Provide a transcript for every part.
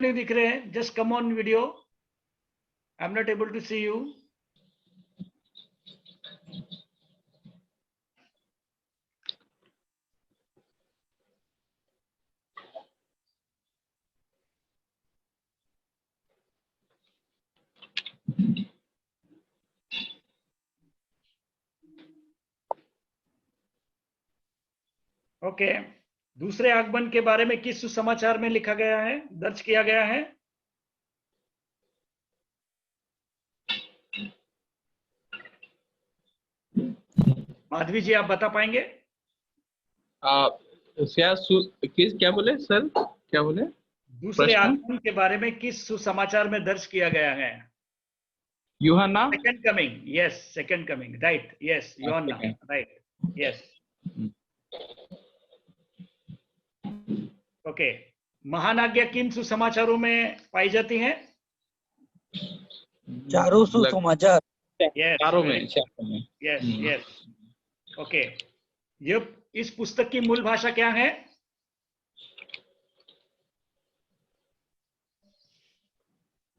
नहीं दिख रहे हैं, just come on video. I am not able to see you. Okay. दूसरे आगमन के बारे में किस सुसमाचार में लिखा गया है, दर्ज किया गया है? माधवी जी, आप बता पाएंगे? क्या बोले सर, क्या बोले? दूसरे आगमन के बारे में किस सुसमाचार में दर्ज किया गया है? यूहन्ना. Second coming. Yes, second coming. Right. Yes, यूहन्ना. राइट. यस. ओके. महान आज्ञा किन सुसमाचारों में पाई जाती है? चारों सुसमाचार. चारों में. यस. यस. ओके. ये इस पुस्तक की मूल भाषा क्या है?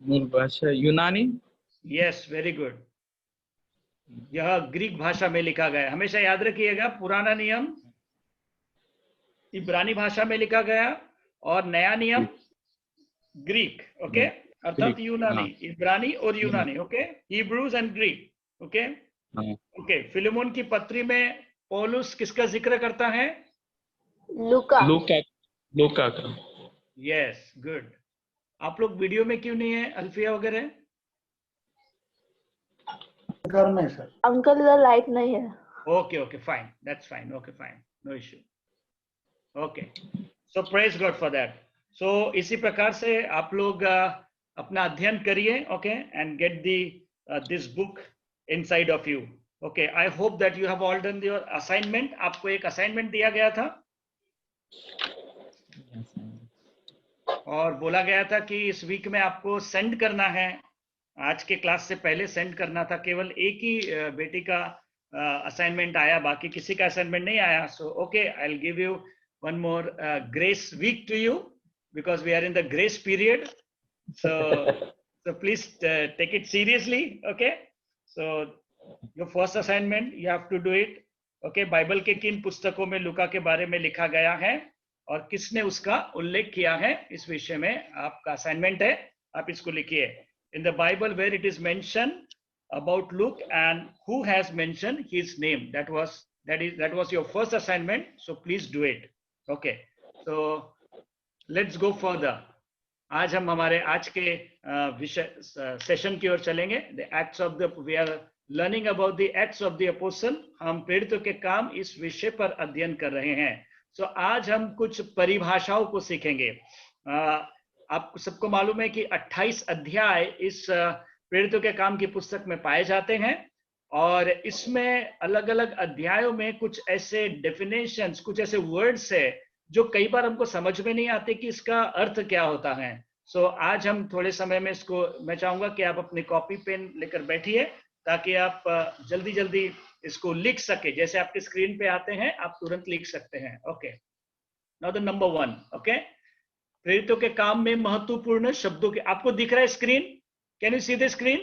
मूल भाषा यूनानी. Yes, very good. यह ग्रीक भाषा में लिखा गया है. हमेशा याद रखिएगा, पुराना नियम इब्रानी भाषा में लिखा गया और नया नियम ग्रीक. ओके. अर्थात यूनानी, इब्रानी और यूनानी. Okay. Hebrews and Greek. Okay. Okay. Philemon की पत्री में पौलुस किसका जिक्र करता है? लूका का. Yes, good. आप लोग वीडियो में क्यों नहीं है, अल्फिया वगैरह? घर में सर. अंकल इधर लाइट नहीं है. Okay. Okay, fine. That's fine. Okay, fine. No issue. Okay. So praise God for that. So इसी प्रकार से आप लोग अपना अध्ययन करिए. Okay. And get this book inside of you. Okay. I hope that you have all done your assignment. आपको एक असाइनमेंट दिया गया था और बोला गया था कि इस वीक में आपको सेंड करना है. आज के क्लास से पहले सेंड करना था. केवल एक ही बेटी का असाइनमेंट आया, बाकी किसी का असाइनमेंट नहीं आया. So okay, I will give you one more grace week to you because we are in the grace period. So please take it seriously. Okay. So your first assignment, you have to do it. Okay. Bible के किन पुस्तकों में लूका के बारे में लिखा गया है और किसने उसका उल्लेख किया है, इस विषय में आपका असाइनमेंट है. आप इसको लिखिए. In the Bible where it is mentioned about Luke and who has mentioned his name. That was your first assignment. So please do it. Okay. So let's go further. आज हम हमारे आज के विषय सेशन की ओर चलेंगे. The Acts of the we are learning about the Acts of the apostle. हम प्रेरितों के काम इस विषय पर अध्ययन कर रहे हैं. सो आज हम कुछ परिभाषाओं को सीखेंगे. आपको सबको मालूम है कि 28 अध्याय इस प्रेरितों के काम की पुस्तक में पाए जाते हैं और इसमें अलग अलग अध्यायों में कुछ ऐसे डेफिनेशंस, कुछ ऐसे वर्ड्स है जो कई बार हमको समझ में नहीं आते कि इसका अर्थ क्या होता है. सो आज हम थोड़े समय में इसको, मैं चाहूंगा कि आप अपनी कॉपी पेन लेकर बैठिए ताकि आप जल्दी जल्दी इसको लिख सके. जैसे आपके स्क्रीन पे आते हैं आप तुरंत लिख सकते हैं. Okay. Now the number 1. Okay. प्रेरितों के काम में महत्वपूर्ण शब्दों के, आपको दिख रहा है screen? Can you see the screen?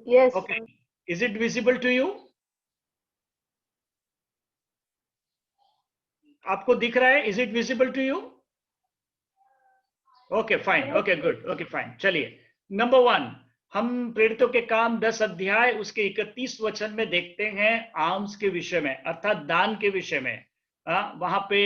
Yes. Okay. Is it visible to you? आपको दिख रहा है? Is it visible to you? Okay, fine. Okay, good. Okay, fine. चलिए, नंबर 1, हम प्रेरितों के काम 10 अध्याय उसके 31 वचन में देखते हैं आर्म्स के विषय में, अर्थात दान के विषय में. वहां पे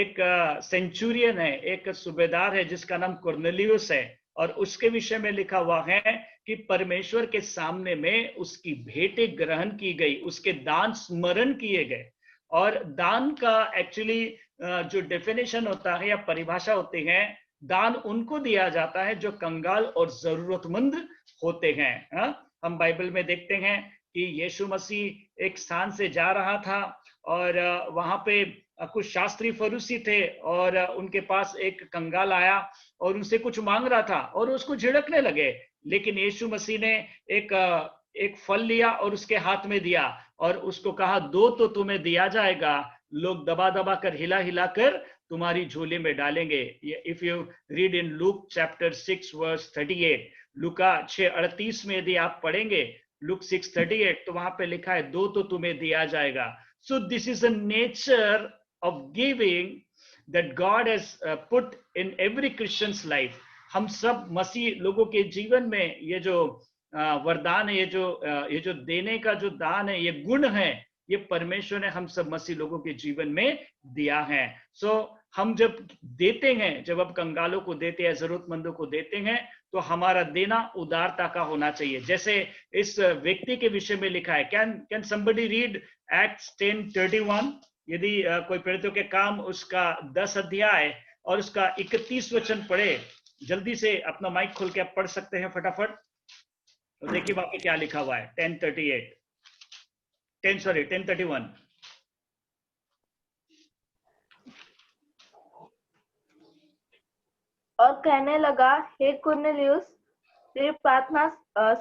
एक सेंचुरियन है, एक सूबेदार है जिसका नाम कुरनेलियुस है और उसके विषय में लिखा हुआ है कि परमेश्वर के सामने में उसकी भेंटें ग्रहण की गई, उसके दान स्मरण किए गए. और दान का एक्चुअली जो डेफिनेशन होता है या परिभाषा होती है, दान उनको दिया जाता है जो कंगाल और जरूरतमंद होते हैं. हम बाइबल में देखते हैं कि यीशु मसीह एक स्थान से जा रहा था और वहां पे कुछ शास्त्री फरूसी थे और उनके पास एक कंगाल आया और उनसे कुछ मांग रहा था और उसको झिड़कने लगे, लेकिन यीशु मसीह ने एक फल लिया और उसके हाथ में दिया और उसको कहा, दो तो तुम्हें दिया जाएगा, लोग दबा दबा कर हिला हिला कर तुम्हारी झोली में डालेंगे। If you read in Luke chapter 6 verse 38, लूका 6:38 में यदि आप पढ़ेंगे लूक 6:38, तो वहां पे लिखा है, दो तो तुम्हें दिया जाएगा। सो this is a nature of giving that God has put in every Christian's life. हम सब मसीह लोगों के जीवन में ये जो वरदान है, ये जो देने का जो दान है, ये गुण है, ये परमेश्वर ने हम सब मसीह लोगों के जीवन में दिया है। सो हम जब देते हैं, जब हम कंगालों को देते हैं, जरूरतमंदों को देते हैं, तो हमारा देना उदारता का होना चाहिए। जैसे इस व्यक्ति के विषय में लिखा है, कैन somebody read Acts 10:31? यदि कोई प्रेरितों के काम उसका 10 अध्याय और उसका 31 वचन पढ़े, जल्दी से अपना माइक खोल के आप पढ़ सकते हैं फटाफट। तो देखिए वहां पे क्या लिखा हुआ है, 10:31। और कहने लगा, हे कुरनेलियुस, तेरी प्रार्थना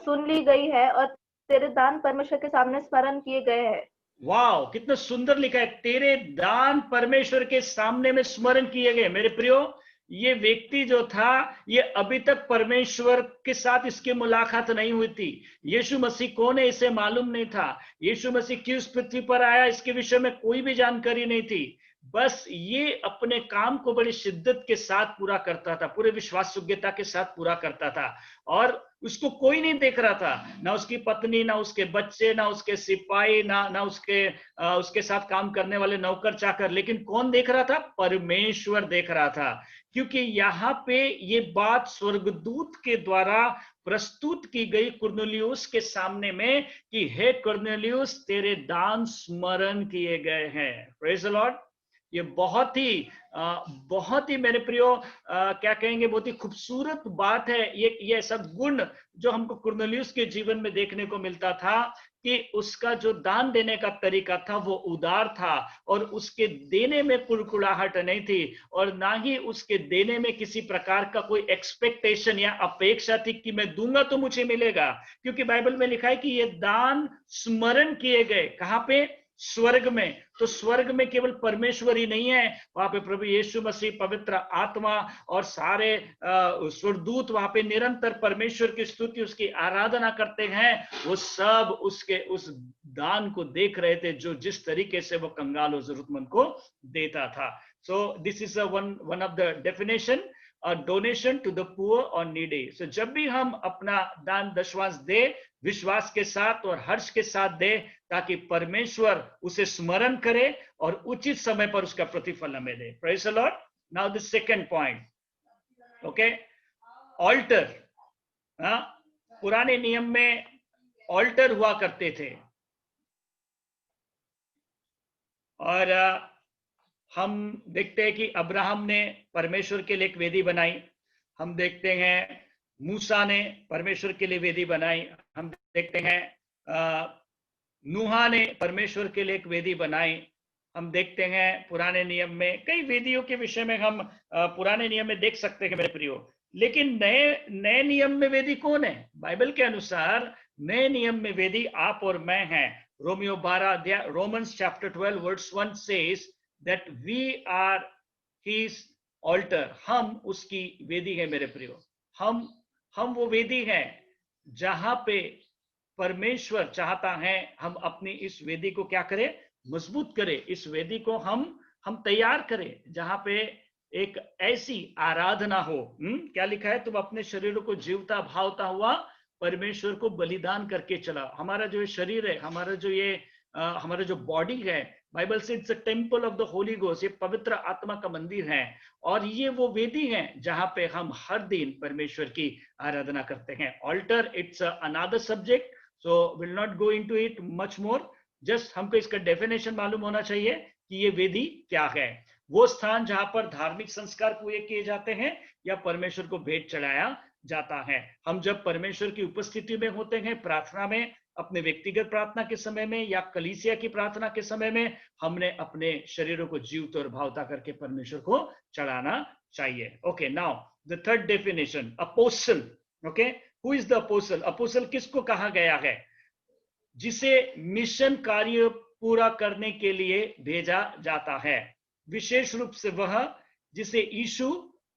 सुन ली गई है और तेरे दान परमेश्वर के सामने स्मरण किए गए हैं। वाह, कितना सुंदर लिखा है, तेरे दान परमेश्वर के सामने में स्मरण किए गए। मेरे प्रियो, ये व्यक्ति जो था, ये अभी तक परमेश्वर के साथ इसकी मुलाकात नहीं हुई थी। यीशु मसीह कौन है इसे मालूम नहीं था। यीशु मसीह क्यों इस पृथ्वी पर आया इसके विषय में कोई भी जानकारी नहीं थी। बस ये अपने काम को बड़ी शिद्दत के साथ पूरा करता था, पूरे विश्वास योग्यता के साथ पूरा करता था, और उसको कोई नहीं देख रहा था, ना उसकी पत्नी, ना उसके बच्चे, ना उसके सिपाही, ना उसके साथ काम करने वाले नौकर चाकर, लेकिन कौन देख रहा था? परमेश्वर देख रहा था। क्योंकि यहाँ पे ये बात स्वर्गदूत के द्वारा प्रस्तुत की गई कुरनेलियुस के सामने में कि हे कुरनेलियुस, तेरे दान स्मरण किए गए हैं। Praise the Lord. ये बहुत ही मेरे प्रियो क्या कहेंगे, बहुत ही खूबसूरत बात है। ये सब गुण जो हमको कुरनेलियुस के जीवन में देखने को मिलता था कि उसका जो दान देने का तरीका था वो उदार था, और उसके देने में कुड़कुड़ाहट नहीं थी, और ना ही उसके देने में किसी प्रकार का कोई एक्सपेक्टेशन या अपेक्षा थी कि मैं दूंगा तो मुझे मिलेगा। क्योंकि बाइबल में लिखा है कि ये दान स्मरण किए गए। कहां पे? स्वर्ग में। तो स्वर्ग में केवल परमेश्वर ही नहीं है, वहां पे प्रभु यीशु मसीह, पवित्र आत्मा और सारे स्वर्गदूत वहां पे निरंतर परमेश्वर की स्तुति, उसकी आराधना करते हैं। वो सब उसके उस दान को देख रहे थे जो जिस तरीके से वो कंगाल और जरूरतमंद को देता था। So this is one of the definition, donation to the poor और नीडी। सो जब भी हम अपना दान दशवांश दे, विश्वास के साथ और हर्ष के साथ दे, ताकि परमेश्वर उसे स्मरण करे और उचित समय पर उसका प्रतिफल हमें दे। Praise the Lord. Now the second point, okay, altar. पुराने नियम में ऑल्टर हुआ करते थे, और हम देखते हैं कि अब्राहम ने परमेश्वर के लिए एक वेदी बनाई। हम देखते हैं मूसा ने परमेश्वर के लिए वेदी बनाई। हम देखते हैं नूहा ने परमेश्वर के लिए एक वेदी बनाई। हम देखते हैं पुराने नियम में कई वेदियों के विषय में हम पुराने नियम में देख सकते हैं मेरे प्रियो। लेकिन नए नियम में वेदी कौन है? बाइबल के अनुसार नए नियम में वेदी आप और मैं हैं। रोमियो 12 अध्याय, Romans chapter 12 verse 1 says that we are his altar। हम उसकी वेदी है मेरे प्रियो। हम वो वेदी है जहां पे परमेश्वर चाहता है हम अपनी इस वेदी को क्या करें? मजबूत करें। इस वेदी को हम तैयार करें जहां पे एक ऐसी आराधना हो। क्या लिखा है? तुम अपने शरीरों को जीवता भावता हुआ परमेश्वर को बलिदान करके चला। हमारा जो शरीर है, हमारा जो बॉडी है, बाइबल से it's a temple of the Holi ghost, ये पवित्र आत्मा का मंदिर है, और ये वो वेदी है जहां पे हम हर दिन परमेश्वर की आराधना करते हैं। Altar, it's another subject, so will not go into it much more. Just हमको इसका डेफिनेशन मालूम होना चाहिए कि ये वेदी क्या है। वो स्थान जहां पर धार्मिक संस्कार पूरे किए जाते हैं या परमेश्वर को भेंट चढ़ाया जाता है। हम जब परमेश्वर की उपस्थिति में होते हैं, प्रार्थना में, अपने व्यक्तिगत प्रार्थना के समय में या कलीसिया की प्रार्थना के समय में हमने अपने शरीरों को जीवित और भावता करके परमेश्वर को चढ़ाना चाहिए। Okay, now the third definition, apostle. Okay, who is the apostle? Apostle किसको कहा गया है? जिसे मिशन कार्य पूरा करने के लिए भेजा जाता है, विशेष रूप से वह जिसे यीशु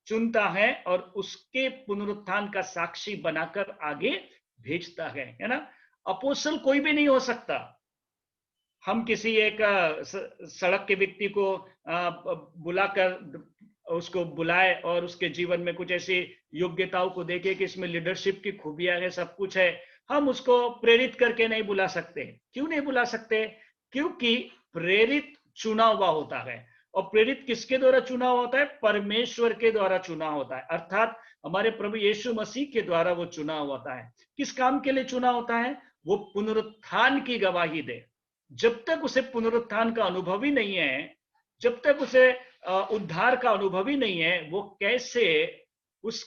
चुनता है और उसके पुनरुत्थान का साक्षी बनाकर आगे भेजता है ना। अपोस्टल कोई भी नहीं हो सकता। हम किसी एक सड़क के व्यक्ति को बुलाकर उसको बुलाए और उसके जीवन में कुछ ऐसी योग्यताओं को देखे कि इसमें लीडरशिप की खूबियां है, सब कुछ है, हम उसको प्रेरित करके नहीं बुला सकते। क्यों नहीं बुला सकते? क्योंकि प्रेरित चुना हुआ होता है। और प्रेरित किसके द्वारा चुना हुआ होता है? परमेश्वर के द्वारा चुना होता है, अर्थात हमारे प्रभु यीशु मसीह के द्वारा वो चुना होता है। किस काम के लिए चुना होता है? वो पुनरुत्थान की गवाही दे। जब तक उसे पुनरुत्थान का अनुभव ही नहीं है, जब तक उसे उद्धार का अनुभव ही नहीं है, वो कैसे उस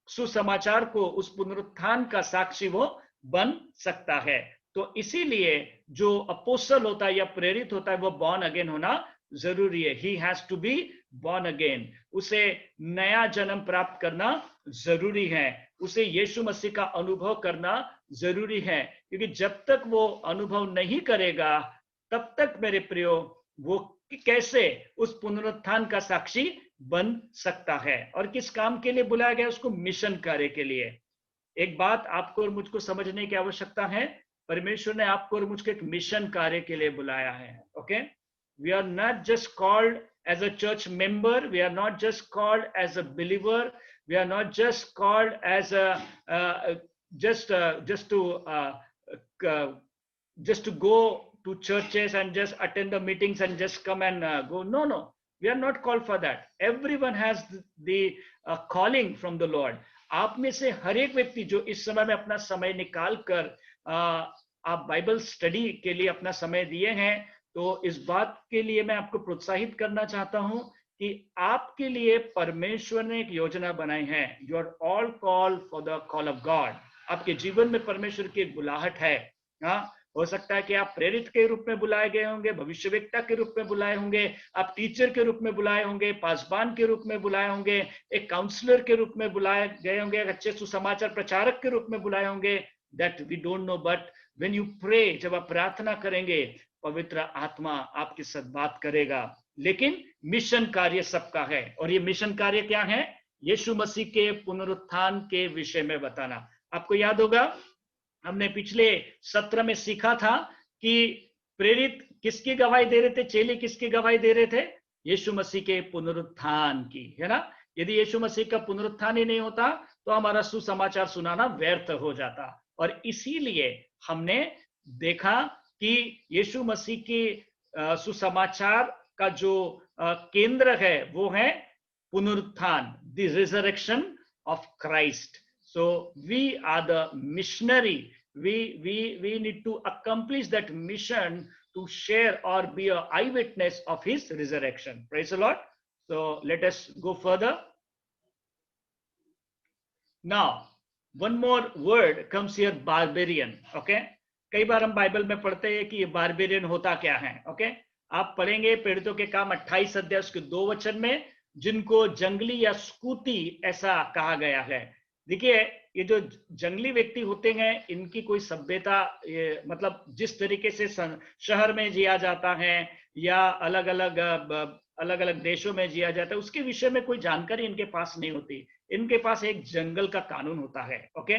सुसमाचार को, उस पुनरुत्थान का साक्षी वो बन सकता है? तो इसीलिए जो अपोस्टल होता है या प्रेरित होता है वो बॉर्न अगेन होना जरूरी है। He has to be born again. उसे नया जन्म प्राप्त करना जरूरी है, उसे यीशु मसीह का अनुभव करना जरूरी है, क्योंकि जब तक वो अनुभव नहीं करेगा तब तक मेरे प्रियो वो कैसे उस पुनरुत्थान का साक्षी बन सकता है। और किस काम के लिए बुलाया गया? उसको मिशन कार्य के लिए। एक बात आपको और मुझको समझने की आवश्यकता है, परमेश्वर ने आपको और मुझको एक मिशन कार्य के लिए बुलाया है। Okay, we are not just called as a church member, we are not just called as a believer, we are not just called as a just to go to churches and just attend the meetings and just come and go. No, we are not called for that. Everyone has the calling from the Lord. आप में से हर एक व्यक्ति जो इस समय में अपना समय निकाल कर आप बाइबल स्टडी के लिए अपना समय दिए हैं, तो इस बात के लिए मैं आपको प्रोत्साहित करना चाहता हूं कि आपके लिए परमेश्वर ने एक योजना बनाई है। You are all call for the call of God. आपके जीवन में परमेश्वर की एक बुलाहट है। हाँ, हो सकता है कि आप प्रेरित के रूप में बुलाए गए होंगे, भविष्यवक्ता के रूप में बुलाए होंगे, आप टीचर के रूप में बुलाए होंगे, पासबान के रूप में बुलाए होंगे, एक काउंसलर के रूप में बुलाए गए होंगे, अच्छे सुसमाचार प्रचारक के रूप में बुलाए होंगे। That we don't know, but when you pray, जब आप प्रार्थना करेंगे, पवित्र आत्मा आपके साथ बात करेगा। लेकिन मिशन कार्य सबका है, और ये मिशन कार्य क्या है? यीशु मसीह के पुनरुत्थान के विषय में बताना। आपको याद होगा हमने पिछले सत्र में सीखा था कि प्रेरित किसकी गवाही दे रहे थे, चेले किसकी गवाही दे रहे थे? यीशु मसीह के पुनरुत्थान की, है ना। यदि यीशु मसीह का पुनरुत्थान ही नहीं होता तो हमारा सुसमाचार सुनाना व्यर्थ हो जाता। और इसीलिए हमने देखा कि यीशु मसीह के सुसमाचार का जो केंद्र है वो है पुनरुत्थान, the resurrection of Christ. So we are the missionary, we need to accomplish that mission to share or be an eyewitness of his resurrection. Praise the Lord. So let us go further. Now one more word comes here, barbarian. Okay, कई बार हम Bible में पढ़ते हैं कि ये barbarian होता क्या है। ओके, आप पढ़ेंगे प्रेरितों के काम 28 अध्याय उसके 2 वचन में, जिनको जंगली या स्कूती ऐसा कहा गया है। देखिए, ये जो जंगली व्यक्ति होते हैं, इनकी कोई सभ्यता, मतलब जिस तरीके से शहर में जिया जाता है या अलग अलग देशों में जिया जाता है, उसके विषय में कोई जानकारी इनके पास नहीं होती। इनके पास एक जंगल का कानून होता है। ओके,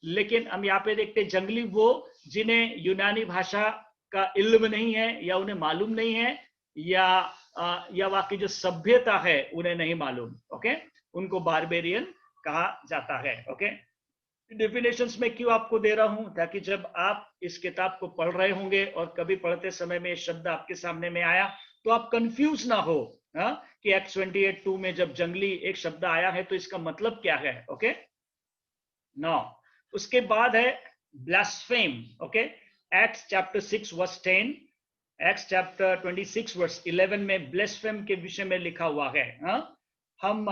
लेकिन हम यहाँ पे देखते हैं जंगली वो जिन्हें यूनानी भाषा का इल्म नहीं है, या उन्हें मालूम नहीं है, या वाकई जो सभ्यता है उन्हें नहीं मालूम। ओके, उनको बारबेरियन कहा जाता है। ओके, डेफिनेशंस में क्यों आपको दे रहा हूं, ताकि जब आप इस किताब को पढ़ रहे होंगे और कभी पढ़ते समय में शब्द आपके सामने में आया तो आप कंफ्यूज ना हो कि एक्स 28:2 में जब जंगली एक शब्द आया है तो इसका मतलब क्या है। ओके, नो, उसके बाद है blaspheme. Okay, Acts chapter 6 verse 10, Acts chapter 26 verse 11 में ब्लास्फेम के विषय में लिखा हुआ है। हम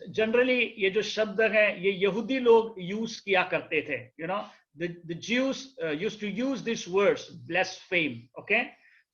जनरली ये जो शब्द है ये यहूदी लोग यूज किया करते थे, the Jews used to use this words blaspheme. Okay,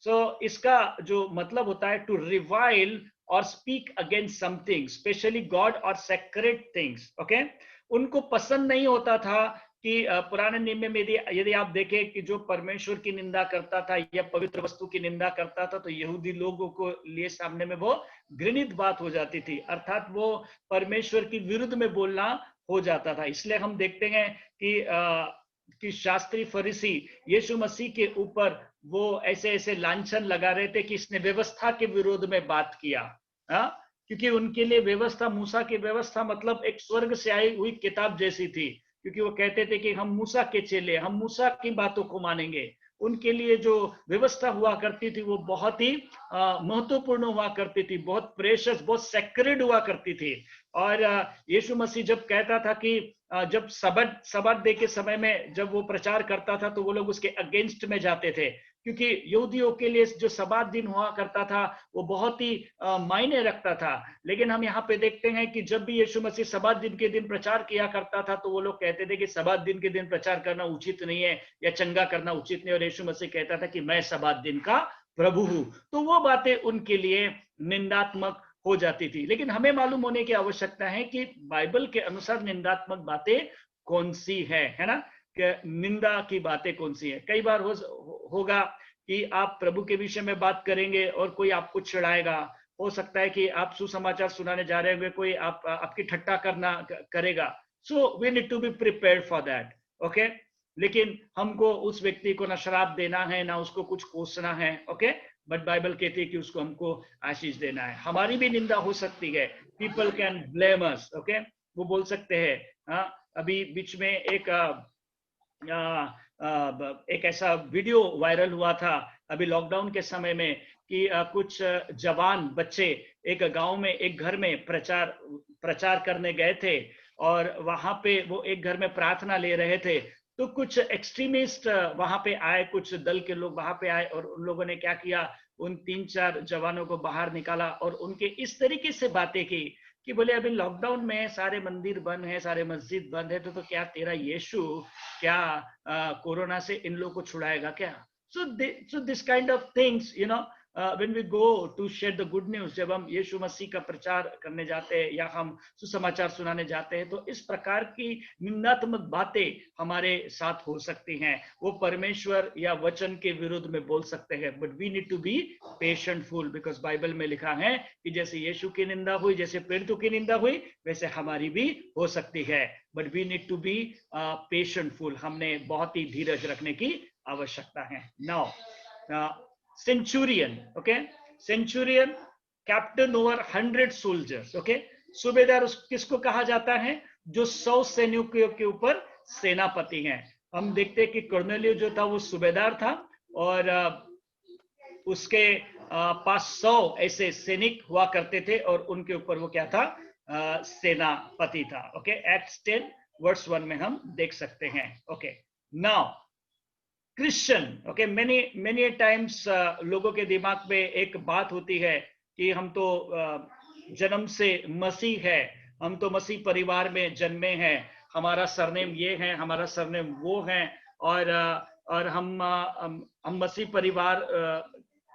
so इसका जो मतलब होता है to revile or speak against something, especially God or sacred things. Okay, उनको पसंद नहीं होता था कि पुराने नियम में यदि आप देखें कि जो परमेश्वर की निंदा करता था या पवित्र वस्तु की निंदा करता था तो यहूदी लोगों को लिए सामने में वो घृणित बात हो जाती थी, अर्थात वो परमेश्वर की विरुद्ध में बोलना हो जाता था। इसलिए हम देखते हैं कि शास्त्री फरीसी यीशु मसीह के ऊपर वो ऐसे ऐसे लांछन लगा रहे थे कि इसने व्यवस्था के विरोध में बात किया। क्योंकि उनके लिए व्यवस्था, मूसा की व्यवस्था मतलब एक स्वर्ग से आई हुई किताब जैसी थी, क्योंकि वो कहते थे कि हम मूसा के चेले, हम मूसा की बातों को मानेंगे। उनके लिए जो व्यवस्था हुआ करती थी वो बहुत ही महत्वपूर्ण हुआ करती थी, बहुत प्रेशियस, बहुत सेक्रेड हुआ करती थी। और यीशु मसीह जब कहता था कि जब सबत डे के समय में जब वो प्रचार करता था तो वो लोग उसके अगेंस्ट में जाते थे, क्योंकि यहूदियों के लिए जो सबत दिन हुआ करता था वो बहुत ही मायने रखता था। लेकिन हम यहाँ पे देखते हैं कि जब भी यीशु मसीह सबत दिन के दिन प्रचार किया करता था तो वो लोग कहते थे कि सबत दिन के दिन प्रचार करना उचित नहीं है या चंगा करना उचित नहीं, और यीशु मसीह कहता था कि मैं सबत दिन का प्रभु हूं। तो वो बातें उनके लिए निंदात्मक हो जाती थी। लेकिन हमें मालूम होने की आवश्यकता है कि बाइबल के अनुसार निंदात्मक बातें कौन सी है ना, कि निंदा की बातें कौन सी है। कई बार होगा कि आप प्रभु के विषय में बात करेंगे और कोई आपको चिढ़ाएगा, हो सकता है कि आप सुसमाचार सुनाने जा रहे होंगे, कोई आपकी ठट्टा करेगा। So we need to be prepared for that. Okay, लेकिन हमको उस व्यक्ति को ना शराब देना है ना उसको कुछ कोसना है। ओके, बट बाइबल कहती है कि उसको हमको आशीष देना है। हमारी भी निंदा हो सकती है, people can blame us. Okay, वो बोल सकते हैं। अभी बीच में एक ऐसा वीडियो वायरल हुआ था अभी लॉकडाउन के समय में कि कुछ जवान बच्चे एक गांव में एक घर में प्रचार करने गए थे और वहां पे वो एक घर में प्रार्थना ले रहे थे। तो कुछ एक्सट्रीमिस्ट वहां पे आए, कुछ दल के लोग वहां पे आए और उन लोगों ने क्या किया, उन 3-4 जवानों को बाहर निकाला और उनके इस तरीके से बातें की कि बोले अभी लॉकडाउन में सारे मंदिर बंद है, सारे मस्जिद बंद है, तो क्या तेरा यीशु क्या कोरोना से इन लोगों को छुड़ाएगा क्या? So this kind of things, you know, when we go to share the good news, जब हम यीशु मसीह का प्रचार करने जाते हैं या हम सुसमाचार सुनाने जाते हैं तो इस प्रकार की निंदात्मक बातें हमारे साथ हो सकती हैं। वो परमेश्वर या वचन के विरुद्ध में बोल सकते हैं, but we need to be patientful, because Bible में लिखा है कि जैसे यीशु की निंदा हुई, जैसे प्रेरितों की निंदा हुई, वैसे हमारी भी हो सकती है। But we need to be patientful, हमने बहुत ही धीरज रखने की आवश्यकता है। Now centurion, okay, centurion, captain over 100 soldiers, okay, सूबेदार किसको कहा जाता है? जो 100 सैनिकों के ऊपर सेनापति हैं। हम देखते हैं कि कर्नेलियस जो था वो सूबेदार था और उसके पास 100 ऐसे सैनिक हुआ करते थे और उनके ऊपर वो क्या था? सेनापति था। ओके, एक्ट्स 10 वर्स 1 में हम देख सकते हैं। Okay, now Christian, okay, many times लोगों के दिमाग में एक बात होती है कि हम तो जन्म से मसीह है, हम तो मसीह परिवार में जन्मे हैं, हमारा सरनेम ये है, हमारा सरनेम वो है, और हम मसीह परिवार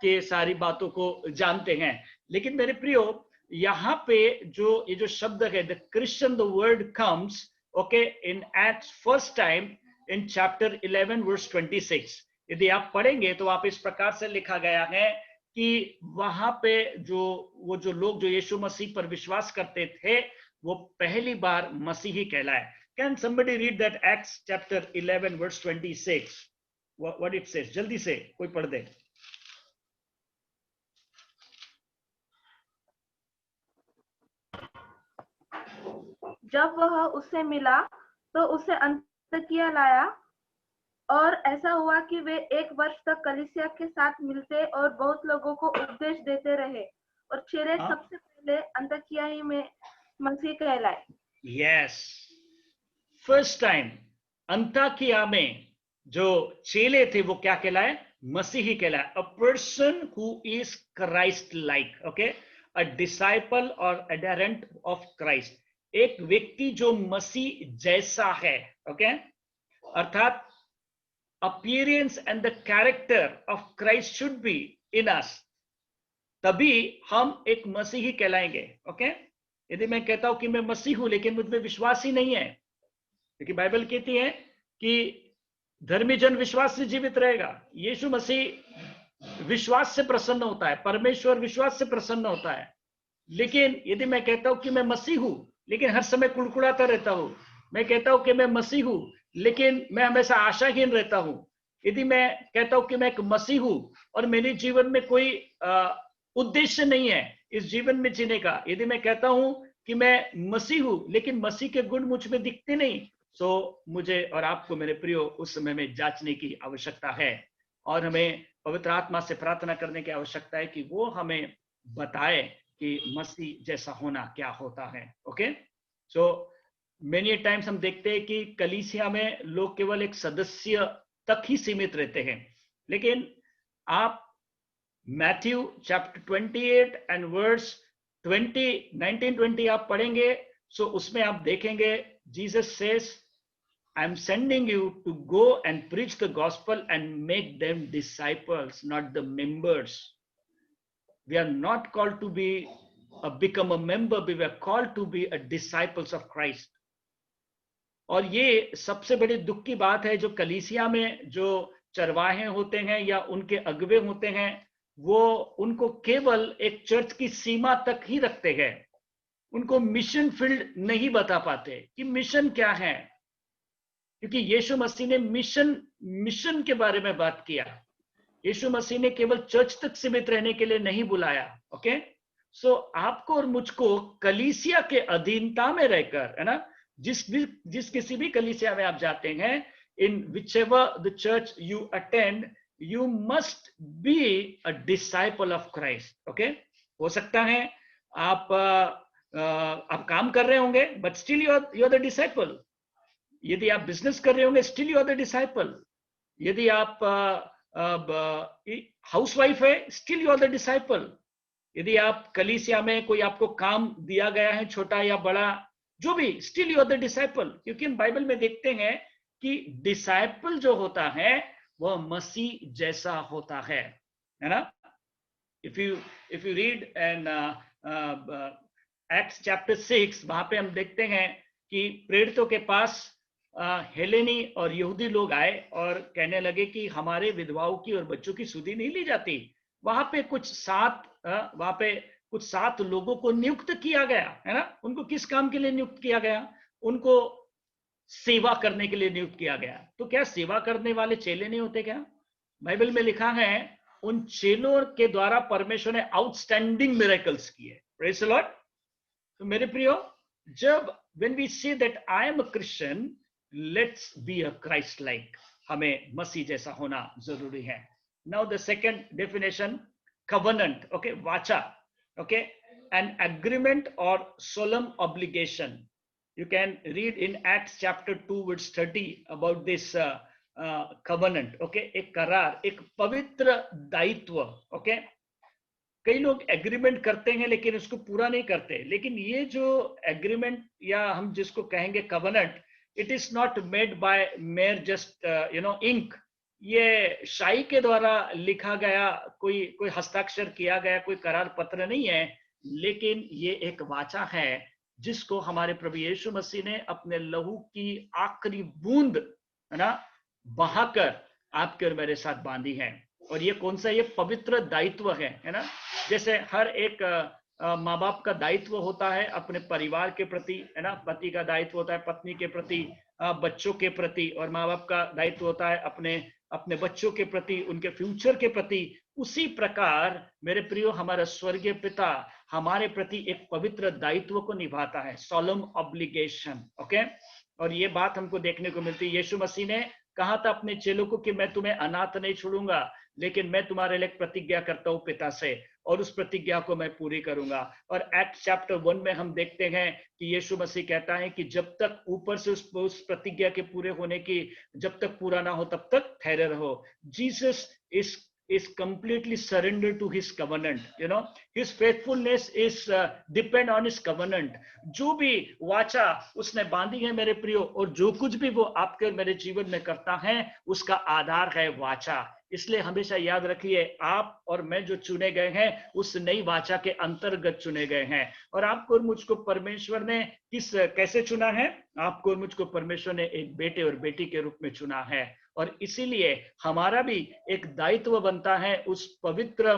के सारी बातों को जानते हैं। लेकिन मेरे प्रियो, यहाँ पे ये जो शब्द है the Christian, the word comes, okay, in acts first time in chapter 11 verse 26। यदि आप पढ़ेंगे तो आप इस प्रकार से लिखा गया है कि वहां पे जो लोग जो यीशु मसीह पर विश्वास करते थे वो पहली बार मसीही कहलाए। Can somebody read that Acts chapter 11 verse 26? What it says? जल्दी से कोई पढ़ दे। जब वह उससे मिला तो उसे अंतकिया लाया, और ऐसा हुआ कि वे 1 वर्ष तक कलीसिया के साथ मिलते और बहुत लोगों को उपदेश देते रहे, और चेले सबसे पहले अंतकिया ही में मसीह कहलाए। यस, फर्स्ट टाइम अंताकिया में जो चेले थे वो क्या कहलाए? मसीही कहलाए। A person who is Christ like, okay, a disciple और एडहेरेंट ऑफ क्राइस्ट, एक व्यक्ति जो मसीह जैसा है। ओके, अर्थात appearance and the character of Christ should be in us, तभी हम एक मसीही कहलाएंगे। ओके, यदि मैं कहता हूं कि मैं मसीह हूं लेकिन मुझ में विश्वास ही नहीं है, क्योंकि बाइबल कहती है कि धर्मी जन विश्वास से जीवित रहेगा। यीशु मसीह विश्वास से प्रसन्न होता है, परमेश्वर विश्वास से प्रसन्न होता है। लेकिन यदि मैं कहता हूं कि मैं मसीह हूं लेकिन हर समय कुड़कुड़ाता रहता हूं, मैं कहता हूं कि मैं मसीह हूं लेकिन मैं हमेशा आशाहीन रहता हूं, यदि मैं कहता हूं कि मैं एक मसीह हूं और मेरे जीवन में कोई उद्देश्य नहीं है इस जीवन में जीने का, यदि मैं कहता हूं कि मैं मसीह हूं लेकिन मसीह के गुण मुझ में दिखते नहीं, तो मुझे और आपको मेरे प्रियो उस समय में जांचने की आवश्यकता है और हमें पवित्र आत्मा से प्रार्थना करने की आवश्यकता है कि वो हमें बताए कि मसीह जैसा होना क्या होता है। ओके, सो मेनी टाइम्स हम देखते हैं कि कलीसिया में लोग केवल एक सदस्य तक ही सीमित रहते हैं, लेकिन आप मैथ्यू चैप्टर 28 एंड वर्स 19-20 आप पढ़ेंगे, सो उसमें आप देखेंगे Jesus says, I am sending you to go and preach the gospel and make them disciples, not the members. We are not called to become a member, we are called to be a disciples of Christ. और ये सबसे बड़ी दुख की बात है, जो कलीसिया में जो चरवाहे होते हैं या उनके अगुवे होते हैं, वो उनको केवल एक चर्च की सीमा तक ही रखते हैं, उनको मिशन फील्ड नहीं बता पाते कि मिशन क्या है, क्योंकि यीशु मसीह ने मिशन के बारे में बात किया। यीशु मसीह ने केवल चर्च तक सीमित रहने के लिए नहीं बुलाया। ओके, सो आपको और मुझको कलीसिया के अधीनता में रहकर, है ना, जिस किसी भी कलीसिया में आप जाते हैं, in whichever the church you attend, you must be a disciple of Christ. Okay, हो सकता है आप काम कर रहे होंगे but still you are the disciple. यदि आप बिजनेस कर रहे होंगे, still you are the disciple. यदि आप हाउसवाइफ है, still you are the disciple. यदि आप कलीसिया में कोई आपको काम दिया गया है, छोटा या बड़ा, जो भी, still you are the disciple. क्योंकि हम बाइबल में देखते हैं कि डिसाइपल जो होता है वह मसीह जैसा होता है ना। If you read and acts chapter 6, वहां पे हम देखते हैं कि प्रेरितों के पास हेलेनी और यहूदी लोग आए और कहने लगे कि हमारे विधवाओं की और बच्चों की सुधि नहीं ली जाती। वहां पे कुछ सात लोगों को नियुक्त किया गया, है ना। उनको किस काम के लिए नियुक्त किया गया? उनको सेवा करने के लिए नियुक्त किया गया। तो क्या सेवा करने वाले चेले नहीं होते क्या? बाइबल में लिखा है उन चेलों के द्वारा परमेश्वर ने आउटस्टैंडिंग मिरेकल्स किए। Praise the Lord. तो मेरे प्रियो, जब when we say that I am a Christian, let's be a Christ like, हमें मसीह जैसा होना जरूरी है। Now the second definition, covenant, okay, वाचा, okay, an agreement or solemn obligation. You can read in Acts chapter 2 verse 30 about this covenant, okay, एक करार, एक पवित्र दायित्व, okay। कई लोग एग्रीमेंट करते हैं लेकिन उसको पूरा नहीं करते। लेकिन ये जो एग्रीमेंट या हम जिसको कहेंगे covenant, it is not made by mere just ink. ये शाही के द्वारा लिखा गया, कोई हस्ताक्षर किया गया कोई करार पत्र नहीं है, लेकिन ये एक वाचा है जिसको हमारे प्रभु यीशु मसीह ने अपने लहू की आखिरी बूंद, है ना, बहाकर आपके और मेरे साथ बांधी है। और ये कौन सा? ये पवित्र दायित्व है ना। जैसे हर एक माँ बाप का दायित्व होता है अपने परिवार के प्रति, है ना। पति का दायित्व होता है पत्नी के प्रति, बच्चों के प्रति, और माँ बाप का दायित्व होता है अपने बच्चों के प्रति, उनके फ्यूचर के प्रति। उसी प्रकार मेरे प्रियो, हमारा स्वर्गीय पिता हमारे प्रति एक पवित्र दायित्व को निभाता है, सोलम ऑब्लिगेशन, ओके। और ये बात हमको देखने को मिलती है। यीशु मसीह ने कहा था अपने चेलों को कि मैं तुम्हें अनाथ नहीं छोड़ूंगा, लेकिन मैं तुम्हारे लिए प्रतिज्ञा करता हूं पिता से, और उस प्रतिज्ञा को मैं पूरी करूंगा। और एक्ट चैप्टर 1 में हम देखते हैं कि यीशु मसीह कहता है कि जब तक ऊपर से उस प्रतिज्ञा के पूरे होने की जब तक पूरा ना हो तब तक ठहरे रहो। Jesus is completely surrendered to his covenant. His faithfulness is depend on his covenant. जो भी वाचा उसने बांधी है मेरे प्रियो, और जो कुछ भी वो आपके और मेरे जीवन में करता है उसका आधार है वाचा। इसलिए हमेशा याद रखिए, आप और मैं जो चुने गए हैं उस नई वाचा के अंतर्गत चुने गए हैं। और आपको और मुझको परमेश्वर ने कैसे चुना है? आपको और मुझको परमेश्वर ने एक बेटे और बेटी के रूप में चुना है, और इसीलिए हमारा भी एक दायित्व बनता है उस पवित्र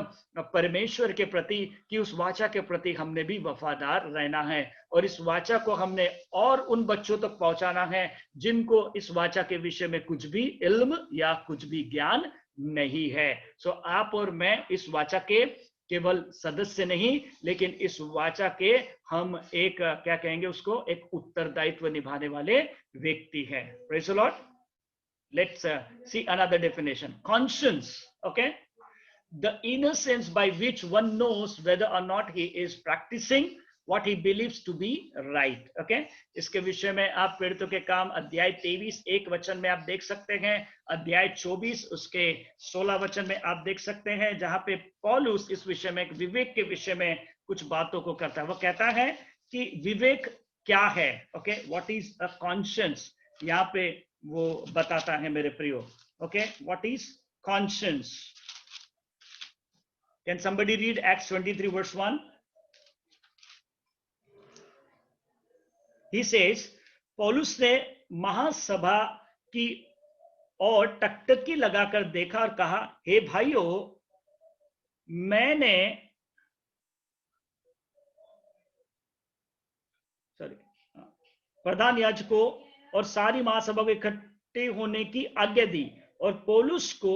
परमेश्वर के प्रति कि उस वाचा के प्रति हमने भी वफादार रहना है, और इस वाचा को हमने और उन बच्चों तक पहुंचाना है जिनको इस वाचा के विषय में कुछ भी इल्म या कुछ भी ज्ञान नहीं है। सो आप और मैं इस वाचा के केवल सदस्य नहीं, लेकिन इस वाचा के हम एक क्या कहेंगे उसको, एक उत्तरदायित्व निभाने वाले व्यक्ति हैं। Praise the Lord. Let's see another definition. Conscience, okay? The inner sense by which one knows whether or not he is practicing what he believes to be right, okay? इसके विषय में आप प्रेरितों के काम अध्याय 23 1 वचन में आप देख सकते हैं, अध्याय 24 उसके 16 वचन में आप देख सकते हैं, जहां पे पौलुस इस विषय में, विवेक के विषय में कुछ बातों को करता है। वो कहता है कि विवेक क्या है, okay? What is a conscience, यहाँ पे वो बताता है मेरे प्रियो। Okay, what is conscience? Can somebody read Acts 23 verse 1? He says, पौलुस ने महासभा की ओर टकटकी लगाकर देखा और कहा, हे भाइयों, मैंने प्रधान याजकों और सारी महासभा को इकट्ठे होने की आज्ञा दी, और पौलुस को,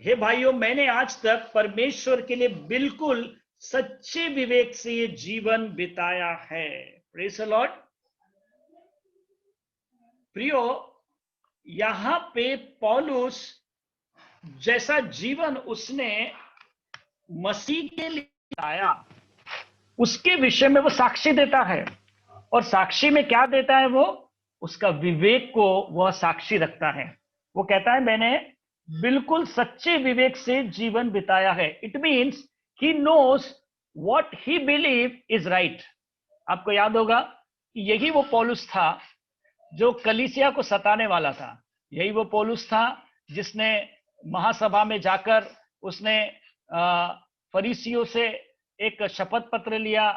हे भाइयों, मैंने आज तक परमेश्वर के लिए बिल्कुल सच्चे विवेक से ये जीवन बिताया है। Praise the Lord. प्रियो, यहां पे पौलुस जैसा जीवन उसने मसीह के लिए बिताया उसके विषय में वो साक्षी देता है, और साक्षी में क्या देता है? वो उसका विवेक को वह साक्षी रखता है। वो कहता है मैंने बिल्कुल सच्चे विवेक से जीवन बिताया है। It means he knows what he believe is right. आपको याद होगा कि यही वो पौलुस था जो कलीसिया को सताने वाला था। यही वो पौलुस था जिसने महासभा में जाकर उसने फरीसियों से एक शपथ पत्र लिया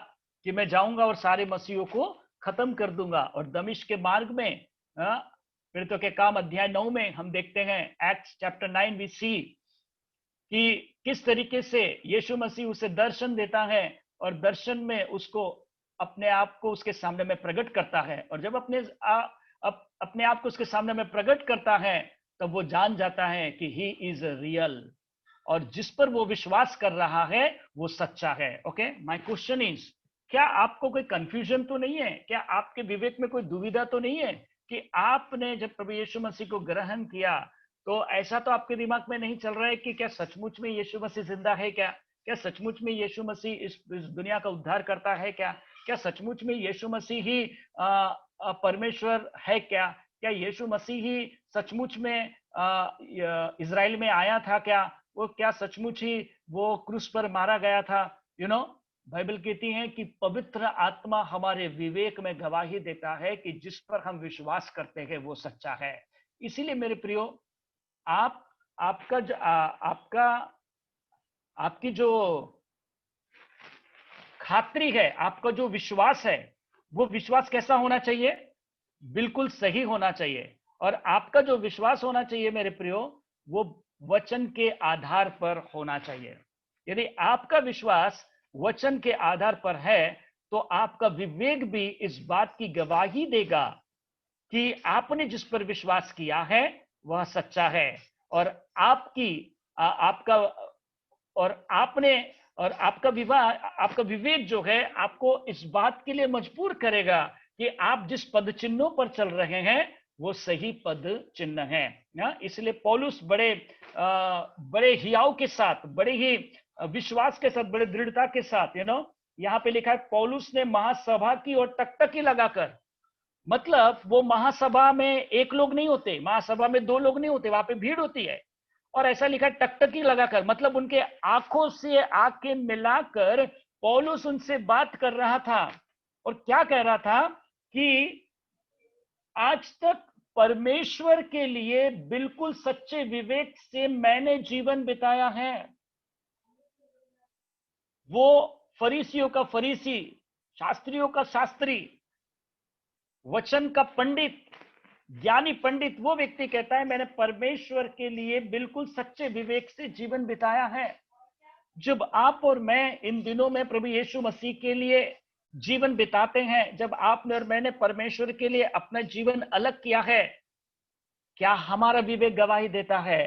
कि मैं जाऊंगा और सारे मसीहों को खत्म कर दूंगा। और दमिश्क के मार्ग में, प्रेरितों के काम अध्याय 9 में हम देखते हैं, एक्ट्स चैप्टर 9 वी सी कि किस तरीके से यीशु मसीह उसे दर्शन देता है और दर्शन में उसको अपने आप को उसके सामने में प्रकट करता है। और जब अपने आप को उसके सामने में प्रकट करता है तब वो जान जाता है कि ही इज रियल, और जिस पर वो विश्वास कर रहा है वो सच्चा है। ओके, माय क्वेश्चन इज, क्या आपको कोई कंफ्यूजन तो नहीं है? क्या आपके विवेक में कोई दुविधा तो नहीं है कि आपने जब प्रभु यीशु मसीह को ग्रहण किया तो ऐसा तो आपके दिमाग में नहीं चल रहा है कि क्या सचमुच में यीशु मसीह जिंदा है? क्या सचमुच में यीशु मसीह इस दुनिया का उद्धार करता है? क्या सचमुच में यीशु मसीह ही परमेश्वर है? क्या यीशु मसीह ही सचमुच में इजराइल में आया था? वो क्या सचमुच ही वो क्रूस पर मारा गया था? बाइबल कहती है कि पवित्र आत्मा हमारे विवेक में गवाही देता है कि जिस पर हम विश्वास करते हैं वो सच्चा है। इसीलिए मेरे प्रियो, आपकी जो खातरी है, आपका जो विश्वास है, वो विश्वास कैसा होना चाहिए? बिल्कुल सही होना चाहिए। और आपका जो विश्वास होना चाहिए मेरे प्रियो, वो वचन के आधार पर होना चाहिए। यदि आपका विश्वास वचन के आधार पर है तो आपका विवेक भी इस बात की गवाही देगा कि आपने जिस पर विश्वास किया है वह सच्चा है, और आपका विवेक जो है आपको इस बात के लिए मजबूर करेगा कि आप जिस पद चिन्हों पर चल रहे हैं वो सही पद चिन्ह है। इसलिए पौलुस बड़े हियाव के साथ, बड़े ही विश्वास के साथ, बड़े दृढ़ता के साथ, यहाँ पे लिखा है पौलुस ने महासभा की ओर टकटकी लगाकर, मतलब वो महासभा में एक लोग नहीं होते, महासभा में दो लोग नहीं होते, वहां पे भीड़ होती है। और ऐसा लिखा टकटकी लगाकर, मतलब उनके आंखों से आंखें मिलाकर पौलुस उनसे बात कर रहा था और क्या कह रहा था कि आज तक परमेश्वर के लिए बिल्कुल सच्चे विवेक से मैंने जीवन बिताया है। वो फरीसियों का फरीसी, शास्त्रियों का शास्त्री, वचन का पंडित, ज्ञानी पंडित, वो व्यक्ति कहता है मैंने परमेश्वर के लिए बिल्कुल सच्चे विवेक से जीवन बिताया है। जब आप और मैं इन दिनों में प्रभु यीशु मसीह के लिए जीवन बिताते हैं, जब आपने और मैंने परमेश्वर के लिए अपना जीवन अलग किया है, क्या हमारा विवेक गवाही देता है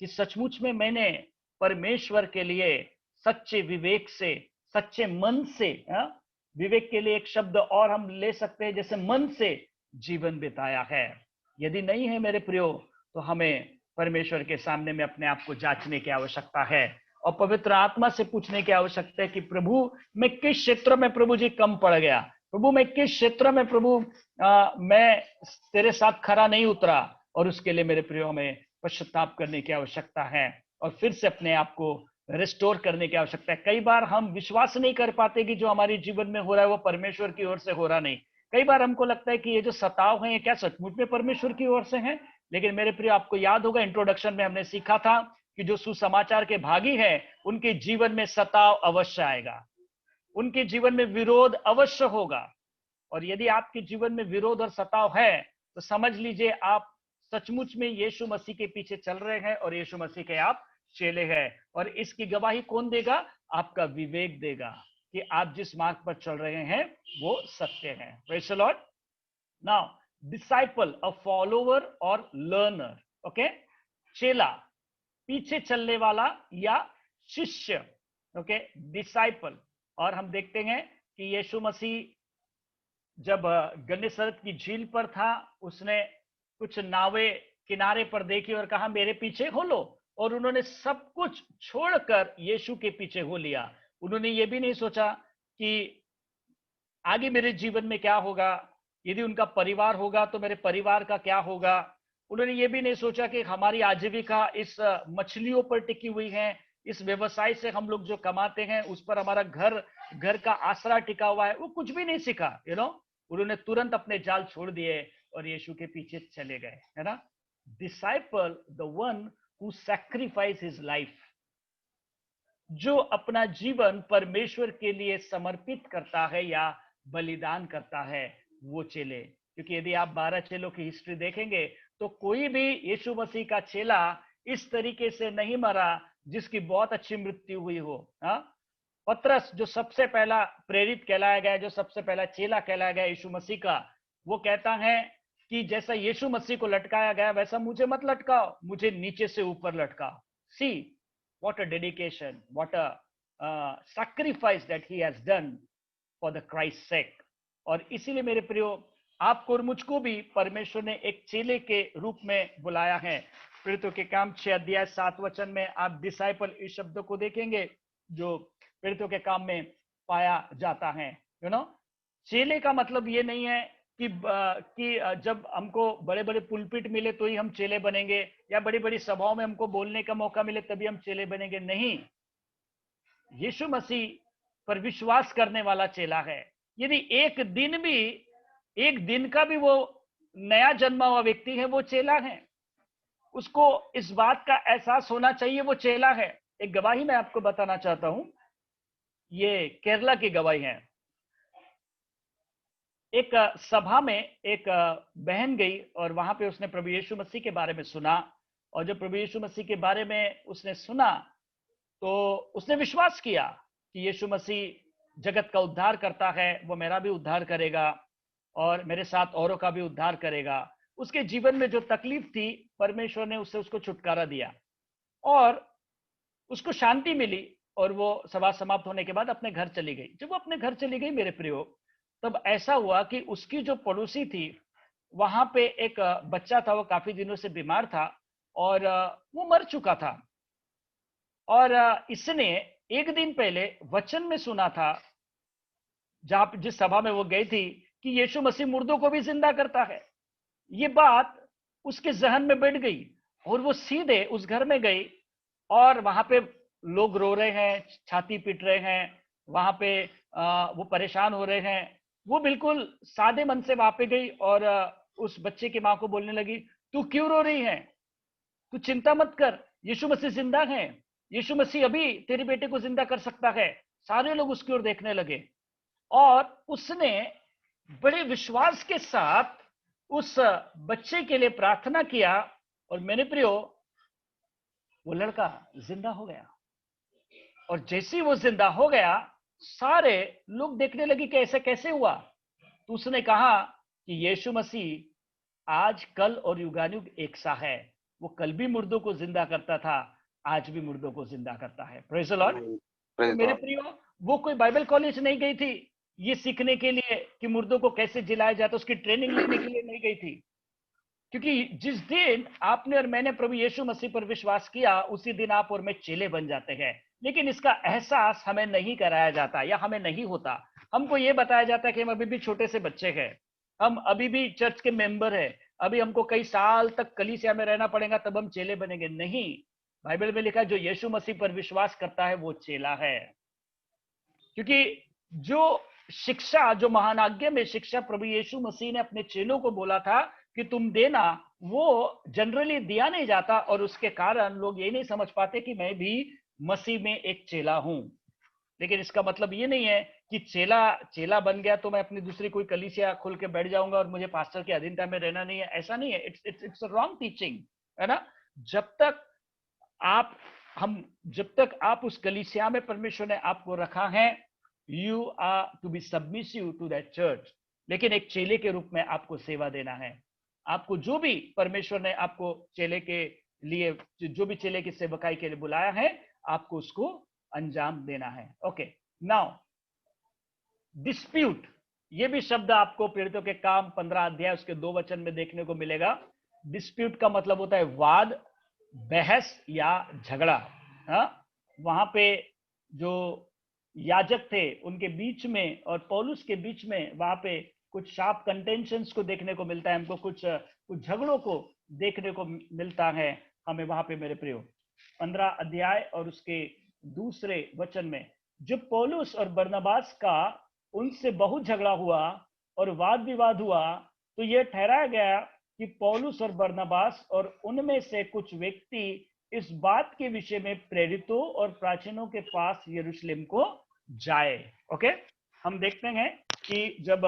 कि सचमुच में मैंने परमेश्वर के लिए सच्चे विवेक से, सच्चे मन से, विवेक के लिए एक शब्द और हम ले सकते हैं जैसे मन से जीवन बिताया है? यदि नहीं है मेरे प्रियो, तो हमें परमेश्वर के सामने में अपने आप को जांचने की आवश्यकता है और पवित्र आत्मा से पूछने की आवश्यकता है कि प्रभु मैं किस क्षेत्र में प्रभु जी कम पड़ गया, प्रभु मैं किस क्षेत्र में प्रभु मैं तेरे साथ खरा नहीं उतरा, और उसके लिए मेरे प्रियो में पश्चाताप करने की आवश्यकता है और फिर से अपने आप को रिस्टोर करने की आवश्यकता है। कई बार हम विश्वास नहीं कर पाते कि जो हमारे जीवन में हो रहा है वो परमेश्वर की ओर से हो रहा नहीं। कई बार हमको लगता है कि ये जो सताव है ये क्या सचमुच में परमेश्वर की ओर से है? लेकिन मेरे प्रिय, आपको याद होगा इंट्रोडक्शन में हमने सीखा था कि जो सुसमाचार के भागी हैं उनके जीवन में सताव अवश्य आएगा, उनके जीवन में विरोध अवश्य होगा। और यदि आपके जीवन में विरोध और सताव है तो समझ लीजिए आप सचमुच में यीशु मसीह के पीछे चल रहे हैं और यीशु मसीह के आप चेले हैं। और इसकी गवाही कौन देगा? आपका विवेक देगा कि आप जिस मार्ग पर चल रहे हैं वो सत्य है। Praise the Lord. Now disciple, a follower और लर्नर। ओके, चेला, पीछे चलने वाला या शिष्य। Okay, disciple. और हम देखते हैं कि यीशु मसीह जब गन्नेसरत की झील पर था, उसने कुछ नावें किनारे पर देखी और कहा मेरे पीछे हो लो, और उन्होंने सब कुछ छोड़कर यीशु के पीछे हो लिया। उन्होंने ये भी नहीं सोचा कि आगे मेरे जीवन में क्या होगा, यदि उनका परिवार होगा तो मेरे परिवार का क्या होगा। उन्होंने ये भी नहीं सोचा कि हमारी आजीविका इस मछलियों पर टिकी हुई है, इस व्यवसाय से हम लोग जो कमाते हैं उस पर हमारा घर का आसरा टिका हुआ है। वो कुछ भी नहीं सीखा, उन्होंने तुरंत अपने जाल छोड़ दिए और यीशु के पीछे चले गए, है ना। Disciple, the one who sacrifice his life, जो अपना जीवन परमेश्वर के लिए समर्पित करता है या बलिदान करता है, वो चेले। क्योंकि यदि आप 12 चेलों की हिस्ट्री देखेंगे तो कोई भी यीशु मसीह का चेला इस तरीके से नहीं मरा जिसकी बहुत अच्छी मृत्यु हुई हो। पतरस जो सबसे पहला प्रेरित कहलाया गया, जो सबसे पहला चेला कहलाया गया यीशु मसीह का, वो कहता है कि जैसा यीशु मसीह को लटकाया गया वैसा मुझे मत लटकाओ, मुझे नीचे से ऊपर लटकाओ। सी what a dedication, what a sacrifice that he has done for the Christ's sake। और इसीलिए मेरे प्रियो, आपको और मुझको भी परमेश्वर ने एक चेले के रूप में बुलाया है। प्रेरितों के काम 6 अध्याय 7 वचन में आप डिसाइपल इस शब्द को देखेंगे जो प्रेरितों के काम में पाया जाता है। चेले का मतलब ये नहीं है कि जब हमको बड़े बड़े पुलपिट मिले तो ही हम चेले बनेंगे, या बड़ी बड़ी सभाओं में हमको बोलने का मौका मिले तभी हम चेले बनेंगे। नहीं, यीशु मसीह पर विश्वास करने वाला चेला है। यदि एक दिन का भी वो नया जन्मा हुआ व्यक्ति है, वो चेला है। उसको इस बात का एहसास होना चाहिए वो चेला है। एक गवाही मैं आपको बताना चाहता हूं, ये केरला की गवाही है। एक सभा में एक बहन गई और वहां पे उसने प्रभु यीशु मसीह के बारे में सुना, और जब प्रभु यीशु मसीह के बारे में उसने सुना तो उसने विश्वास किया कि यीशु मसीह जगत का उद्धार करता है, वो मेरा भी उद्धार करेगा और मेरे साथ औरों का भी उद्धार करेगा। उसके जीवन में जो तकलीफ थी, परमेश्वर ने उसको छुटकारा दिया और उसको शांति मिली, और वो सभा समाप्त होने के बाद अपने घर चली गई। जब वो अपने घर चली गई मेरे प्रियो, तब ऐसा हुआ कि उसकी जो पड़ोसी थी, वहां पे एक बच्चा था, वो काफी दिनों से बीमार था और वो मर चुका था। और इसने एक दिन पहले वचन में सुना था, जिस सभा में वो गई थी, कि यीशु मसीह मुर्दों को भी जिंदा करता है। ये बात उसके जहन में बैठ गई और वो सीधे उस घर में गई और वहां पे लोग रो रहे हैं, छाती पीट रहे हैं, वहां पे वो परेशान हो रहे हैं। वो बिल्कुल सादे मन से वहां पे गई और उस बच्चे की माँ को बोलने लगी, तू क्यों रो रही है? तू चिंता मत कर, यीशु मसीह जिंदा है, यीशु मसीह अभी तेरे बेटे को जिंदा कर सकता है। सारे लोग उसकी ओर देखने लगे और उसने बड़े विश्वास के साथ उस बच्चे के लिए प्रार्थना किया और मेरे प्रियो, वो लड़का जिंदा हो गया। और जैसे ही वो जिंदा हो गया, सारे लोग देखने लगे कि ऐसा कैसे हुआ। तो उसने कहा कि यीशु मसीह आज, कल और युगानुग एक सा है। वो कल भी मुर्दों को जिंदा करता था, आज भी मुर्दों को जिंदा करता है। Praise the Lord. तो मेरे प्रियो, वो कोई बाइबल कॉलेज नहीं गई थी ये सीखने के लिए कि मुर्दों को कैसे जिलाया जाता, उसकी ट्रेनिंग लेने के लिए नहीं गई थी। क्योंकि जिस दिन आपने और मैंने प्रभु यीशु मसीह पर विश्वास किया, उसी दिन आप और मैं चेले बन जाते हैं। लेकिन इसका एहसास हमें नहीं कराया जाता या हमें नहीं होता। हमको ये बताया जाता है कि हम अभी भी छोटे से बच्चे हैं, हम अभी भी चर्च के मेंबर हैं, अभी हमको कई साल तक कलीसिया में रहना पड़ेगा तब हम चेले बनेंगे। नहीं, बाइबल में लिखा है जो यीशु मसीह पर विश्वास करता है वो चेला है। क्योंकि जो शिक्षा, जो महान आज्ञा में शिक्षा प्रभु यीशु मसीह ने अपने चेलों को बोला था कि तुम देना, वो जनरली दिया नहीं जाता और उसके कारण लोग ये नहीं समझ पाते कि मैं भी मसीह में एक चेला हूं। लेकिन इसका मतलब ये नहीं है कि चेला बन गया तो मैं अपनी दूसरी कोई कलीसिया खोल के बैठ जाऊंगा और मुझे पास्टर के अधीनता में रहना नहीं है। ऐसा नहीं है। इट्स रॉन्ग टीचिंग, है ना। जब तक आप उस कलीसिया में परमेश्वर ने आपको रखा है, you are to be submissive to that church. लेकिन एक चेले के रूप में आपको सेवा देना है। आपको जो भी परमेश्वर ने आपको चेले के लिए, जो भी चेले की सेवकाई के लिए बुलाया है, आपको उसको अंजाम देना है। ओके, नाउ डिस्प्यूट, ये भी शब्द आपको प्रेरितों के काम 15 अध्याय उसके 2 वचन में देखने को मिलेगा। डिस्प्यूट का मतलब होता है वाद, बहस या झगड़ा। वहां पे जो याजक थे उनके बीच में और पौलुस के बीच में वहां पे कुछ शार्प कंटेंशंस को देखने को मिलता है, हमको कुछ झगड़ों को देखने को मिलता है हमें वहां पे। मेरे प्रियो, 15 अध्याय और उसके दूसरे वचन में जब पौलुस और बरनबास का उनसे बहुत झगड़ा हुआ और वाद विवाद हुआ, तो यह ठहराया गया कि पौलुस और बरनबास और उनमें से कुछ व्यक्ति इस बात के विषय में प्रेरितों और प्राचीनों के पास यरूशलेम को जाए। ओके, हम देखते हैं कि जब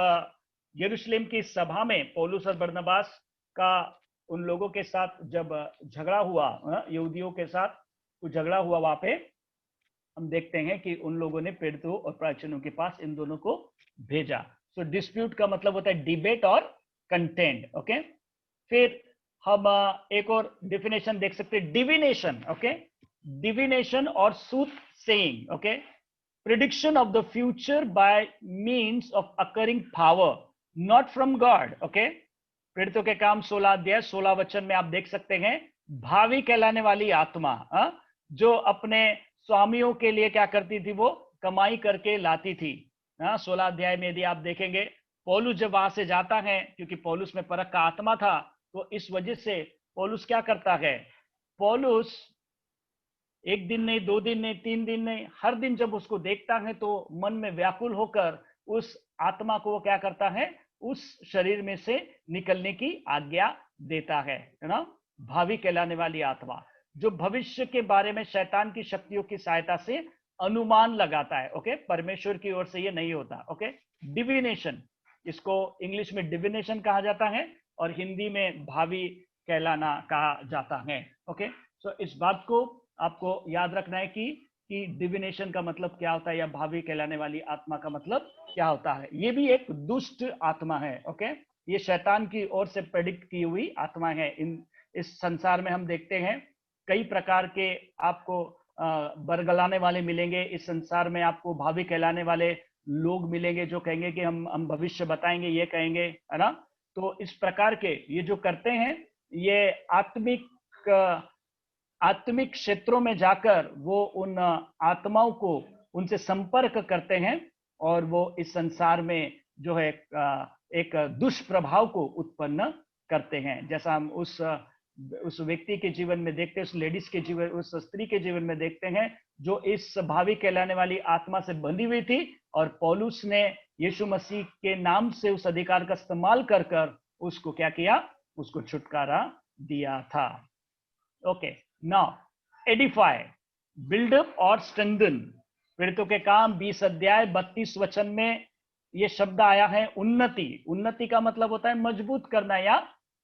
यरूशलेम की सभा में पौलुस और बरनबास का उन लोगों के साथ जब झगड़ा हुआ, यहूदियों के साथ कुछ झगड़ा हुआ, वहां पे हम देखते हैं कि उन लोगों ने प्रेरितों और प्राचीनों के पास इन दोनों को भेजा। सो डिस्प्यूट का मतलब होता है डिबेट और कंटेंट। ओके, फिर हम एक और डेफिनेशन देख सकते हैं, डिविनेशन। ओके, डिविनेशन और soothsaying. Okay, prediction of the future by means of occurring power, not from God. Okay, प्रेरितों के काम 16 अध्याय 16 वचन में आप देख सकते हैं, भावी कहलाने वाली आत्मा जो अपने स्वामियों के लिए क्या करती थी, वो कमाई करके लाती थी। 16 अध्याय में यदि आप देखेंगे, पौलुस जब वहां से जाता है, क्योंकि पौलुस में परख का आत्मा था, तो इस वजह से पौलुस क्या करता है, पौलुस 1 दिन नहीं, 2 दिन नहीं, 3 दिन नहीं, हर दिन जब उसको देखता है तो मन में व्याकुल होकर उस आत्मा को वो क्या करता है, उस शरीर में से निकलने की आज्ञा देता है ना। भावी कहलाने वाली आत्मा जो भविष्य के बारे में शैतान की शक्तियों की सहायता से अनुमान लगाता है। ओके, परमेश्वर की ओर से ये नहीं होता। ओके, डिविनेशन, इसको इंग्लिश में डिविनेशन कहा जाता है और हिंदी में भावी कहलाना कहा जाता है। ओके, सो इस बात को आपको याद रखना है कि डिविनेशन का मतलब क्या होता है या भावी कहलाने वाली आत्मा का मतलब क्या होता है। ये भी एक दुष्ट आत्मा है। ओके, ये शैतान की ओर से प्रेडिक्ट की हुई आत्मा है। इस संसार में हम देखते हैं कई प्रकार के आपको बरगलाने वाले मिलेंगे। इस संसार में आपको भावी कहलाने वाले लोग मिलेंगे जो कहेंगे कि हम भविष्य बताएंगे, ये कहेंगे, है ना। तो इस प्रकार के ये जो करते हैं, ये आत्मिक क्षेत्रों में जाकर वो उन आत्माओं को उनसे संपर्क करते हैं और वो इस संसार में जो है एक दुष्प्रभाव को उत्पन्न करते हैं। जैसा हम उस उस व्यक्ति के जीवन में देखते हैं, उस लेडीज के जीवन, उस स्त्री के जीवन में देखते हैं जो इस भावी कहलाने वाली आत्मा से बंधी हुई थी, और पौलुस ने यीशु मसीह के नाम से उस अधिकार का इस्तेमाल कर कर उसको क्या किया, उसको छुटकारा दिया था। ओके, नाउ एडिफाई, बिल्डअप और स्ट्रेंथन। पीड़ितों के काम 20 अध्याय 32 वचन में ये शब्द आया है उन्नति। उन्नति का मतलब होता है मजबूत करना या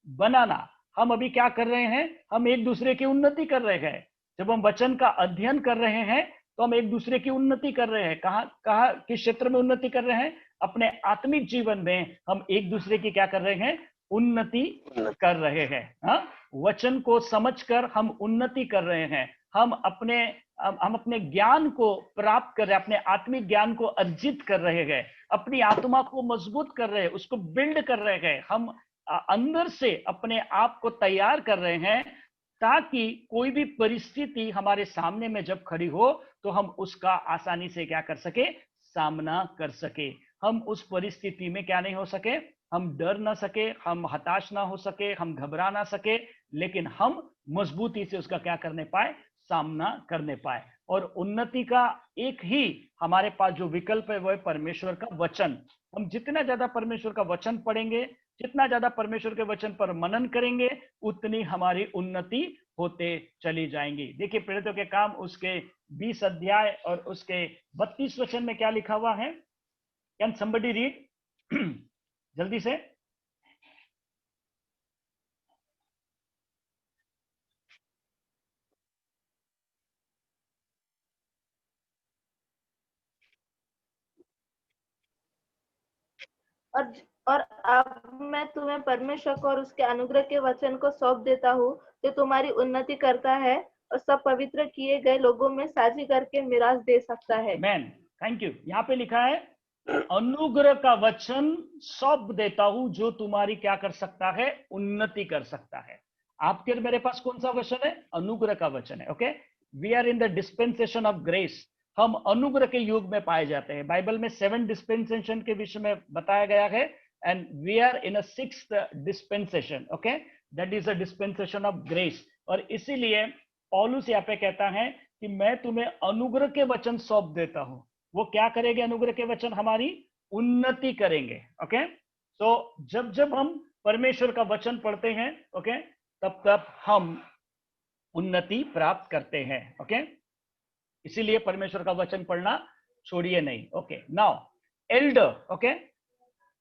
बनाना। हम अभी क्या कर रहे हैं, हम एक दूसरे की उन्नति कर रहे हैं। जब हम वचन का अध्ययन कर रहे हैं तो हम एक दूसरे की उन्नति कर रहे हैं। कहाँ किस क्षेत्र में उन्नति कर रहे हैं? अपने आत्मिक जीवन में हम एक दूसरे की क्या कर रहे हैं, उन्नति कर रहे हैं। हाँ, वचन को समझकर हम उन्नति कर रहे हैं। हम अपने ज्ञान को प्राप्त कर रहे हैं, अपने आत्मिक ज्ञान को अर्जित कर रहे हैं, अपनी आत्मा को मजबूत कर रहे हैं, उसको बिल्ड कर रहे हैं। हम अंदर से अपने आप को तैयार कर रहे हैं ताकि कोई भी परिस्थिति हमारे सामने में जब खड़ी हो तो हम उसका आसानी से क्या कर सके, सामना कर सके। हम उस परिस्थिति में क्या नहीं हो सके, हम डर ना सके, हम हताश ना हो सके, हम घबरा ना सके, लेकिन हम मजबूती से उसका क्या करने पाए, सामना करने पाए। और उन्नति का एक ही हमारे पास जो विकल्प है वो है परमेश्वर का वचन। हम जितना ज्यादा परमेश्वर का वचन पढ़ेंगे, जितना ज्यादा परमेश्वर के वचन पर मनन करेंगे, उतनी हमारी उन्नति होते चली जाएंगी। देखिए पीड़ितों के काम उसके 20 अध्याय और उसके 32 वचन में क्या लिखा हुआ है। कैन somebody read जल्दी से। और अब मैं तुम्हें परमेश्वर को और उसके अनुग्रह के वचन को सौंप देता हूँ जो तुम्हारी उन्नति करता है और सब पवित्र किए गए लोगों में साझी करके मिरास दे सकता है। Man, thank you. यहाँ पे लिखा है अनुग्रह का वचन सौंप देता हूं जो तुम्हारी क्या कर सकता है, उन्नति कर सकता है। आपके मेरे पास कौन सा वचन है? अनुग्रह का वचन है। Okay, we are in the dispensation of grace. हम अनुग्रह के युग में पाए जाते हैं। बाइबल में 7 डिस्पेंसेशन के विषय में बताया गया है, and we are in a 6th dispensation. Okay, that is a dispensation of grace. और इसीलिए पौलुस यहाँ पे कहता है कि मैं तुम्हें अनुग्रह के वचन सौंप देता हूं। वो क्या करेंगे? अनुग्रह के वचन हमारी उन्नति करेंगे। ओके, तो जब जब हम परमेश्वर का वचन पढ़ते हैं, ओके, तब तब हम उन्नति प्राप्त करते हैं। ओके, इसीलिए परमेश्वर का वचन पढ़ना छोड़िए नहीं। Okay, now Elder. Okay,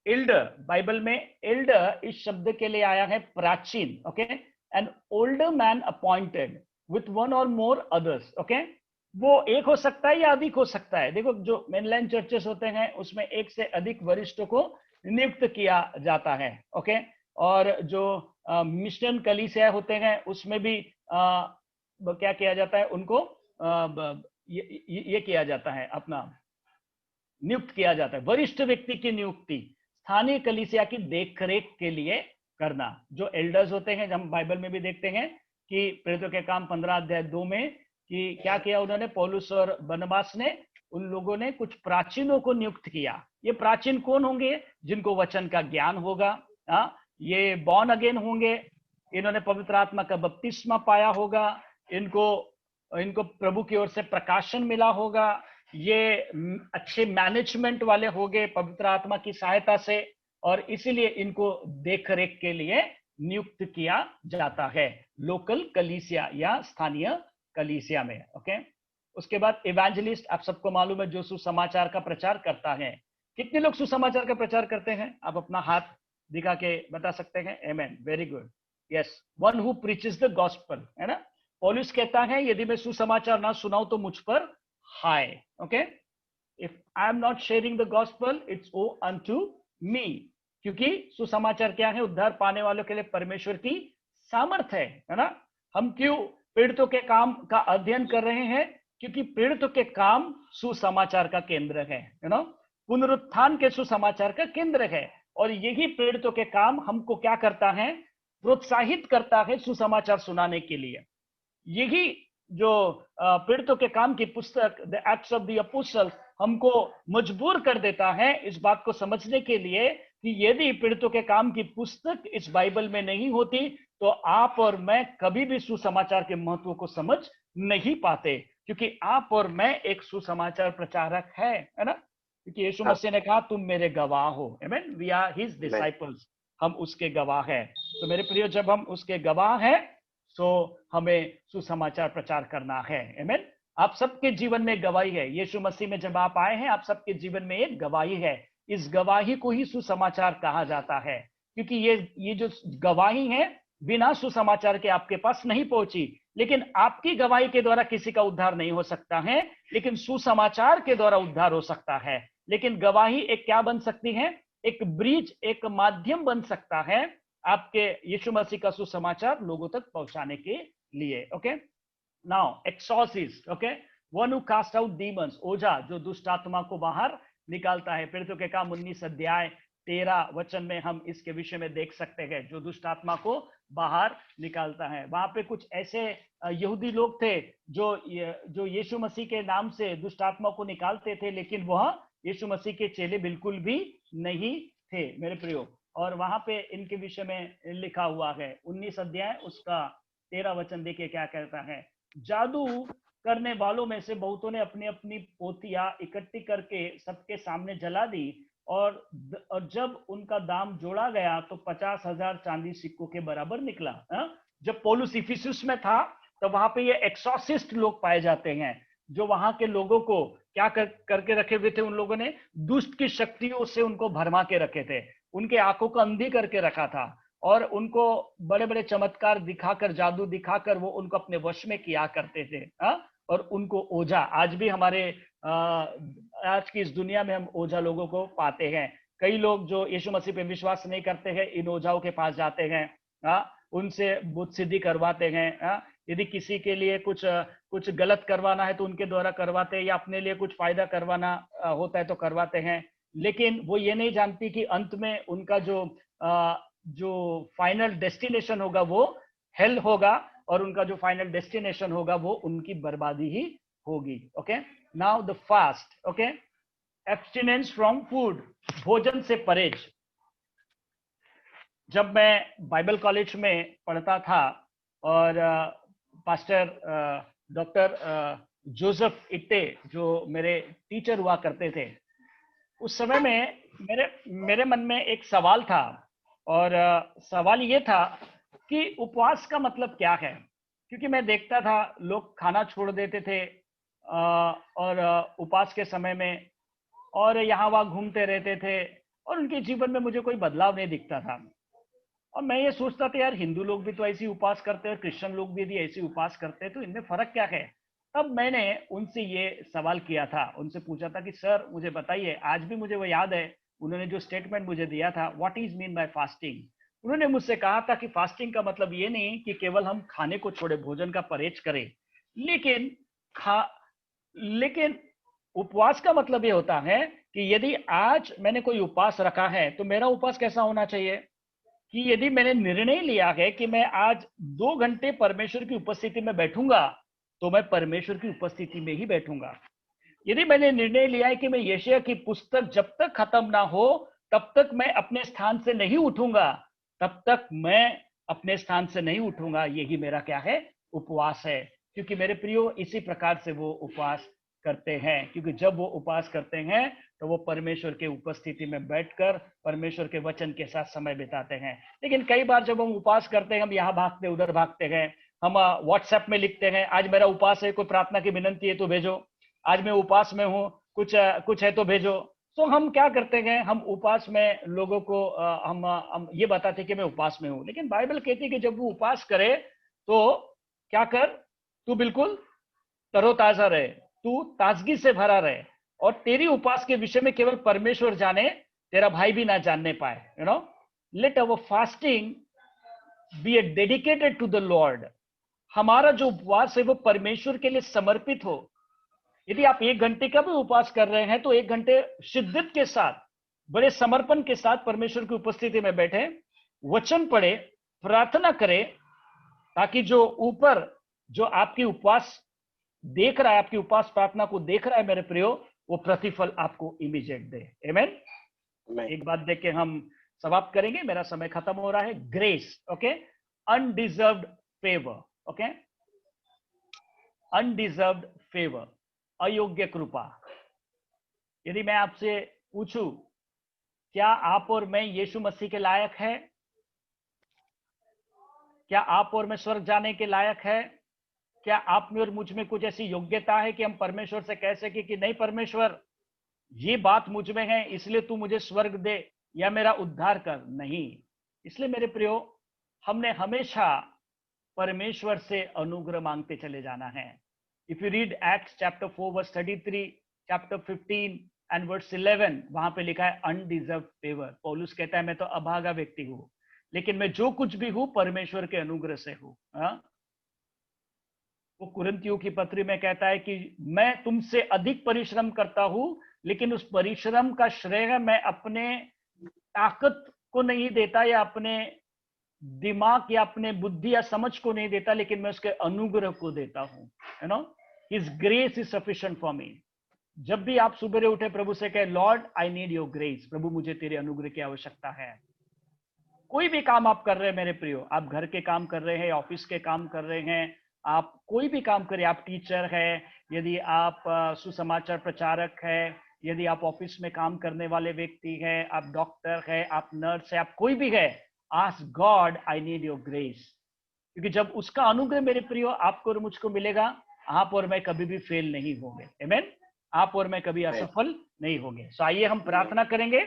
Elder, Bible में एल्डर इस शब्द के लिए आया है प्राचीन। Okay, an older man appointed with one और मोर अदर्स। ओके, वो एक हो सकता है या अधिक हो सकता है। देखो जो मेनलैंड चर्चेस होते हैं उसमें एक से अधिक वरिष्ठों को नियुक्त किया जाता है। ओके, और जो मिशन कलीसिया होते हैं उसमें भी क्या किया जाता है, उनको ये किया जाता है, अपना नियुक्त किया जाता है। वरिष्ठ व्यक्ति की नियुक्ति स्थानीय कलीसिया की देखरेख के लिए करना। जो एल्डर्स होते हैं, हम बाइबल में भी देखते हैं कि प्रेरितों के काम 15 अध्याय 2 में कि क्या किया उन्होंने, पौलुस और बरनबास ने, उन लोगों ने कुछ प्राचीनों को नियुक्त किया। ये प्राचीन कौन होंगे? जिनको वचन का ज्ञान होगा। ये बॉर्न अगेन होंगे, इन्होंने पवित्र आत्मा का बपतिस्मा पाया होगा, इनको प्रभु की ओर से प्रकाशन मिला होगा, ये अच्छे मैनेजमेंट वाले होंगे पवित्र आत्मा की सहायता से, और इसीलिए इनको देखरेख के लिए नियुक्त किया जाता है लोकल कलीसिया या स्थानीय कलीसिया में। ओके, उसके बाद इवेंजलिस्ट, आप सबको मालूम है, जो सुसमाचार का प्रचार करता है। कितने लोग सुसमाचार का प्रचार करते हैं? आप अपना हाथ दिखा के बता सकते हैं। Amen, very good, yes, one who preaches the gospel, है ना। पौलुस कहता है यदि मैं सुसमाचार ना सुनाऊं तो मुझ पर हाय। Okay, if I am not sharing the gospel it's woe unto me, क्योंकि सुसमाचार क्या है? उद्धार पाने वालों के लिए परमेश्वर की सामर्थ्य है ना। हम क्यों पीड़ितों के काम का अध्ययन कर रहे हैं? क्योंकि पीड़ितों के काम सुसमाचार का केंद्र है, यू नो, पुनरुत्थान के सुसमाचार का केंद्र है। और यही पीड़ितों के काम हमको क्या करता है? प्रोत्साहित करता है सुसमाचार सुनाने के लिए। यही जो पीड़ितों के काम की पुस्तक the Acts of the apostles हमको मजबूर कर देता है इस बात को समझने के लिए कि यदि पीड़ितों के काम की पुस्तक इस बाइबल में नहीं होती तो आप और मैं कभी भी सुसमाचार के महत्व को समझ नहीं पाते, क्योंकि आप और मैं एक सुसमाचार प्रचारक है ना, क्योंकि यीशु मसीह ने कहा तुम मेरे गवाह हो। आमीन, वी आर हिज डिसाइपल्स, हम उसके गवाह हैं। तो मेरे प्रियो, जब हम उसके गवाह हैं तो हमें सुसमाचार प्रचार करना है। आमीन। आप सबके जीवन में गवाही है। यीशु मसीह में जब आप आए हैं, आप सबके जीवन में एक गवाही है। इस गवाही को ही सुसमाचार कहा जाता है, क्योंकि ये जो गवाही है बिना सुसमाचार के आपके पास नहीं पहुंची। लेकिन आपकी गवाही के द्वारा किसी का उद्धार नहीं हो सकता है, लेकिन सुसमाचार के द्वारा उद्धार हो सकता है। लेकिन गवाही एक क्या बन सकती है? एक ब्रिज, एक माध्यम बन सकता है आपके यीशु मसीह का सुसमाचार लोगों तक पहुंचाने के लिए। Okay, now exorcist, okay, one who cast out demons, ओझा जो दुष्ट आत्मा को बाहर निकालता है। प्रेरितों के काम 19 अध्याय 13 वचन में हम इसके विषय में देख सकते हैं, जो दुष्ट आत्मा को बाहर निकालता है। वहां पे कुछ ऐसे यहूदी लोग थे जो यीशु मसीह के नाम से दुष्ट आत्मा को निकालते थे, लेकिन वह यीशु मसीह के चेले बिल्कुल भी नहीं थे मेरे प्रियो। और वहां पे इनके विषय में लिखा हुआ है 19 अध्याय उसका 13 वचन, देखिए क्या कहता है। जादू करने वालों में से बहुतों ने अपनी अपनी पोतियां इकट्ठी करके सबके सामने जला दी, और जब उनका दाम जोड़ा गया तो 50,000 चांदी सिक्कों के बराबर निकला। जब पौलुस इफिसुस में था तो वहां पे ये एक्सॉर्सिस्ट लोग पाए जाते हैं, जो वहां के लोगों को क्या करके रखे हुए थे। उन लोगों ने दुष्ट की शक्तियों से उनको भरमा के रखे थे, उनके आंखों को अंधी करके रखा था, और उनको बड़े बड़े चमत्कार दिखाकर, जादू दिखाकर वो उनको अपने वश में किया करते थे। और उनको ओझा, आज भी हमारे आज की इस दुनिया में हम ओझा लोगों को पाते हैं। कई लोग जो यीशु मसीह पे विश्वास नहीं करते हैं, इन ओझाओं के पास जाते हैं, उनसे बुद्ध सिद्धि करवाते हैं। यदि किसी के लिए कुछ गलत करवाना है तो उनके द्वारा करवाते हैं, या अपने लिए कुछ फायदा करवाना होता है तो करवाते हैं। लेकिन वो ये नहीं जानती कि अंत में उनका जो फाइनल डेस्टिनेशन होगा वो हेल होगा, और उनका जो फाइनल डेस्टिनेशन होगा वो उनकी बर्बादी ही होगी। Okay, now the fast, okay, abstinence from food, भोजन से परहेज। जब मैं बाइबल कॉलेज में पढ़ता था और पास्टर डॉक्टर जोसेफ इट्टे जो मेरे टीचर हुआ करते थे, उस समय में मेरे मन में एक सवाल था, और सवाल ये था कि उपवास का मतलब क्या है। क्योंकि मैं देखता था लोग खाना छोड़ देते थे और उपवास के समय में, और यहाँ वहाँ घूमते रहते थे, और उनके जीवन में मुझे कोई बदलाव नहीं दिखता था। और मैं ये सोचता था यार, हिंदू लोग भी तो ऐसे ही उपवास करते हैं, क्रिश्चियन लोग भी यदि ऐसे उपवास करते हैं तो इनमें फर्क क्या है। तब मैंने उनसे ये सवाल किया था, उनसे पूछा था कि सर मुझे बताइए, आज भी मुझे वो याद है उन्होंने जो स्टेटमेंट मुझे दिया था, what is mean by fasting. उन्होंने मुझसे कहा था कि फास्टिंग का मतलब ये नहीं कि केवल हम खाने को छोड़े, भोजन का परहेज करें, लेकिन उपवास का मतलब ये होता है कि यदि आज मैंने कोई उपवास रखा है तो मेरा उपवास कैसा होना चाहिए, कि यदि मैंने निर्णय लिया है कि मैं आज 2 घंटे परमेश्वर की उपस्थिति में बैठूंगा, तो मैं परमेश्वर की उपस्थिति में ही बैठूंगा। यदि मैंने निर्णय लिया है कि मैं यशायाह की पुस्तक जब तक खत्म ना हो तब तक मैं अपने स्थान से नहीं उठूंगा, तब तक मैं अपने स्थान से नहीं उठूंगा, यही मेरा क्या है, उपवास है। क्योंकि मेरे प्रियो, इसी प्रकार से वो उपवास करते हैं, क्योंकि जब वो उपवास करते हैं तो वो परमेश्वर के उपस्थिति में बैठकर परमेश्वर के वचन के साथ समय बिताते हैं। लेकिन कई बार जब हम उपवास करते हैं, हम यहाँ भागते उधर भागते हैं, हम व्हाट्सएप में लिखते हैं आज मेरा उपवास है, कोई प्रार्थना की विनंती है तो भेजो, आज मैं उपवास में हूँ, कुछ है तो भेजो। तो हम क्या करते हैं, हम उपवास में लोगों को हम ये बताते कि मैं उपवास में हूँ। लेकिन बाइबल कहती है कि जब वो उपवास करे तो क्या कर, तू बिल्कुल तरोताजा रहे, तू ताजगी से भरा रहे, और तेरी उपवास के विषय में केवल परमेश्वर जाने, तेरा भाई भी ना जानने पाए। You know, let our fasting be dedicated to the Lord. हमारा जो उपवास है वो परमेश्वर के लिए समर्पित हो। यदि आप 1 घंटे का भी उपवास कर रहे हैं तो 1 घंटे शिद्दत के साथ, बड़े समर्पण के साथ परमेश्वर की उपस्थिति में बैठे, वचन पढ़े, प्रार्थना करें, ताकि जो ऊपर जो आपकी उपवास देख रहा है, आपकी उपवास प्रार्थना को देख रहा है मेरे प्रियो, वो प्रतिफल आपको इमीडिएट दे। आमेन। एक बात देख के हम समाप्त करेंगे, मेरा समय खत्म हो रहा है। Grace, okay, undeserved favour, okay, undeserved favour, अयोग्य कृपा। यदि मैं आपसे पूछूं, क्या आप और मैं यीशु मसीह के लायक है? क्या आप और मैं स्वर्ग जाने के लायक है? क्या आप में और मुझ में कुछ ऐसी योग्यता है कि हम परमेश्वर से कह सके कि नहीं परमेश्वर, ये बात मुझ में है इसलिए तू मुझे स्वर्ग दे या मेरा उद्धार कर? नहीं। इसलिए मेरे प्रियो, हमने हमेशा परमेश्वर से अनुग्रह मांगते चले जाना है। If you read Acts chapter 4 verse 33, chapter 15 and verse 11, वहां पे लिखा है अनडिजर्व्ड फेवर। पौलुस कहता है मैं तो अभागा व्यक्ति हूं, लेकिन मैं जो कुछ भी हूं परमेश्वर के अनुग्रह से हूं। वो कुरिन्थियों की पत्री में कहता है कि मैं तुमसे अधिक परिश्रम करता हूं, लेकिन उस परिश्रम का श्रेय मैं अपने ताकत को नहीं देता या अपने दिमाग या अपने बुद्धि या समझ को नहीं देता, लेकिन मैं उसके अनुग्रह को देता हूं। You know, his grace is sufficient for me. जब भी आप सुबह उठे प्रभु से कहे Lord I need your grace, प्रभु मुझे तेरे अनुग्रह की आवश्यकता है। कोई भी काम आप कर रहे हैं मेरे प्रियो, आप घर के काम कर रहे हैं, ऑफिस के काम कर रहे हैं, आप कोई भी काम करें, आप टीचर है, यदि आप सुसमाचार प्रचारक है, यदि आप ऑफिस में काम करने वाले व्यक्ति है, आप डॉक्टर है, आप नर्स है, आप कोई भी है, ask God I need your grace. क्योंकि जब उसका अनुग्रह मेरे प्रियो आपको और मुझको मिलेगा, आप और मैं कभी भी फेल नहीं होंगे। आमीन। आप और मैं कभी असफल नहीं होंगे। सो आइए हम प्रार्थना करेंगे।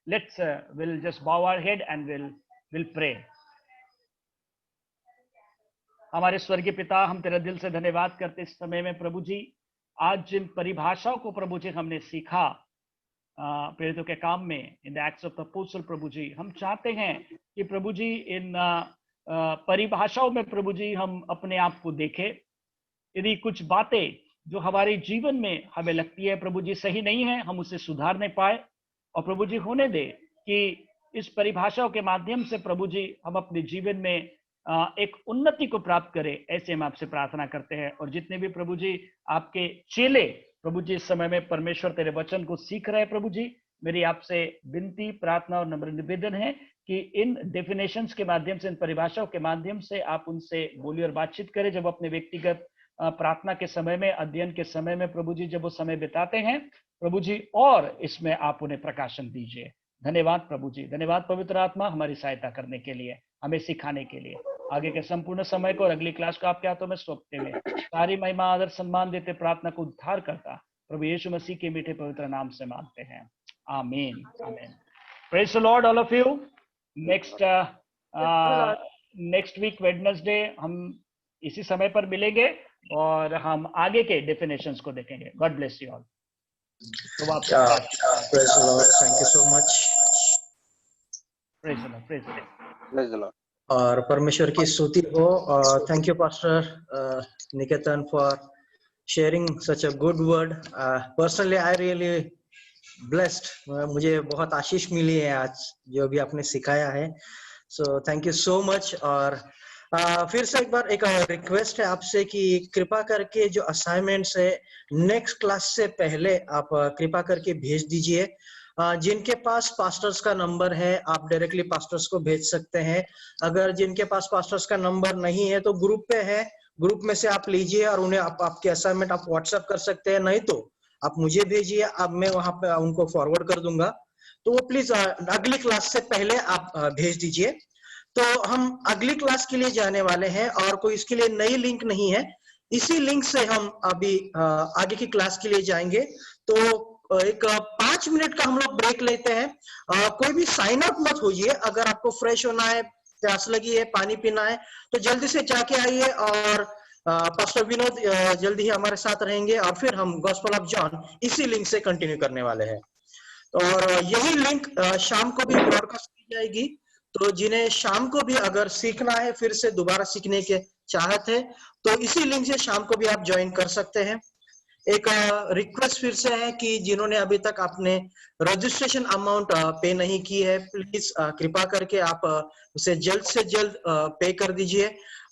Let's will just bow our head and will pray. हमारे स्वर्गीय पिता, हम तेरा दिल से धन्यवाद करते इस समय में प्रभु जी, आज जिन परिभाषाओं को प्रभु जी हमने सीखा प्रेरितों के काम में, in the Acts of the apostle, प्रभु जी हम चाहते हैं कि प्रभु जी इन परिभाषाओं में प्रभु जी हम अपने आप को देखें। यदि कुछ बातें जो हमारे जीवन में हमें लगती है प्रभु जी सही नहीं है, हम उसे सुधारने पाए, और प्रभु जी होने दे कि इस परिभाषाओं के माध्यम से प्रभु जी हम अपने जीवन में एक उन्नति को प्राप्त करें, ऐसे हम आपसे प्रार्थना करते हैं। और जितने भी प्रभु जी आपके चेले प्रभु जी इस समय में परमेश्वर तेरे वचन को सीख रहे हैं प्रभु जी, मेरी आपसे विनती, प्रार्थना और नम्र निवेदन है कि इन डेफिनेशंस के माध्यम से, इन परिभाषाओं के माध्यम से आप उनसे बोली और बातचीत करें। जब अपने व्यक्तिगत प्रार्थना के समय में, अध्ययन के समय में प्रभु जी जब वो समय बिताते हैं प्रभु जी, और इसमें आप उन्हें प्रकाशन दीजिए। धन्यवाद प्रभु जी, धन्यवाद पवित्र आत्मा हमारी सहायता करने के लिए, हमें सिखाने के लिए। आगे के संपूर्ण समय को और अगली क्लास को आपके हाथों में सौंपते हुए सारी महिमा आदर सम्मान देते प्रार्थना को उद्धार करता प्रभु यीशु मसीह के मीठे पवित्र नाम से मांगते हैं, आमीन, आमीन। Praise the Lord all of you. Next week Wednesday हम इसी समय पर मिलेंगे और हम आगे के डेफिनेशंस को देखेंगे। God bless you all. Praise the Lord. Thank you so much. Praise the Lord, praise the Lord, Praise the Lord. और परमेश्वर की स्तुति हो। और thank you pastor Niketan for sharing such a good word. Personally, I really blessed. मुझे बहुत आशीष मिली है आज जो भी आपने सिखाया है। So thank you so much. और फिर से एक बार एक रिक्वेस्ट है आपसे कि कृपा करके जो असाइनमेंट्स है नेक्स्ट क्लास से पहले आप कृपा करके भेज दीजिए। जिनके पास पास्टर्स का नंबर है आप डायरेक्टली पास्टर्स को भेज सकते हैं। अगर जिनके पास पास्टर्स का नंबर नहीं है तो ग्रुप पे है, ग्रुप में से आप लीजिए और उन्हें आपके असाइनमेंट आप व्हाट्सएप कर सकते हैं, नहीं तो आप मुझे भेजिए, अब मैं वहां पे उनको फॉरवर्ड कर दूंगा। तो वो प्लीज अगली क्लास से पहले आप भेज दीजिए। तो हम अगली क्लास के लिए जाने वाले हैं और कोई इसके लिए नई लिंक नहीं है, इसी लिंक से हम अभी आगे की क्लास के लिए जाएंगे। तो एक 5 मिनट का हम लोग ब्रेक लेते हैं। कोई भी साइन आउट मत होइए। अगर आपको फ्रेश होना है, प्यास लगी है, पानी पीना है तो जल्दी से जाके आइए। और पास्टर विनोद जल्दी ही हमारे साथ रहेंगे और फिर हम गॉस्पेल ऑफ जॉन इसी लिंक से कंटिन्यू करने वाले हैं। और यही लिंक शाम को भी ब्रॉडकास्ट की जाएगी। तो जिन्हें शाम को भी अगर सीखना है, फिर से दोबारा सीखने के चाहत है, तो इसी लिंक से शाम को भी आप ज्वाइन कर सकते हैं। एक रिक्वेस्ट फिर से है कि जिन्होंने अभी तक अपने रजिस्ट्रेशन अमाउंट पे नहीं की है, प्लीज कृपा करके आप उसे जल्द से जल्द पे कर दीजिए।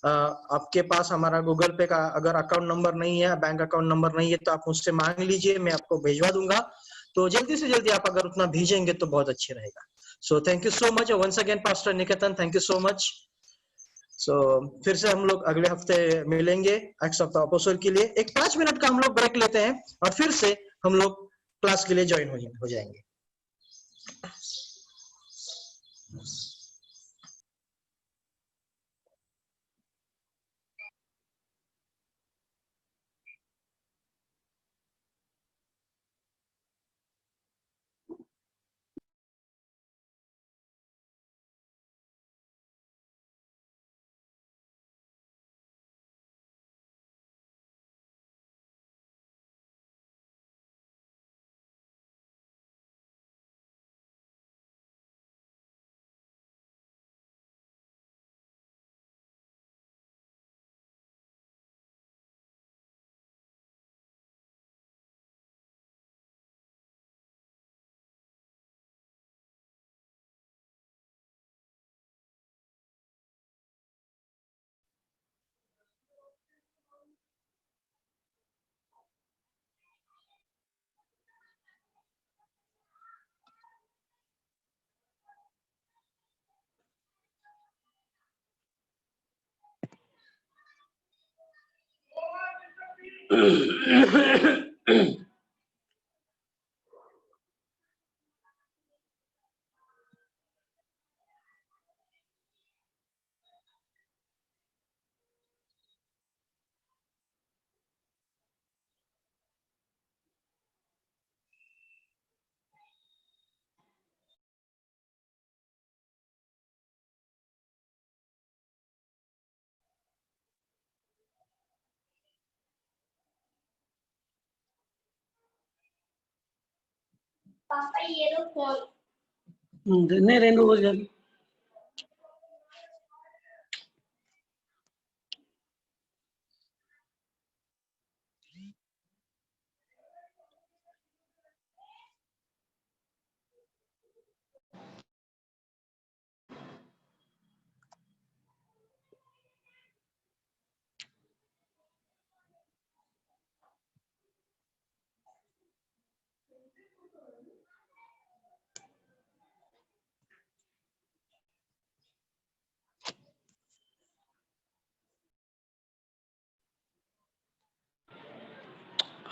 आपके पास हमारा गूगल पे का अगर अकाउंट नंबर नहीं है, बैंक अकाउंट नंबर नहीं है, तो आप मुझसे मांग लीजिए, मैं आपको भिजवा दूंगा। तो जल्दी से जल्दी आप अगर उतना भेजेंगे तो बहुत अच्छे रहेगा। So thank you so much once again, Pastor Niketan. Thank you so much. सो फिर से हम लोग अगले हफ्ते मिलेंगे एक्ट्स ऑफ द अपोस्टल के लिए। एक 5 मिनट का हम लोग ब्रेक लेते हैं और फिर से हम लोग क्लास के लिए ज्वाइन हो जाएंगे। पापा ये लो फोन नहीं रहने हो जाएगी।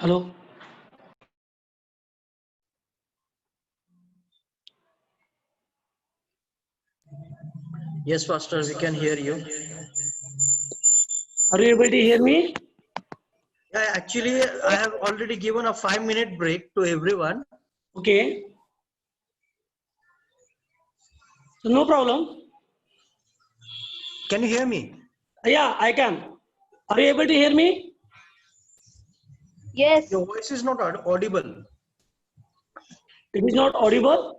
Hello Yes, Pastor, we can hear you. Are you able to hear me? Yeah, actually, I have already given a 5-minute break to everyone. Okay. So no problem. Can you hear me? Yeah, I can. Are you able to hear me? Yes. Your voice is not audible. It is not audible.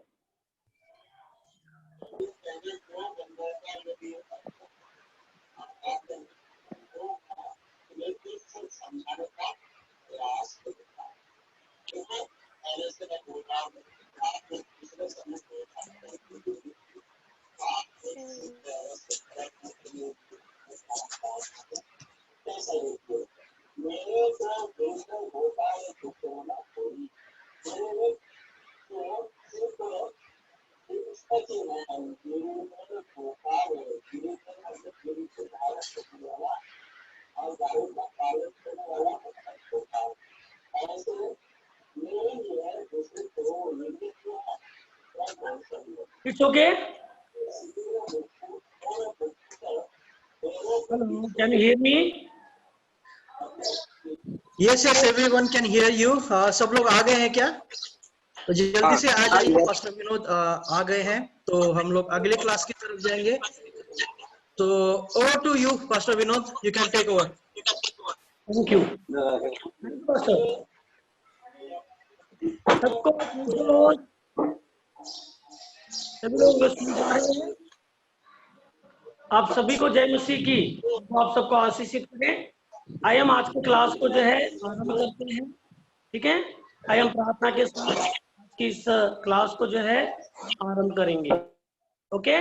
It's okay. Hello, can you hear me? Yes, everyone can hear you. सब लोग आ गए हैं क्या? तो जल्दी से आ जाइए। Pastor Vinod आ गए हैं, तो हम लोग अगले क्लास की तरफ जाएंगे। तो over to you, Pastor Vinod. You can take over. Thank you. Pastor. सबको सभी लोग सुन पा रहे हैं? आप सभी को जय मसीह की। तो आप सबको आशीषित करें। आइए हम आज की क्लास को जो है आरंभ करते हैं। ठीक है, आइए हम प्रार्थना के साथ की इस क्लास को जो है आरंभ करेंगे। ओके,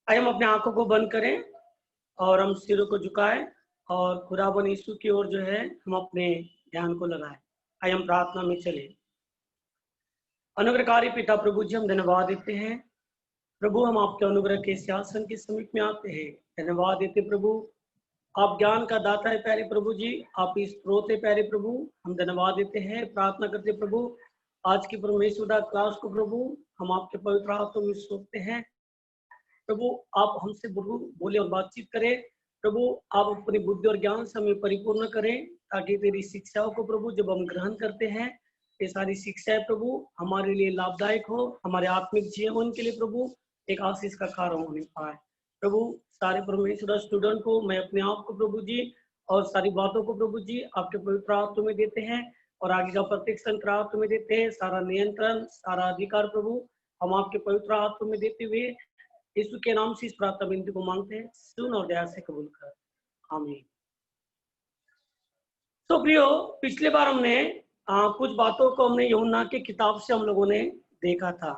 आइए हम अपने आंखों को बंद करें और हम सिरों को झुकाएं और खुदाबंद यीशु की ओर जो है हम अपने ध्यान को लगाएं। आइए हम प्रार्थना में चले। अनुग्रहकारी पिता प्रभु जी, हम धन्यवाद देते हैं प्रभु हम आपके अनुग्रह के सिंहासन के समीप में आते हैं, धन्यवाद देते प्रभु। आप ज्ञान का दाता है प्यारे प्रभु जी, आप इस स्रोत है प्यारे प्रभु, हम धन्यवाद देते हैं, प्रार्थना करते प्रभु आज की परमेश्वर क्लास को प्रभु हम आपके पवित्र हाथों में सौंपते हैं। प्रभु आप हमसे प्रभु बोले और बातचीत करें प्रभु, आप अपनी बुद्धि और ज्ञान से हमें परिपूर्ण करें, ताकि तेरी शिक्षाओं को प्रभु जब हम ग्रहण करते हैं ये सारी शिक्षाएं प्रभु हमारे लिए लाभदायक हो, हमारे आत्मिक जीवन के लिए प्रभु एक आशीष का कारण होने पाए। प्रभु सारे परमेश्वर स्टूडेंट को मैं अपने आप को प्रभु जी और सारी बातों को प्रभु जी आपके पवित्र हाथों में देते हैं और आगे का प्रत्येक संकर हाथों में देते हैं। सारा नियंत्रण सारा अधिकार प्रभु हम आपके पवित्र हाथों में देते हुए यीशु के नाम से इस प्रार्थना विनती को मांगते हैं, सुन और दया से कबूल कर, आमीन। तो प्रियो, पिछले बार हमने कुछ बातों को हमने यूहन्ना की किताब से हम लोगों ने देखा था।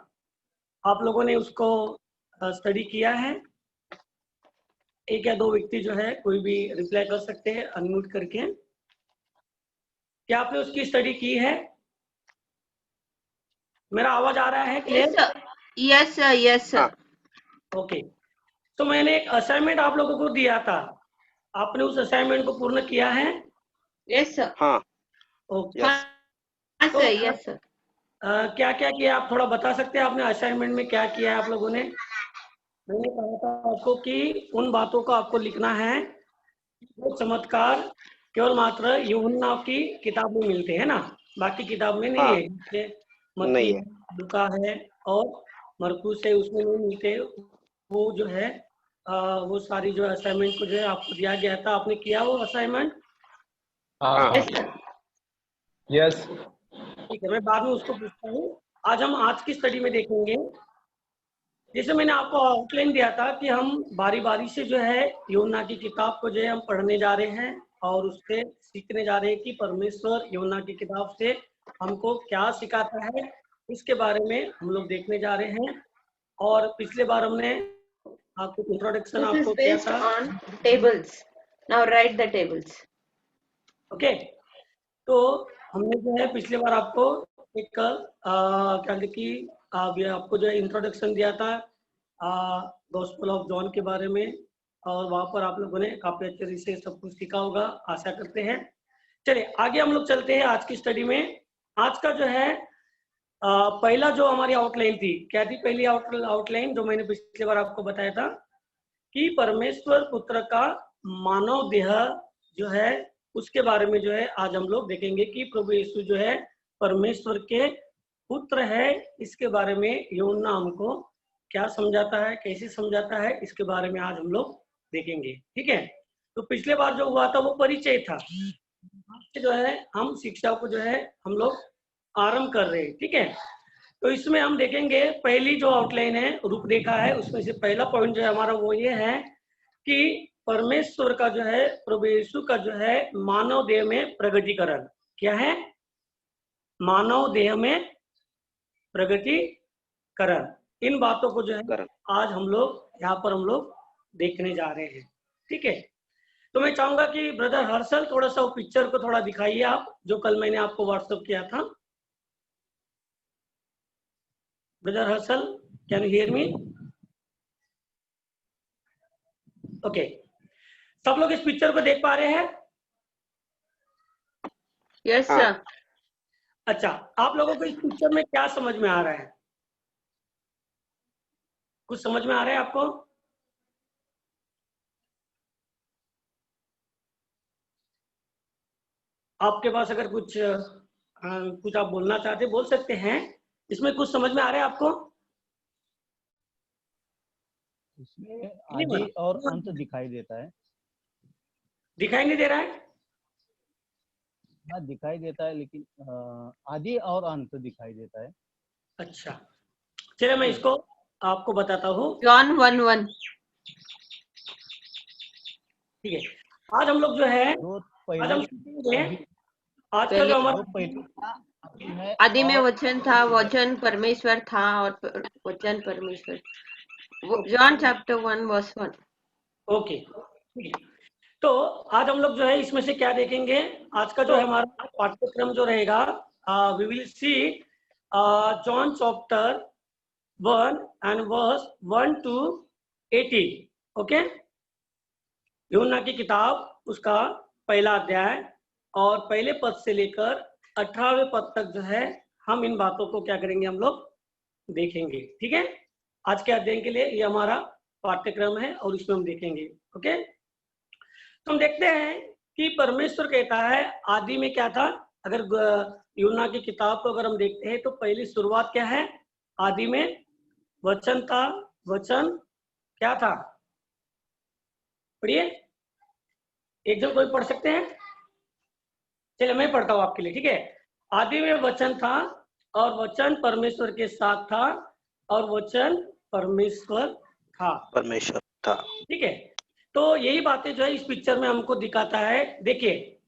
आप लोगों ने उसको स्टडी किया है? एक या दो व्यक्ति जो है कोई भी रिप्लाई कर सकते हैं अनम्यूट करके। क्या आपने उसकी स्टडी की है? मेरा आवाज आ रहा है clear? Yes sir, yes sir. Okay, तो मैंने एक असाइनमेंट आप लोगों को दिया था, आपने उस असाइनमेंट को पूर्ण किया है? Yes sir. हाँ। ओके। हाँ सर, यस सर। क्या क्या किया आप थोड़ा बता सकते हैं? आपने असाइनमेंट में क्या किया है आप लोगों ने? मैंने कहा था आपको कि उन बातों को आपको लिखना है, वो चमत्कार केवल मात्र यूहन्ना की किताब में मिलते हैं ना, बाकी किताब में नहीं है। जैसे मत्ती है, लूका है और मरकुस है, उसमें नहीं मिलते। वो जो है वो सारी जो असाइनमेंट को जो है आपको दिया गया था, आपने किया वो असाइनमेंट? यस। ठीक है, मैं बाद में उसको पूछता हूँ। आज हम आज की स्टडी में देखेंगे, जैसे मैंने आपको आउटलाइन दिया था कि हम बारी बारी से जो है यूहन्ना की किताब को जो है हम पढ़ने जा रहे हैं और उससे सीखने जा रहे हैं कि परमेश्वर यूहन्ना की किताब से हमको क्या सिखाता है, इसके बारे में हम लोग देखने जा रहे हैं। और पिछले बार हमने आपको इंट्रोडक्शन आपको किया था। Tables, now right the tables. Okay, तो हमने जो है पिछले बार आपको एक क्या कि आपको जो है इंट्रोडक्शन दिया था गॉस्पेल ऑफ जॉन के बारे में, और वहां पर आप लोगों ने काफी अच्छे तरीके से सब कुछ सीखा होगा, आशा करते हैं। चलिए आगे हम लोग चलते हैं आज की स्टडी में। आज का जो है पहला जो हमारी आउटलाइन थी, क्या थी पहली आउटलाइन जो मैंने पिछले बार आपको बताया था कि परमेश्वर पुत्र का मानव देह जो है उसके बारे में जो है आज हम लोग देखेंगे कि प्रभु यीशु जो है परमेश्वर के पुत्र है। इसके बारे में यूहन्ना हमको क्या समझाता है, कैसे समझाता है, इसके बारे में आज हम लोग देखेंगे। ठीक है, तो पिछले बार जो हुआ था वो परिचय था, जो है हम शिक्षा को जो है हम लोग आरंभ कर रहे हैं। ठीक है, तो इसमें हम देखेंगे पहली जो आउटलाइन है रूपरेखा है, उसमें से पहला पॉइंट जो है हमारा वो ये है कि परमेश्वर का जो है प्रभु यीशु का जो है मानव देह में प्रगटीकरण। क्या है? मानव देह में प्रगटीकरण। इन बातों को जो है आज हम लोग यहाँ पर हम लोग देखने जा रहे हैं। ठीक है, तो मैं चाहूंगा कि ब्रदर हर्षल थोड़ा सा वो पिक्चर को थोड़ा दिखाइए आप, जो कल मैंने आपको व्हाट्सएप किया था। Brother Harshal, can you hear me? Okay, सब लोग इस पिक्चर को देख पा रहे हैं? Yes sir. अच्छा, आप लोगों को इस पिक्चर में क्या समझ में आ रहा है? कुछ समझ में आ रहा है आपको? आपके पास अगर कुछ आप बोलना चाहते बोल सकते हैं। इसमें कुछ समझ में आ रहा है आपको? इसमें आदि और अंत दिखाई देता है। दिखाई नहीं दे रहा है? हाँ दिखाई देता है, लेकिन आदि और अंत दिखाई देता है। अच्छा, चलिए मैं इसको आपको बताता हूँ। जॉन 1:1। ठीक है, आज हम लोग जो है आज हम सीखेंगे आज का जो हमारा आदि में वचन था, वचन परमेश्वर था और वचन परमेश्वर। John chapter 1:1। ओके, तो आज हम लोग जो है इसमें से क्या देखेंगे, आज का जो है हमारा पाठ्यक्रम जो रहेगा, we will see John chapter 1 and verse 1 to 18. Okay, यूहन्ना की किताब उसका पहला अध्याय और पहले पद से लेकर 18वें पद तक जो है हम इन बातों को क्या करेंगे, हम लोग देखेंगे। ठीक है, आज के अध्ययन के लिए ये हमारा पाठ्यक्रम है और इसमें हम देखेंगे। ओके, तो हम देखते हैं कि परमेश्वर कहता है आदि में क्या था। अगर यूहन्ना की किताब को अगर हम देखते हैं तो पहली शुरुआत क्या है, आदि में वचन था, वचन क्या था, पढ़िए, एक जन कोई पढ़ सकते हैं, चलिए मैं पढ़ता हूं आपके लिए। ठीक है, आदि में वचन था और वचन परमेश्वर के साथ था और वचन परमेश्वर था। ठीक है, तो यही बातें जो है इस पिक्चर में हमको दिखाता है। देखिए,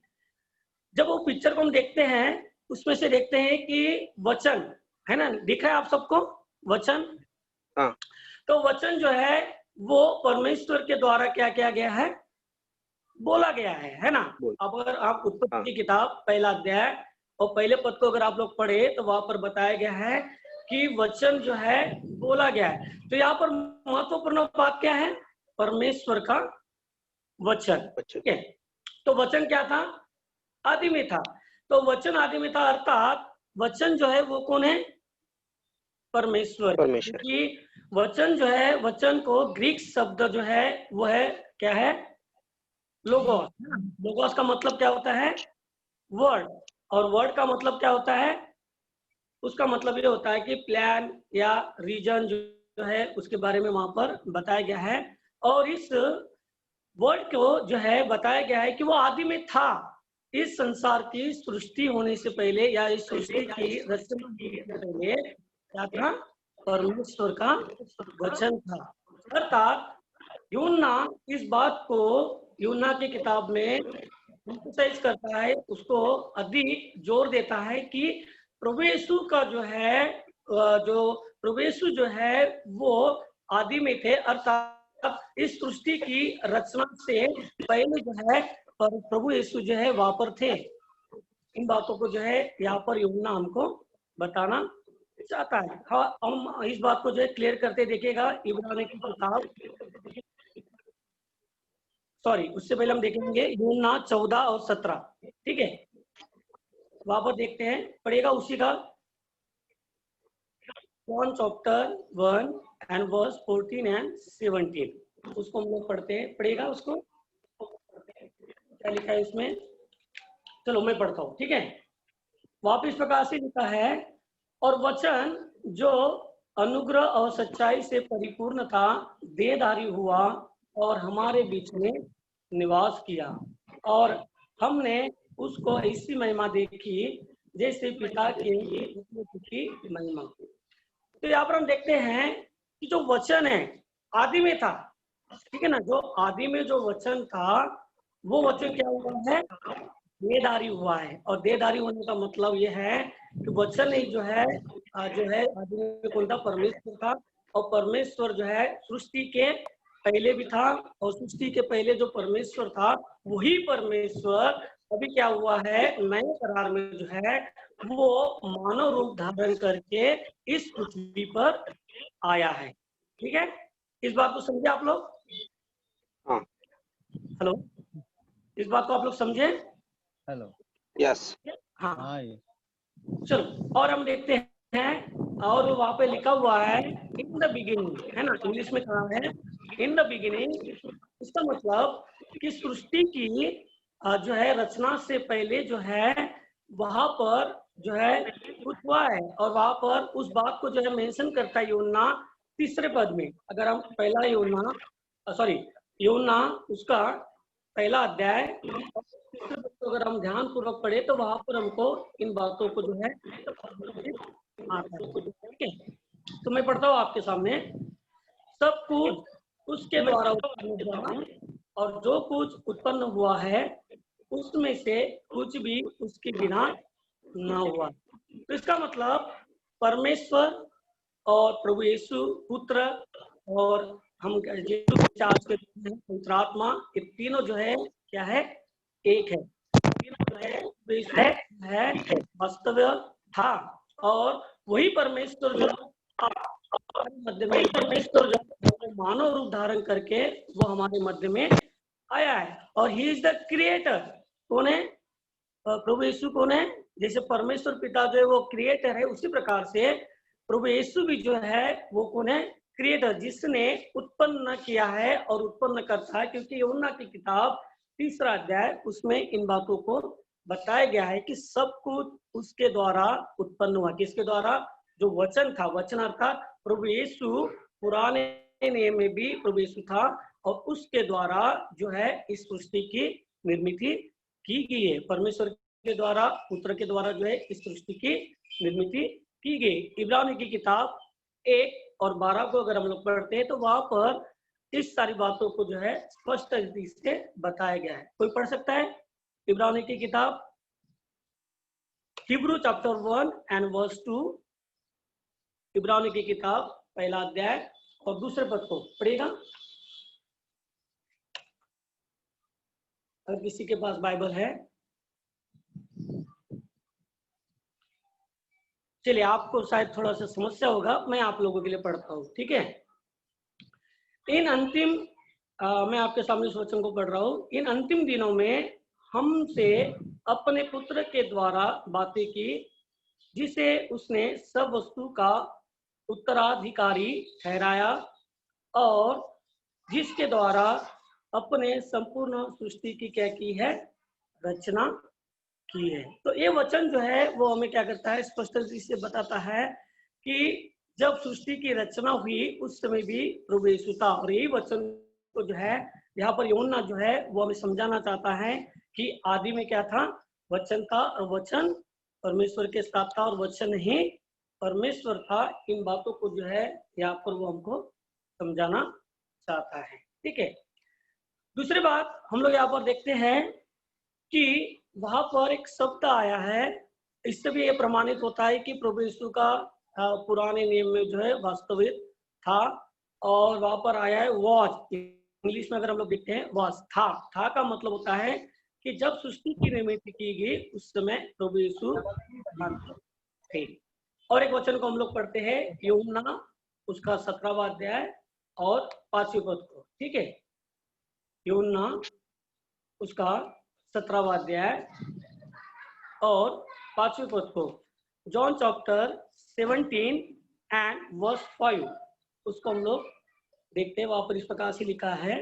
जब वो पिक्चर को हम देखते हैं उसमें से देखते हैं कि वचन है ना, दिख रहा है आप सबको वचन। हाँ। तो वचन जो है वो परमेश्वर के द्वारा क्या किया गया है, बोला गया है ना। अब अगर आप उत्पत्ति की किताब पहला अध्याय और पहले पद को अगर आप लोग पढ़े तो वहां पर बताया गया है कि वचन जो है बोला गया है। तो यहाँ पर महत्वपूर्ण बात क्या है, परमेश्वर का वचन। ठीक है, तो वचन क्या था, आदि में था। तो वचन आदि में था, अर्थात वचन जो है वो कौन है, परमेश्वर। क्योंकि वचन जो है, वचन को ग्रीक शब्द जो है वो है क्या है, लोगोस। लोगोस का मतलब क्या होता है, वर्ड, और वर्ड का मतलब क्या होता है, उसका मतलब ये होता है कि प्लान या रीजन जो है उसके बारे में वहां पर बताया गया है। और इस वर्ड को जो है बताया गया है कि वो आदि में था। इस संसार की सृष्टि होने से पहले या इस सृष्टि की रचना होने से पहले क्या था, परमेश्वर का वचन था। अर्थात यूहन्ना इस बात को यूहन्ना की किताब में एम्फसाइज करता है, उसको अधिक जोर देता है कि प्रभु यीशु का जो है, जो प्रभु यीशु जो है वो आदि में थे। अर्थात इस सृष्टि की रचना से पहले जो है प्रभु यीशु जो है वहां पर थे। इन बातों को जो है यहाँ पर यूहन्ना हमको बताना चाहता है। हाँ, हम इस बात को जो है क्लियर करते देखिएगा इब्रानी की किताब, सॉरी उससे पहले हम देखेंगे यूहन्ना 14 और 17। ठीक है, वहां पर देखते हैं, पढ़ेगा उसी का John chapter 1 and verse 14 and 17, उसको हम लोग पढ़ते हैं, पढ़ेगा उसको, क्या लिखा है इसमें, चलो मैं पढ़ता हूँ। ठीक है, वहां पर इस प्रकार से लिखा है, और वचन जो अनुग्रह और सच्चाई से परिपूर्ण था देहधारी हुआ और हमारे बीच में निवास किया, और हमने उसको ऐसी महिमा देखी जैसे पिता की महिमा। तो यहाँ पर हम देखते हैं कि जो वचन है आदि में था। ठीक है ना, जो आदि में जो वचन था वो वचन क्या हुआ है, देहधारी हुआ है। और देहधारी होने का मतलब ये है कि वचन ही जो है आदि में कौन था, परमेश्वर था। और परमेश्वर जो है सृष्टि के पहले भी था, और सृष्टि के पहले जो परमेश्वर था वही परमेश्वर अभी क्या हुआ है, नए करार में जो है वो मानव रूप धारण करके इस पृथ्वी पर आया है। ठीक है, इस बात को समझे आप लोग? हाँ, हेलो, इस बात को आप लोग समझे? हेलो, यस, हाँ हाँ, चलो, और हम देखते हैं, और वहां पे लिखा हुआ है इन द बिगिनिंग, है ना, इंग्लिश में कहा है इन द बिगिनिंग। इसका मतलब कि सृष्टि की जो है रचना से पहले जो है वहां पर जो है कुछ हुआ है, और वहां पर उस बात को जो है मेंशन करता है यूहन्ना तीसरे पद में। अगर हम पहला यूहन्ना उसका पहला अध्याय अगर हम ध्यान पूर्वक पढ़े तो वहां पर हमको इन बातों को जो है आता है। ठीक है, तो मैं पढ़ता हूँ आपके सामने। सब कुछ उसके द्वारा उत्पन्न हुआ, और जो कुछ उत्पन्न हुआ है उसमें से कुछ भी उसके बिना न हुआ। तो इसका मतलब परमेश्वर और प्रभु यीशु पुत्र और हम पवित्र आत्मा, ये तीनों जो है क्या है, एक है। तीनों है वास्तव था, और वही परमेश्वर जो हमारे मध्य में परमेश्वर जो मानव रूप धारण करके वो हमारे मध्य में आया है, और ही इज द क्रिएटर। कौन है? प्रभु यीशु कौन है? जैसे परमेश्वर पिता जो है वो क्रिएटर है, उसी प्रकार से प्रभु यीशु भी जो है वो कौन है? क्रिएटर, जिसने उत्पन्न किया है और उत्पन्न करता है। क्योंकि यूहन्ना की किताब 3 अध्याय उसमें इन बातों को बताया गया है कि सब कुछ उसके द्वारा उत्पन्न हुआ। किसके द्वारा? जो वचन था, वचन अर्थात प्रभु यीशु, पुराने नियम में भी प्रभु यीशु था, और उसके द्वारा जो है इस सृष्टि की निर्मित की गई है। परमेश्वर के द्वारा, पुत्र के द्वारा जो है इस सृष्टि की निर्मित की गई। इब्रानी की किताब 1 और 12 को अगर हम लोग पढ़ते हैं तो वहां पर इस सारी बातों को जो है स्पष्ट रीति से बताया गया है। कोई पढ़ सकता है इब्रानी की किताब, हिब्रू चैप्टर 1 एंड वर्स 2। इब्रानी की किताब 1 अध्याय और 2 पद को पढ़ेगा। अगर किसी के पास बाइबल है, चलिए, आपको शायद थोड़ा सा समस्या होगा, मैं आप लोगों के लिए पढ़ता हूँ, ठीक है। इन अंतिम मैं आपके सामने इस वचन को पढ़ रहा हूँ। इन अंतिम दिनों में हमसे अपने पुत्र के द्वारा बातें की, जिसे उसने सब वस्तु का उत्तराधिकारी ठहराया, और जिसके द्वारा अपने संपूर्ण सृष्टि की क्या की है? रचना की है। तो ये वचन जो है वो हमें क्या करता है? स्पष्ट रूप से बताता है कि जब सृष्टि की रचना हुई उस समय भी प्रभु यीशु था। और यही वचन को जो है यहाँ पर यूहन्ना जो है वो हमें समझाना चाहता है कि आदि में क्या था? वचन था, और वचन परमेश्वर के साथ था, और वचन ही परमेश्वर था। इन बातों को जो है यहाँ पर वो हमको समझाना चाहता है, ठीक है। दूसरी बात हम लोग यहाँ पर देखते हैं कि वहां पर एक शब्द आया है। इससे भी ये प्रमाणित होता है कि प्रभु यीशु का पुराने नियम में जो है वास्तविक था, और वहां पर आया है वॉज। इंग्लिश में अगर हम लोग देखते हैं वॉज, था का मतलब होता है कि जब सृष्टि की निर्मित की गई उस समय प्रभु यीशु थे। और एक वचन को हम लोग पढ़ते हैं यूहन्ना उसका 17वां अध्याय और 5वें पद को, ठीक है। यूहन्ना उसका 17वां अध्याय और 5वें पद को, जॉन चैप्टर 17 एंड वर्स 5, उसको हम लोग देखते हैं। वहां पर इस प्रकार से लिखा है,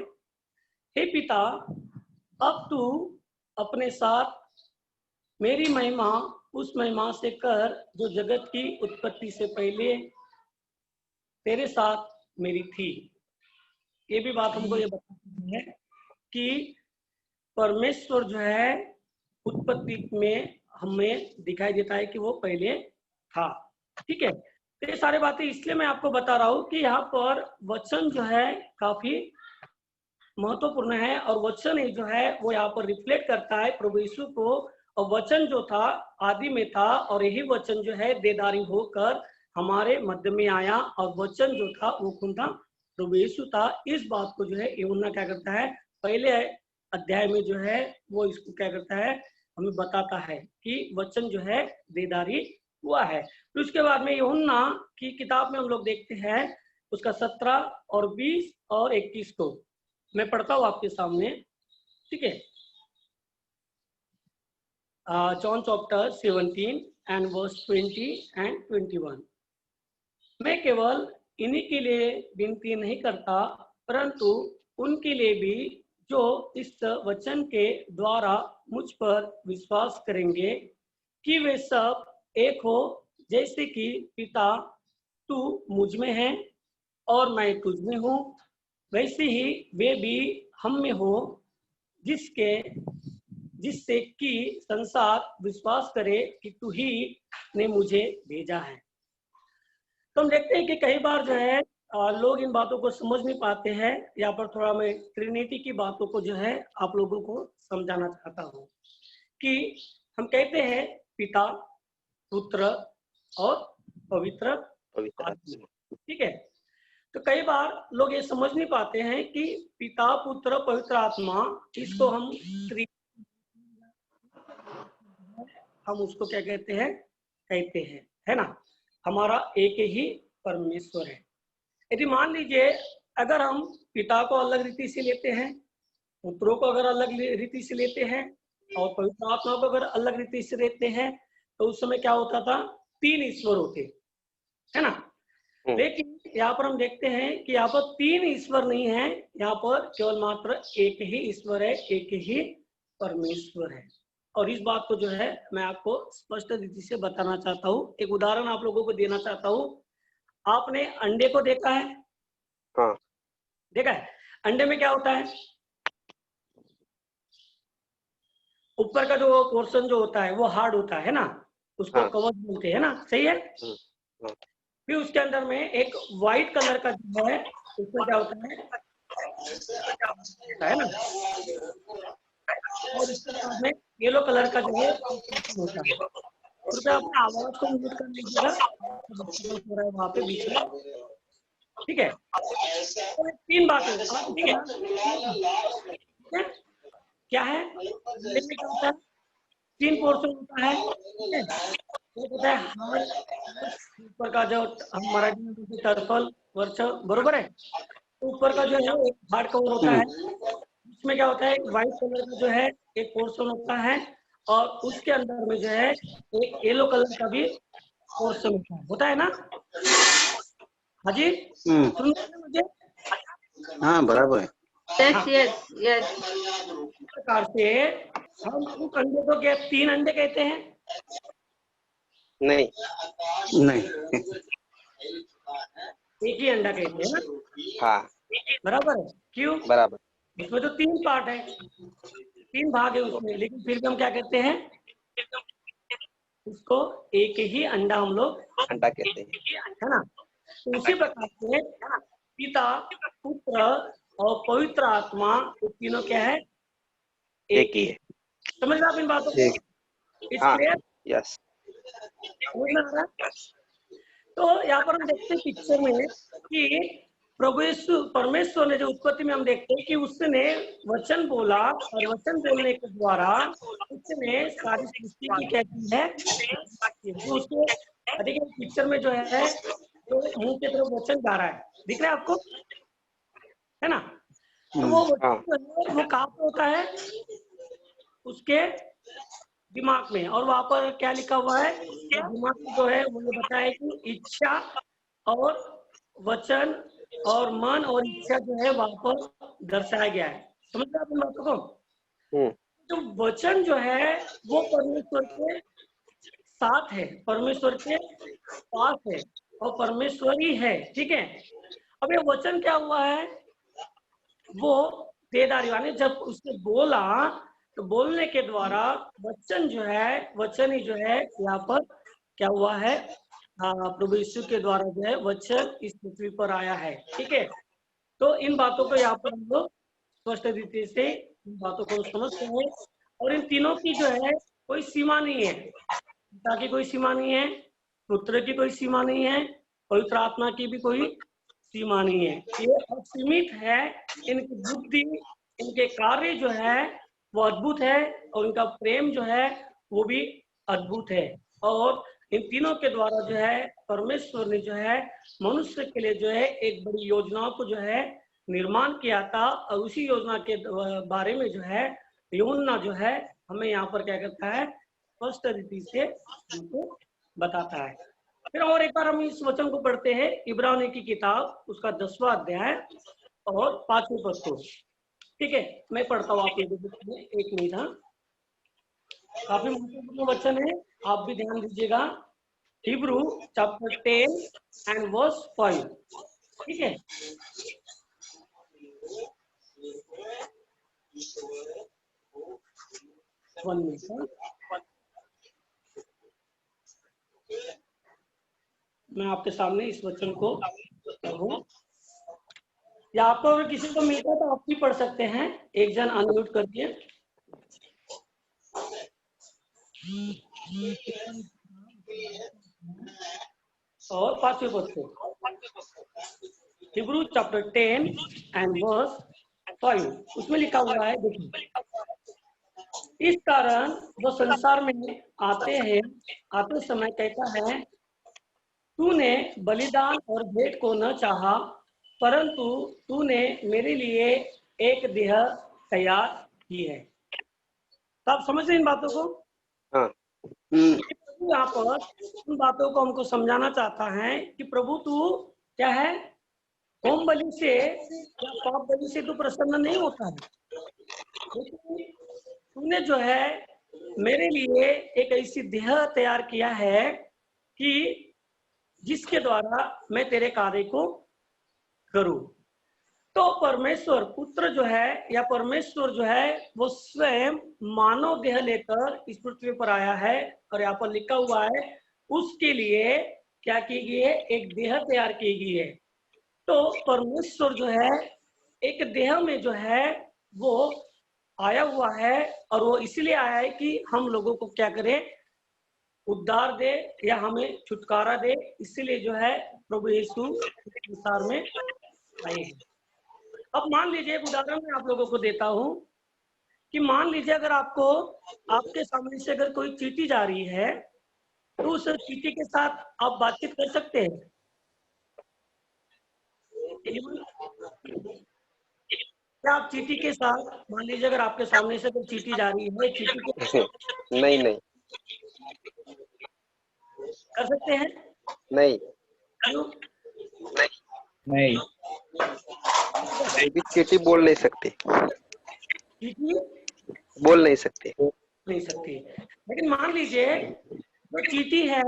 हे पिता, अब तू अपने साथ मेरी महिमा उस महिमा से कर जो जगत की उत्पत्ति से पहले तेरे साथ मेरी थी। ये भी बात हमको ये बताती है कि परमेश्वर जो है उत्पत्ति में हमें दिखाई देता है कि वो पहले था, ठीक है। तो ये सारी बातें इसलिए मैं आपको बता रहा हूँ कि यहाँ पर वचन जो है काफी महत्वपूर्ण है, और वचन जो है वो यहाँ पर रिफ्लेक्ट करता है प्रभु यीशु को। और वचन जो था आदि में था, और यही वचन जो है देहधारी होकर हमारे मध्य में आया, और वचन जो था वो कौन था? प्रभु यीशु था। इस बात को जो है यूहन्ना क्या करता है? पहले अध्याय में जो है वो इसको क्या करता है? हमें बताता है कि वचन जो है देहधारी हुआ है। तो उसके बाद में यूहन्ना की किताब में हम लोग देखते हैं उसका 17 और 20 और 21 को मैं पढ़ता हूँ आपके सामने, ठीक है। John chapter 17 and verse 20 and 21। मैं केवल इन्हीं के लिए विनती नहीं करता, परंतु उनके लिए भी जो इस वचन के द्वारा मुझ पर विश्वास करेंगे, कि वे सब एक हो, जैसे कि पिता तू मुझ में है और मैं तुझ में हूँ, वैसे ही वे भी हम में हो, जिससे कि संसार विश्वास करे कि तू ही ने मुझे भेजा है। तो हम देखते हैं कि कई बार जो है लोग इन बातों को समझ नहीं पाते हैं। यहाँ पर थोड़ा मैं ट्रिनिटी की बातों को जो है आप लोगों को समझाना चाहता हूँ कि हम कहते हैं पिता, पुत्र और पवित्र आत्मा, ठीक है। तो कई बार लोग ये समझ नहीं पाते हैं कि पिता, पुत्र, पवित्र आत्मा, इसको हम उसको क्या कहते हैं? है ना, हमारा एक ही परमेश्वर है। यदि मान लीजिए अगर हम पिता को अलग रीति से लेते हैं, पुत्रों को अगर अलग रीति से लेते हैं और पवित्र आत्मा को अगर अलग रीति से लेते हैं, तो उस समय क्या होता था, 3 ईश्वर होते, है ना। लेकिन यहाँ पर हम देखते हैं कि यहाँ पर 3 ईश्वर नहीं है, यहाँ पर केवल मात्र एक ही ईश्वर है, एक ही परमेश्वर है। और इस बात को जो है मैं आपको स्पष्ट रीति से बताना चाहता हूँ। एक उदाहरण आप लोगों को देना चाहता हूँ। आपने अंडे को देखा है? हाँ। देखा है? अंडे में क्या होता है? ऊपर का जो पोर्शन जो होता है वो हार्ड होता है ना, उसको हाँ। कवच बोलते हैं ना, सही है। फिर उसके अंदर में एक व्हाइट कलर का जो है उसमें क्या होता है ना, और इसके बाद में येलो कलर का जो है होता है। कृपया अपने आवाज को म्यूट कर लीजिएगा, हो रहा है वहां पे बीच में, ठीक है। तो 3 बातें, क्या है, क्या होता है, 3 पोर्शन होता है, ठीक है। एक होता है हार्ड, ऊपर का जो हम मराठी में बोलते टर्फल वर्च, बरोबर है। तो ऊपर का जो है एक हार्ड कवर होता है, इसमें क्या होता है, व्हाइट कलर का जो है एक पोर्शन होता है, और उसके अंदर में जो है एक येलो कलर का भी पोर्शन होता है ना। हाँ जी, सुन रहे हैं मुझे? हाँ बराबर है। Yes yes. इस प्रकार से हम उस अंडे को क्या 3 अंडे कहते हैं? नहीं नहीं। एक ही अंडा कहते हैं ना। हाँ बराबर है, क्यों? बराबर। इसमें तो 3 पार्ट है, 3 भाग है उसमें, लेकिन फिर भी हम क्या कहते हैं, उसको एक ही अंडा हम लोग अंडा कहते हैं, है ना। तो उसी प्रकार से पिता, पुत्र और पवित्र आत्मा, ये तीनों क्या है, एक ही है। समझ रहे आप इन बातों को? हाँ, क्लियर? यस। समझ में आ रहा है? तो यहाँ पर हम देखते हैं पिक्चर में कि प्रभु यीशु परमेश्वर ने जो उत्पत्ति में हम देखते हैं कि उसने वचन बोला, और वचन बोलने के द्वारा उसने सारी सृष्टि की क्या की है, तो उसके अधिक पिक्चर में जो है तो मुंह की तरफ वचन जा रहा है, दिख रहा है आपको, है ना। तो वो वचन वो कहाँ पे होता है, उसके दिमाग में, और वहां पर क्या लिखा हुआ है, दिमाग में जो है वो ये बताया कि इच्छा और वचन और मन और इच्छा जो है वहां पर दर्शाया गया है। समझ रहे आप इन बातों को? तो वचन जो है वो परमेश्वर के साथ है, परमेश्वर के पास है, और परमेश्वर ही है, ठीक है। अब ये वचन क्या हुआ है, वो देदारी वाले जब उसने बोला, तो बोलने के द्वारा वचन जो है, वचन ही जो है यहाँ पर क्या हुआ है, प्रभु यीशु के द्वारा जो है वचन इस पृथ्वी पर आया है, ठीक है। तो इन बातों को यहाँ पर हम लोग स्पष्ट रीति से इन बातों को समझते हैं, और इन तीनों की जो है कोई सीमा नहीं है, पिता की कोई सीमा नहीं है, पुत्र की कोई सीमा नहीं है, पवित्र आत्मा की भी कोई सीमा नहीं है। ये असीमित है, इनकी बुद्धि, इनके कार्य जो है वो अद्भुत है, और इनका प्रेम जो है वो भी अद्भुत है। और इन तीनों के द्वारा जो है परमेश्वर ने जो है मनुष्य के लिए जो है एक बड़ी योजना को जो है निर्माण किया था, और उसी योजना के बारे में जो है यूहन्ना जो है हमें यहाँ पर क्या करता है, स्पष्ट रीति से हमको बताता है। फिर और एक बार हम इस वचन को पढ़ते हैं, इब्रानी की किताब उसका 10वां अध्याय और 5वें पद को, ठीक है। मैं पढ़ता हूँ आप लोगों को, एक मिनट। हाँ, काफी महत्वपूर्ण वचन है, आप भी ध्यान दीजिएगा। हिब्रू चैप्टर 10 एंड वर्स 5, ठीक है। वन मिनट, मैं आपके सामने इस वचन को पढ़ूं, या आपको अगर किसी को मिलता है तो आप भी पढ़ सकते हैं, एक जन अनम्यूट करके। और 5वें पद से, हिब्रू चैप्टर 10 एंड वर्स 5, उसमें लिखा हुआ है, देखिए, इस कारण वो संसार में आते समय कहता है तूने बलिदान और भेंट को न चाहा, परंतु तूने मेरे लिए एक देह तैयार की है। तो आप समझ रहे हैं इन बातों को? हाँ। यहाँ पर उन बातों को हमको समझाना चाहता है कि प्रभु तू क्या है, होम बलि से या पाप बलि से तू प्रसन्न नहीं होता है, लेकिन तूने जो है मेरे लिए एक ऐसी देह तैयार किया है कि जिसके द्वारा मैं तेरे कार्य को करूं। तो परमेश्वर पुत्र जो है या परमेश्वर जो है वो स्वयं मानव देह लेकर इस पृथ्वी पर आया है, और यहाँ पर लिखा हुआ है उसके लिए क्या की गई है, एक देह तैयार की गई है। तो परमेश्वर जो है एक देह में जो है वो आया हुआ है, और वो इसलिए आया है कि हम लोगों को क्या करे, उद्धार दे या हमें छुटकारा दे। इसलिए जो है प्रभु यीशु संसार में आए हैं। अब मान लीजिए एक उदाहरण मैं आप लोगों को देता हूं कि मान लीजिए अगर आपको आपके सामने से अगर कोई चींटी जा रही है तो उस चींटी के साथ आप बातचीत कर सकते हैं। क्या आप चींटी के साथ, मान लीजिए अगर आपके सामने से कोई चींटी जा रही है, चींटी के नहीं नहीं कर सकते हैं? नहीं क्यों? नहीं। कोई भी चींटी बोल नहीं सकती, चींटी बोल नहीं सकती। नहीं सकती। लेकिन मान लीजिए जो चींटी है,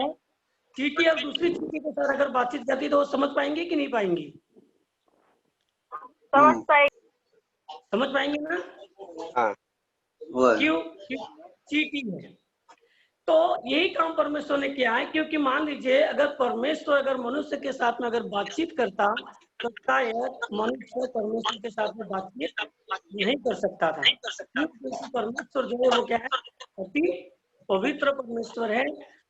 चींटी और दूसरी चींटी के साथ अगर बातचीत करती तो वो समझ पाएंगी कि नहीं पाएंगी? समझ पाएंगे ना? हाँ। क्यों? चींटी है। तो यही काम परमेश्वर ने किया है, क्योंकि मान लीजिए अगर परमेश्वर अगर मनुष्य के साथ में अगर बातचीत करता तो शायद मनुष्य परमेश्वर के साथ में बातचीत नहीं कर सकता था, क्योंकि परमेश्वर जो है वो क्या है, अति पवित्र परमेश्वर है।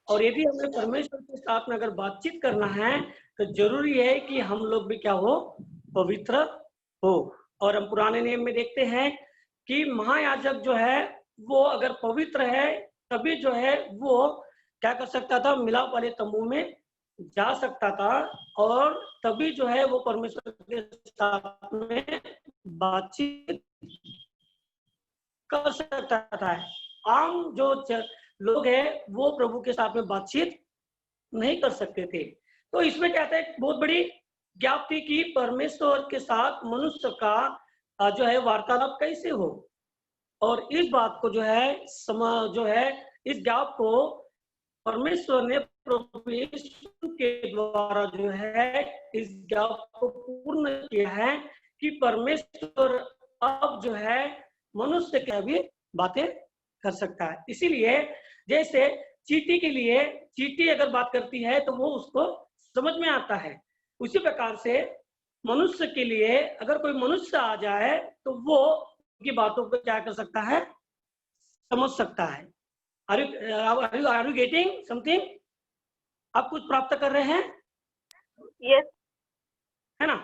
और यदि हमें परमेश्वर के साथ में अगर बातचीत करना है तो जरूरी है कि हम लोग भी क्या हो, पवित्र हो। और हम पुराने नियम में देखते हैं कि महायाजक जो है वो अगर पवित्र है तभी जो है वो क्या कर सकता था, मिलाप वाले तंबू में जा सकता था, और तभी जो है वो परमेश्वर के साथ में बातचीत कर सकता था। आम जो लोग हैं वो प्रभु के साथ में बातचीत नहीं कर सकते थे। तो इसमें क्या था, बहुत बड़ी गैप थी कि परमेश्वर के साथ मनुष्य का जो है वार्तालाप कैसे हो। और इस बात को जो है इस गैप को परमेश्वर ने प्रभु यीशु के द्वारा जो है इस गैप को पूर्ण किया है कि परमेश्वर अब जो है मनुष्य के भी बातें कर सकता है। इसीलिए जैसे चींटी के लिए, चींटी अगर बात करती है तो वो उसको समझ में आता है, उसी प्रकार से मनुष्य के लिए अगर कोई मनुष्य आ जाए तो वो की बातों को क्या कर सकता है, समझ सकता है। Are you getting something? आप कुछ प्राप्त कर रहे हैं? यस। है ना,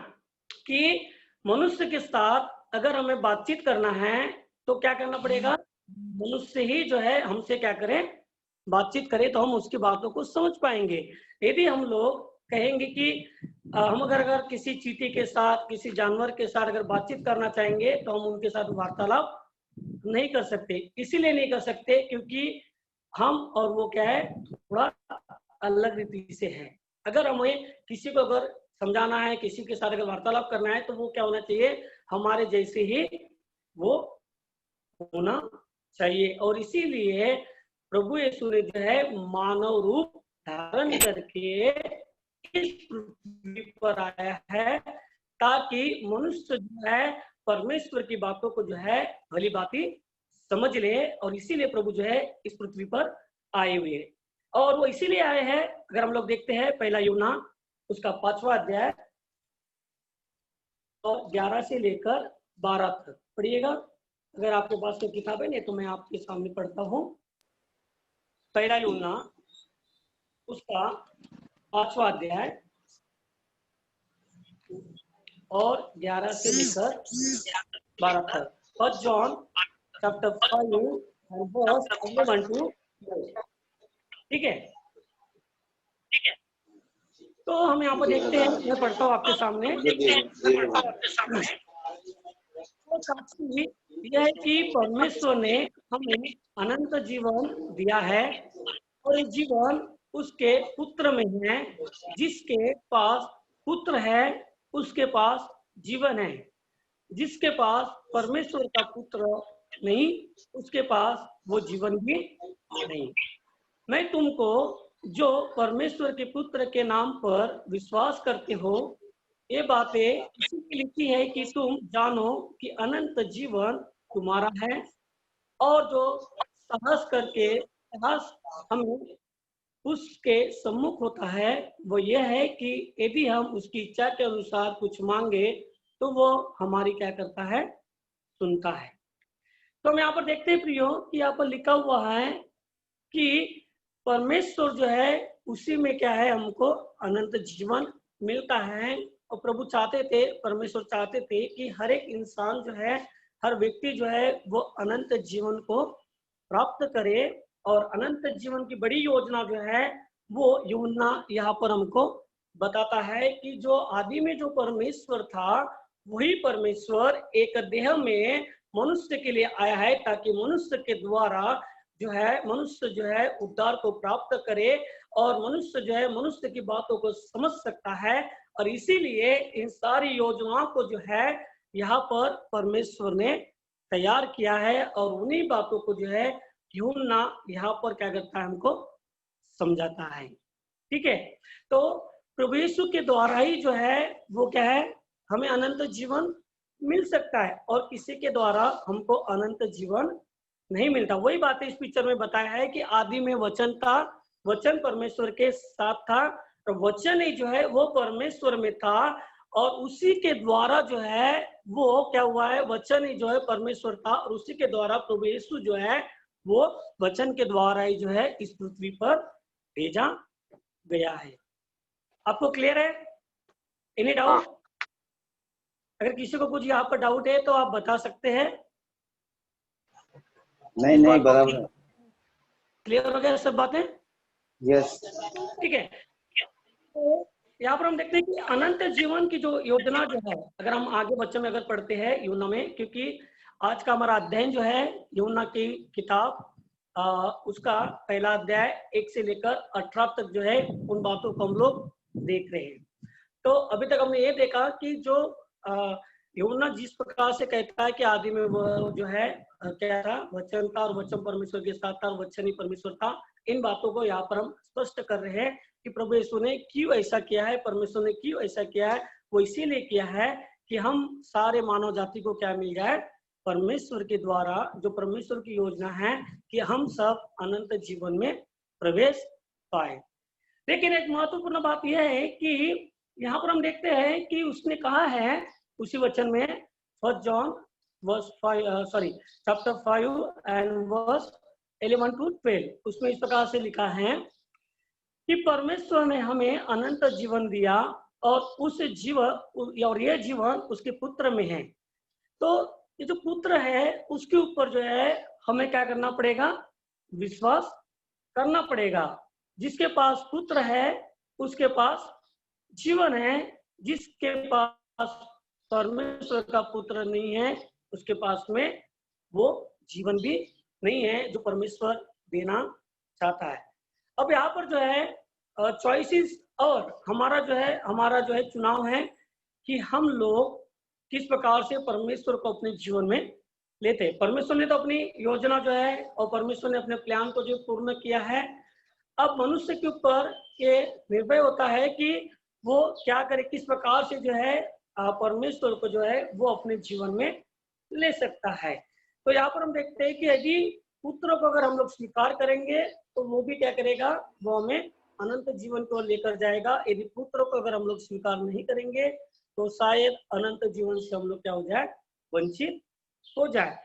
कि मनुष्य के साथ अगर हमें बातचीत करना है तो क्या करना पड़ेगा, मनुष्य ही जो है हमसे क्या करें, बातचीत करें तो हम उसकी बातों को समझ पाएंगे। यदि हम लोग कहेंगे कि हम अगर किसी चींटी के साथ, किसी जानवर के साथ अगर बातचीत करना चाहेंगे तो हम उनके साथ वार्तालाप नहीं कर सकते। इसीलिए नहीं कर सकते क्योंकि हम और वो क्या है, थोड़ा अलग रीति से है। अगर हमें किसी को अगर समझाना है, किसी के साथ अगर वार्तालाप करना है तो वो क्या होना चाहिए, हमारे जैसे ही वो होना चाहिए। और इसीलिए प्रभु यीशु ने जो है मानव रूप धारण करके इस पृथ्वी पर आया है ताकि मनुष्य जो है परमेश्वर की बातों को जो है भली भांति समझ ले। और इसीलिए प्रभु जो है इस पृथ्वी पर आए हुए हैं। और वो इसीलिए आए हैं, अगर हम लोग देखते हैं पहला यूहन्ना उसका 5वां अध्याय और 11 से लेकर 12 तक पढ़िएगा। अगर आपके पास कोई किताब है नहीं तो मैं आपके सामने पढ़ता हूँ। पहला यूहन्ना उसका 5वां अध्याय और 11 से लेकर 12 तक। First John chapter 5 and verse 11 to 12। ठीक है, तो हम यहाँ पर देखते हैं, मैं पढ़ता हूँ आपके सामने। तो साक्षी यह है कि परमेश्वर ने हमें अनंत जीवन दिया है और ये जीवन उसके पुत्र में है। जिसके पास पुत्र है उसके पास जीवन है। जिसके पास परमेश्वर का पुत्र नहीं उसके पास वो जीवन भी नहीं। मैं तुमको जो परमेश्वर के पुत्र के नाम पर विश्वास करते हो ये बातें इसलिए लिखी है कि तुम जानो कि अनंत जीवन तुम्हारा है। और जो साहस करके साहस हमें उसके सम्मुख होता है वो यह है कि यदि हम उसकी इच्छा के अनुसार कुछ मांगे तो वो हमारी क्या करता है, सुनता है। तो हम यहाँ पर देखते हैं प्रियो कि यहाँ पर लिखा हुआ है कि परमेश्वर जो है उसी में क्या है, हमको अनंत जीवन मिलता है। और प्रभु चाहते थे, परमेश्वर चाहते थे कि हर एक इंसान जो है, हर व्यक्ति जो है वो अनंत जीवन को प्राप्त करे। और अनंत जीवन की बड़ी योजना जो है वो यूहन्ना यहाँ पर हमको बताता है कि जो आदि में जो परमेश्वर था वही परमेश्वर एक देह में मनुष्य के लिए आया है ताकि मनुष्य के द्वारा जो है मनुष्य जो है उद्धार को प्राप्त करे और मनुष्य जो है मनुष्य की बातों को समझ सकता है। और इसीलिए इन सारी योजनाओं को जो है यहाँ पर परमेश्वर ने तैयार किया है और उन्हीं बातों को जो है यूहन्ना यहाँ पर क्या करता है, हमको समझाता है। ठीक है, तो प्रभु यीशु के द्वारा ही जो है वो क्या है, हमें अनंत जीवन मिल सकता है और किसी के द्वारा हमको अनंत जीवन नहीं मिलता। वही बात इस पिक्चर में बताया है कि आदि में वचन था, वचन परमेश्वर के साथ था और वचन ही जो है वो परमेश्वर में था और उसी के द्वारा जो है वो क्या हुआ है, वचन ही जो है परमेश्वर था और उसी के द्वारा प्रभु यीशु जो है वो वचन के द्वारा ही जो है इस पृथ्वी पर भेजा गया है। आपको क्लियर है? Any doubt? अगर किसी को कुछ यहाँ पर डाउट है तो आप बता सकते हैं। नहीं बराबर। क्लियर हो गया सब बातें? यस। ठीक है, तो यहाँ पर हम देखते हैं कि अनंत जीवन की जो योजना जो है, अगर हम आगे बच्चों में अगर पढ़ते हैं यूहन्ना में, क्योंकि आज का हमारा अध्ययन जो है यूहन्ना की किताब उसका पहला अध्याय 1 से लेकर 18 तक जो है उन बातों को हम लोग देख रहे हैं। तो अभी तक हमने ये देखा कि जो यूहन्ना जिस प्रकार से कहता है कि आदि में वो जो है क्या था, वचन था और वचन परमेश्वर के साथ था और वचन ही परमेश्वर था। इन बातों को यहाँ पर हम स्पष्ट कर रहे हैं कि प्रभु यीशु ने क्यों ऐसा किया है, परमेश्वर ने क्यों ऐसा किया है। वो इसीलिए किया है कि हम सारे मानव जाति को क्या मिल जाए, परमेश्वर के द्वारा जो परमेश्वर की योजना है कि हम सब अनंत जीवन में प्रवेश पाए। लेकिन एक महत्वपूर्ण बात यह है कि यहाँ पर हम देखते हैं कि उसने कहा है उसी वचन में 1 John chapter 5 and verse 11 to 12, उसमें इस प्रकार से लिखा है कि परमेश्वर ने हमें अनंत जीवन दिया और उस जीवन और यह जीवन उसके पुत्र में है। तो ये जो पुत्र है उसके ऊपर जो है हमें क्या करना पड़ेगा, विश्वास करना पड़ेगा। जिसके पास पुत्र है उसके पास जीवन है, जिसके पास परमेश्वर का पुत्र नहीं है उसके पास में वो जीवन भी नहीं है जो परमेश्वर देना चाहता है। अब यहाँ पर जो है चॉइसेस और हमारा जो है चुनाव है कि हम लोग किस प्रकार से परमेश्वर को अपने जीवन में लेते हैं। परमेश्वर ने तो अपनी योजना जो है और परमेश्वर ने अपने प्लान को जो पूर्ण किया है, अब मनुष्य के ऊपर ये निर्भर होता है कि वो क्या करे, किस प्रकार से जो है परमेश्वर को जो है वो अपने जीवन में ले सकता है। तो यहाँ पर हम देखते हैं कि यदि पुत्र को अगर हम लोग स्वीकार करेंगे तो वो भी क्या करेगा, वो हमें अनंत जीवन को लेकर जाएगा। यदि पुत्र को अगर हम लोग स्वीकार नहीं करेंगे तो शायद अनंत जीवन से हम लोग क्या हो जाए, वंचित हो जाए।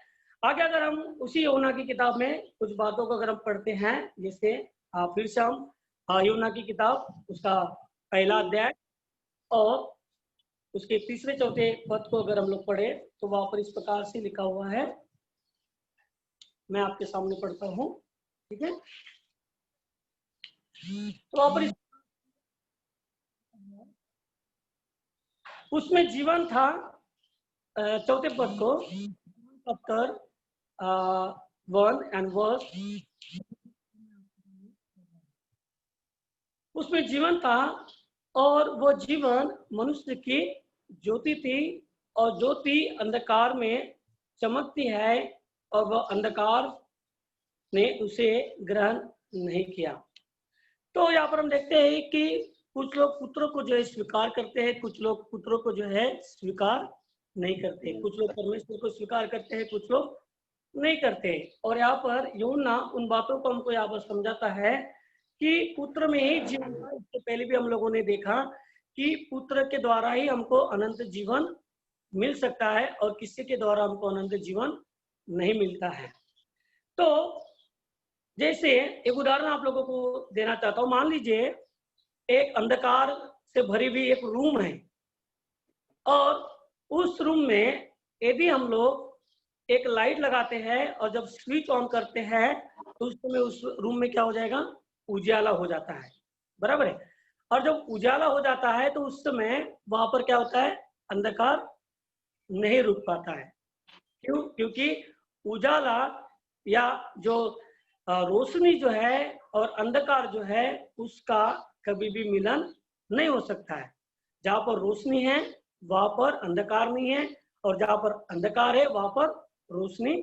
आगे अगर हम उसी यूहन्ना की किताब में कुछ बातों को अगर हम पढ़ते हैं, जैसे फिर से हम यूहन्ना की किताब उसका पहला अध्याय और उसके तीसरे चौथे पद को अगर हम लोग पढ़े तो वहां पर इस प्रकार से लिखा हुआ है, मैं आपके सामने पढ़ता हूँ। ठीक है, तो वहां पर उसमें जीवन था। चौथे पद को चैप्टर 1 एंड वर्स, उसमें जीवन था और वो जीवन मनुष्य की ज्योति थी, और ज्योति अंधकार में चमकती है और वह अंधकार ने उसे ग्रहण नहीं किया। तो यहाँ पर हम देखते हैं कि कुछ लोग पुत्रों को जो है स्वीकार करते हैं, कुछ लोग पुत्रों को जो है स्वीकार नहीं करते, कुछ लोग परमेश्वर को स्वीकार करते हैं, कुछ लोग नहीं करते। और यहाँ पर यूहन्ना उन बातों को हमको यहाँ पर समझाता है कि पुत्र में ही जीवन था। इससे पहले भी हम लोगों ने देखा कि पुत्र के द्वारा ही हमको अनंत जीवन मिल सकता है और किसी के द्वारा हमको अनंत जीवन नहीं मिलता है। तो जैसे एक उदाहरण आप लोगों को देना चाहता हूँ। मान लीजिए एक अंधकार से भरी हुई एक रूम है, और उस रूम में यदि हम लोग एक लाइट लगाते हैं और जब स्विच ऑन करते हैं तो उस समय उस रूम में क्या हो जाएगा, उजाला हो जाता है, बराबर है। और जब उजाला हो जाता है तो उस समय वहां पर क्या होता है, अंधकार नहीं रुक पाता है। क्यों? क्योंकि उजाला या जो रोशनी जो है और अंधकार जो है उसका कभी भी मिलन नहीं हो सकता है। जहां पर रोशनी है वहां पर अंधकार नहीं है, और जहां पर अंधकार है वहां पर रोशनी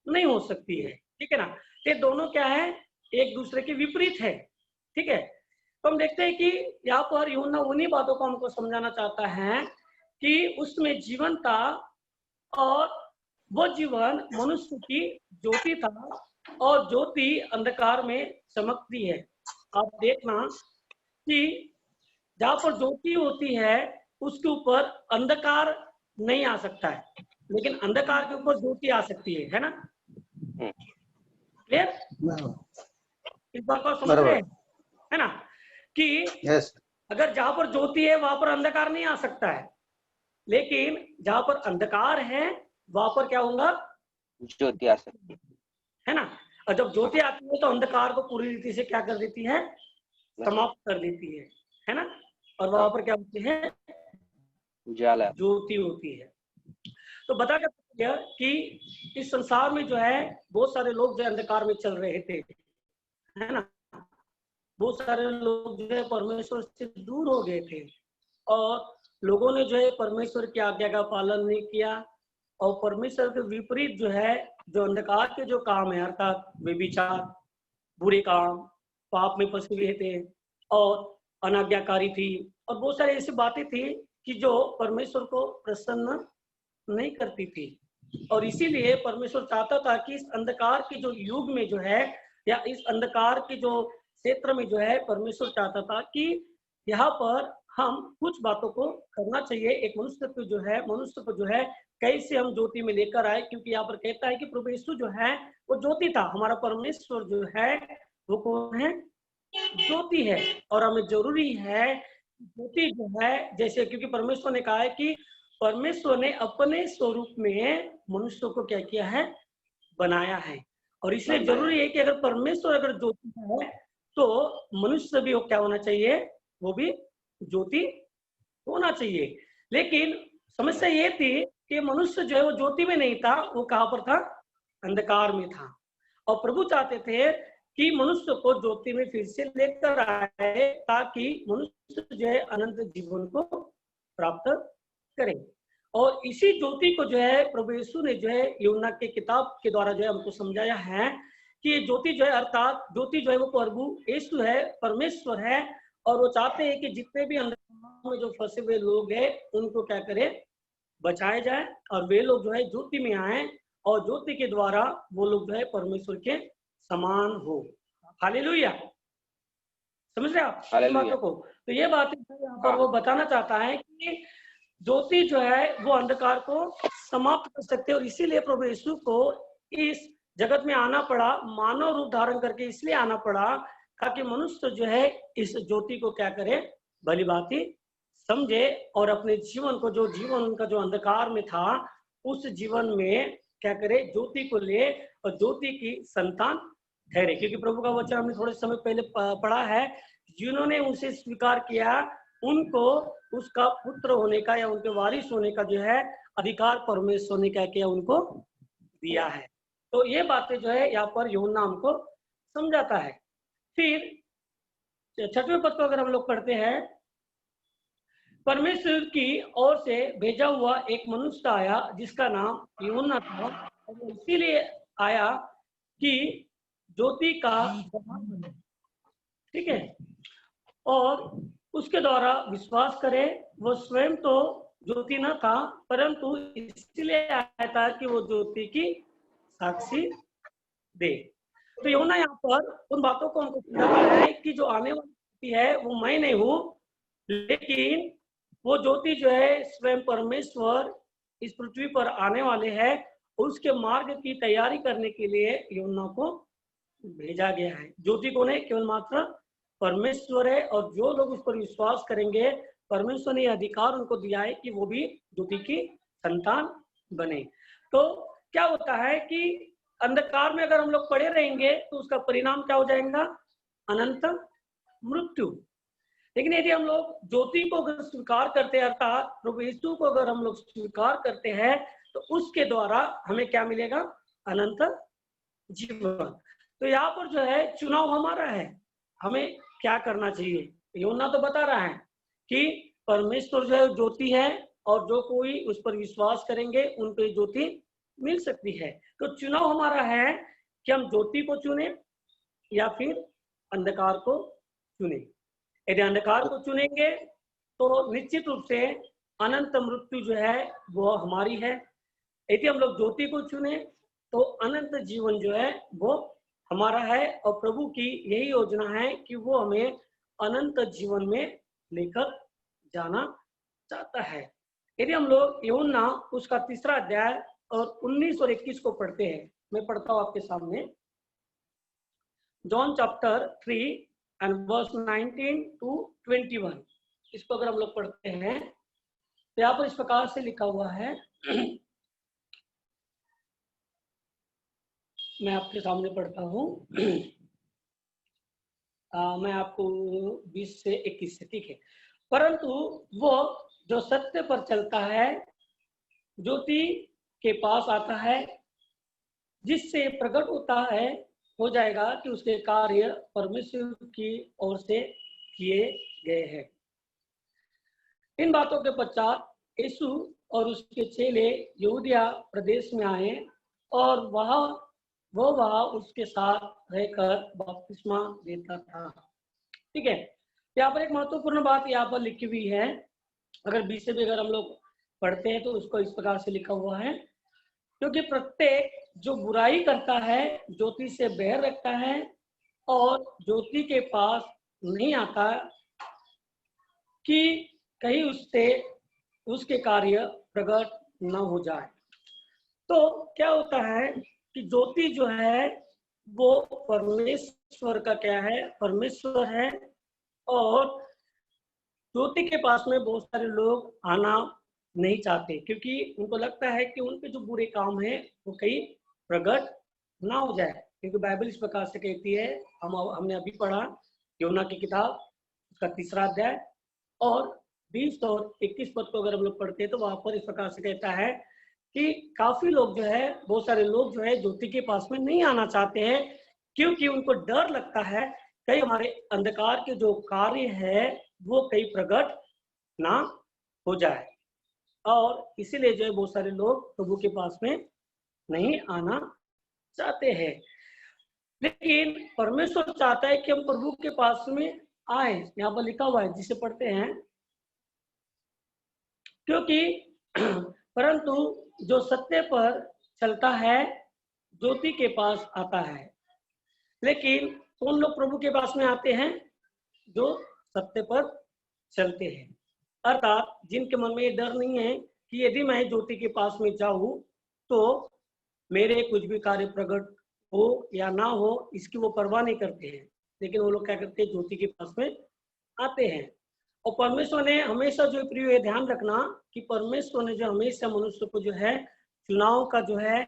नहीं हो सकती है, ठीक है ना। ये दोनों क्या है, एक दूसरे के विपरीत है, ठीक है। तो हम देखते हैं कि यहाँ पर यूहन्ना उन्हीं बातों को हमको समझाना चाहता है कि उसमें जीवन था और वो जीवन मनुष्य की ज्योति था, और ज्योति अंधकार में चमकती है। आप देखना कि जहां पर ज्योति होती है उसके ऊपर अंधकार नहीं आ सकता है, लेकिन अंधकार के ऊपर ज्योति आ सकती है ना। क्लियर? इस बात को समझ रहे हैं, है ना, कि अगर जहां पर ज्योति है वहां पर अंधकार नहीं आ सकता है, लेकिन जहां पर अंधकार है वहां पर क्या होगा, ज्योति आ सकती है ना। और जब ज्योति आती है तो अंधकार को पूरी रीति से क्या कर देती है, समाप्त कर देती है ना। और वहां पर क्या होती है, उजाला, ज्योति होती है। तो बता क्या कि इस संसार में जो है बहुत सारे लोग जो अंधकार में चल रहे थे, है ना। बहुत सारे लोग जो है परमेश्वर से दूर हो गए थे, और लोगों ने जो है परमेश्वर की आज्ञा का पालन नहीं किया, और परमेश्वर के विपरीत जो है, जो अंधकार के जो काम है अर्थात व्यभिचार, बुरे काम, पाप में फंसे हुए थे, और अनाज्ञाकारी थी, और बहुत सारी ऐसी बातें थी कि जो परमेश्वर को प्रसन्न नहीं करती थी। और इसीलिए परमेश्वर चाहता था कि इस अंधकार के जो युग में जो है, या इस अंधकार के जो क्षेत्र में जो है, परमेश्वर चाहता था कि यहाँ पर हम कुछ बातों को करना चाहिए। एक मनुष्य को जो है कैसे हम ज्योति में लेकर आए, क्योंकि यहाँ पर कहता है कि प्रभु यीशु जो है वो ज्योति था। हमारा परमेश्वर जो है वो कौन है, ज्योति है। और हमें जरूरी है ज्योति जो है, जैसे क्योंकि परमेश्वर ने कहा है कि परमेश्वर ने अपने स्वरूप में मनुष्य को क्या किया है, बनाया है। और इसलिए जरूरी है कि अगर परमेश्वर अगर ज्योति है तो मनुष्य भी वो क्या होना चाहिए, वो भी ज्योति होना चाहिए। लेकिन समस्या ये थी कि मनुष्य जो है वो ज्योति में नहीं था, वो कहाँ पर था, अंधकार में था। और प्रभु चाहते थे कि मनुष्य को ज्योति में फिर से लेकर आए, ताकि मनुष्य जो है अनंत जीवन को प्राप्त करे। और इसी ज्योति को जो है प्रभु यीशु ने जो है यूहन्ना के किताब के द्वारा जो है हमको समझाया है कि ये ज्योति जो है, अर्थात ज्योति जो है वो प्रभु यीशु है, परमेश्वर है। और वो चाहते हैं कि जितने भी अंधकार में जो फंसे हुए लोग हैं उनको क्या करे, बचाया जाए, और वे लोग जो है ज्योति में आए, और ज्योति के द्वारा वो लोग जो है परमेश्वर के समान हो। हालेलुया, समझ रहे आप इस बातों को। तो ये बातें यहाँ पर वो बताना चाहता है कि ज्योति जो है वो अंधकार को समाप्त कर सकते हैं। और इसीलिए प्रभु यीशु को इस जगत में आना पड़ा, मानव रूप धारण करके इसलिए आना पड़ा ताकि मनुष्य जो है इस ज्योति को क्या करे, भली भांति समझे, और अपने जीवन को, जो जीवन उनका जो अंधकार में था, उस जीवन में क्या करे, ज्योति को ले और ज्योति की संतान ठहरे। क्योंकि प्रभु का वचन हमने थोड़े समय पहले पढ़ा है, जिन्होंने उनसे स्वीकार किया उनको उसका पुत्र होने का या उनके वारिस होने का जो है अधिकार परमेश्वर ने क्या किया, उनको दिया है। तो ये बातें जो है यहाँ पर यूहन्ना हमको समझाता है। फिर 6वें पद को अगर हम लोग पढ़ते हैं, परमेश्वर की ओर से भेजा हुआ एक मनुष्य आया जिसका नाम यूहन्ना था, और वो इसीलिए आया कि ज्योति का गवाह बने, ठीक है, और उसके द्वारा विश्वास करे। वो स्वयं तो ज्योति न था, परंतु इसलिए आया था कि वो ज्योति की साक्षी दे। तो यूहन्ना यहाँ पर उन बातों को हमको समझाता है कि जो आने वाली ज्योति है वो मैं नहीं हूँ, लेकिन वो ज्योति जो है स्वयं परमेश्वर इस पृथ्वी पर आने वाले हैं, उसके मार्ग की तैयारी करने के लिए यूहन्ना को भेजा गया है। ज्योति कौन है? केवल मात्र परमेश्वर है, और जो लोग उस पर विश्वास करेंगे, परमेश्वर ने अधिकार उनको दिया है कि वो भी ज्योति की संतान बने। तो क्या होता है कि अंधकार में अगर हम लोग पड़े रहेंगे तो उसका परिणाम क्या हो जाएगा? अनंत मृत्यु। लेकिन यदि हम लोग ज्योति को अगर स्वीकार करते हैं, अर्थात प्रभु यीशु को अगर हम लोग स्वीकार करते हैं, तो उसके द्वारा हमें क्या मिलेगा? अनंत जीवन। तो यहाँ पर जो है चुनाव हमारा है, हमें क्या करना चाहिए। यूहन्ना तो बता रहा है कि परमेश्वर जो है ज्योति है, और जो कोई उस पर विश्वास करेंगे उन पर ज्योति मिल सकती है। तो चुनाव हमारा है कि हम ज्योति को चुने या फिर अंधकार को चुने। यदि अंधकार को चुनेंगे तो निश्चित रूप से अनंत मृत्यु जो है वो हमारी है। यदि हम लोग ज्योति को चुने तो अनंत जीवन जो है वो हमारा है, और प्रभु की यही योजना है कि वो हमें अनंत जीवन में लेकर जाना चाहता है। यदि हम लोग यूहन्ना उसका 3 अध्याय और 19 और 21 को पढ़ते हैं, मैं पढ़ता हूं आपके सामने। John chapter 3 and verse 19 to 21, इसको अगर हम लोग पढ़ते हैं तो यहाँ पर इस प्रकार से लिखा हुआ है, मैं आपके सामने पढ़ता हूँ। मैं आपको 20 से 21 से, ठीक है। परंतु वो जो सत्य पर चलता है ज्योति के पास आता है, जिससे प्रकट होता है हो जाएगा कि उसके कार्य परमेश्वर की ओर से किए गए हैं। इन बातों के पश्चात यीशु और उसके चेले यहूदिया प्रदेश में आए, और वह उसके साथ रहकर बपतिस्मा देता था। ठीक है, यहाँ पर एक महत्वपूर्ण बात यहाँ पर लिखी हुई है। अगर 20 से भी अगर हम लोग पढ़ते हैं तो उसको इस प्रकार से लिखा हुआ है, क्योंकि प्रत्येक जो बुराई करता है ज्योति से बैर रखता है और ज्योति के पास नहीं आता, कि कहीं उससे उसके कार्य प्रकट न हो जाए। तो क्या होता है कि ज्योति जो है वो परमेश्वर का क्या है? परमेश्वर है, और ज्योति के पास में बहुत सारे लोग आना नहीं चाहते, क्योंकि उनको लगता है कि उनके जो बुरे काम है वो कहीं प्रकट ना हो जाए। क्योंकि बाइबल इस प्रकार से कहती है, हमने अभी पढ़ा यूहन्ना की किताब उसका 3 अध्याय और 20 और 21 पद को अगर हम लोग पढ़ते हैं तो वहां पर इस प्रकार से कहता है कि काफी लोग जो है, बहुत सारे लोग जो है ज्योति के पास में नहीं आना चाहते हैं, क्योंकि उनको डर लगता है कहीं हमारे अंधकार के जो कार्य है वो कहीं प्रकट ना हो जाए, और इसीलिए जो है बहुत सारे लोग प्रभु के पास में नहीं आना चाहते हैं। लेकिन परमेश्वर चाहता है कि हम प्रभु के पास में आए। यहाँ पर लिखा हुआ है, जिसे पढ़ते हैं, क्योंकि परंतु जो सत्य पर चलता है ज्योति के पास आता है। लेकिन कौन लोग प्रभु के पास में आते हैं? जो सत्य पर चलते हैं, अर्थात जिनके मन में ये डर नहीं है कि यदि मैं ज्योति के पास में जाऊं तो मेरे कुछ भी कार्य प्रकट हो या ना हो, इसकी वो परवाह नहीं करते हैं। लेकिन वो लोग क्या करते हैं? ज्योति के पास में आते हैं। और परमेश्वर ने हमेशा जो प्रिय ध्यान रखना कि परमेश्वर ने जो हमेशा मनुष्य को जो है चुनाव का जो है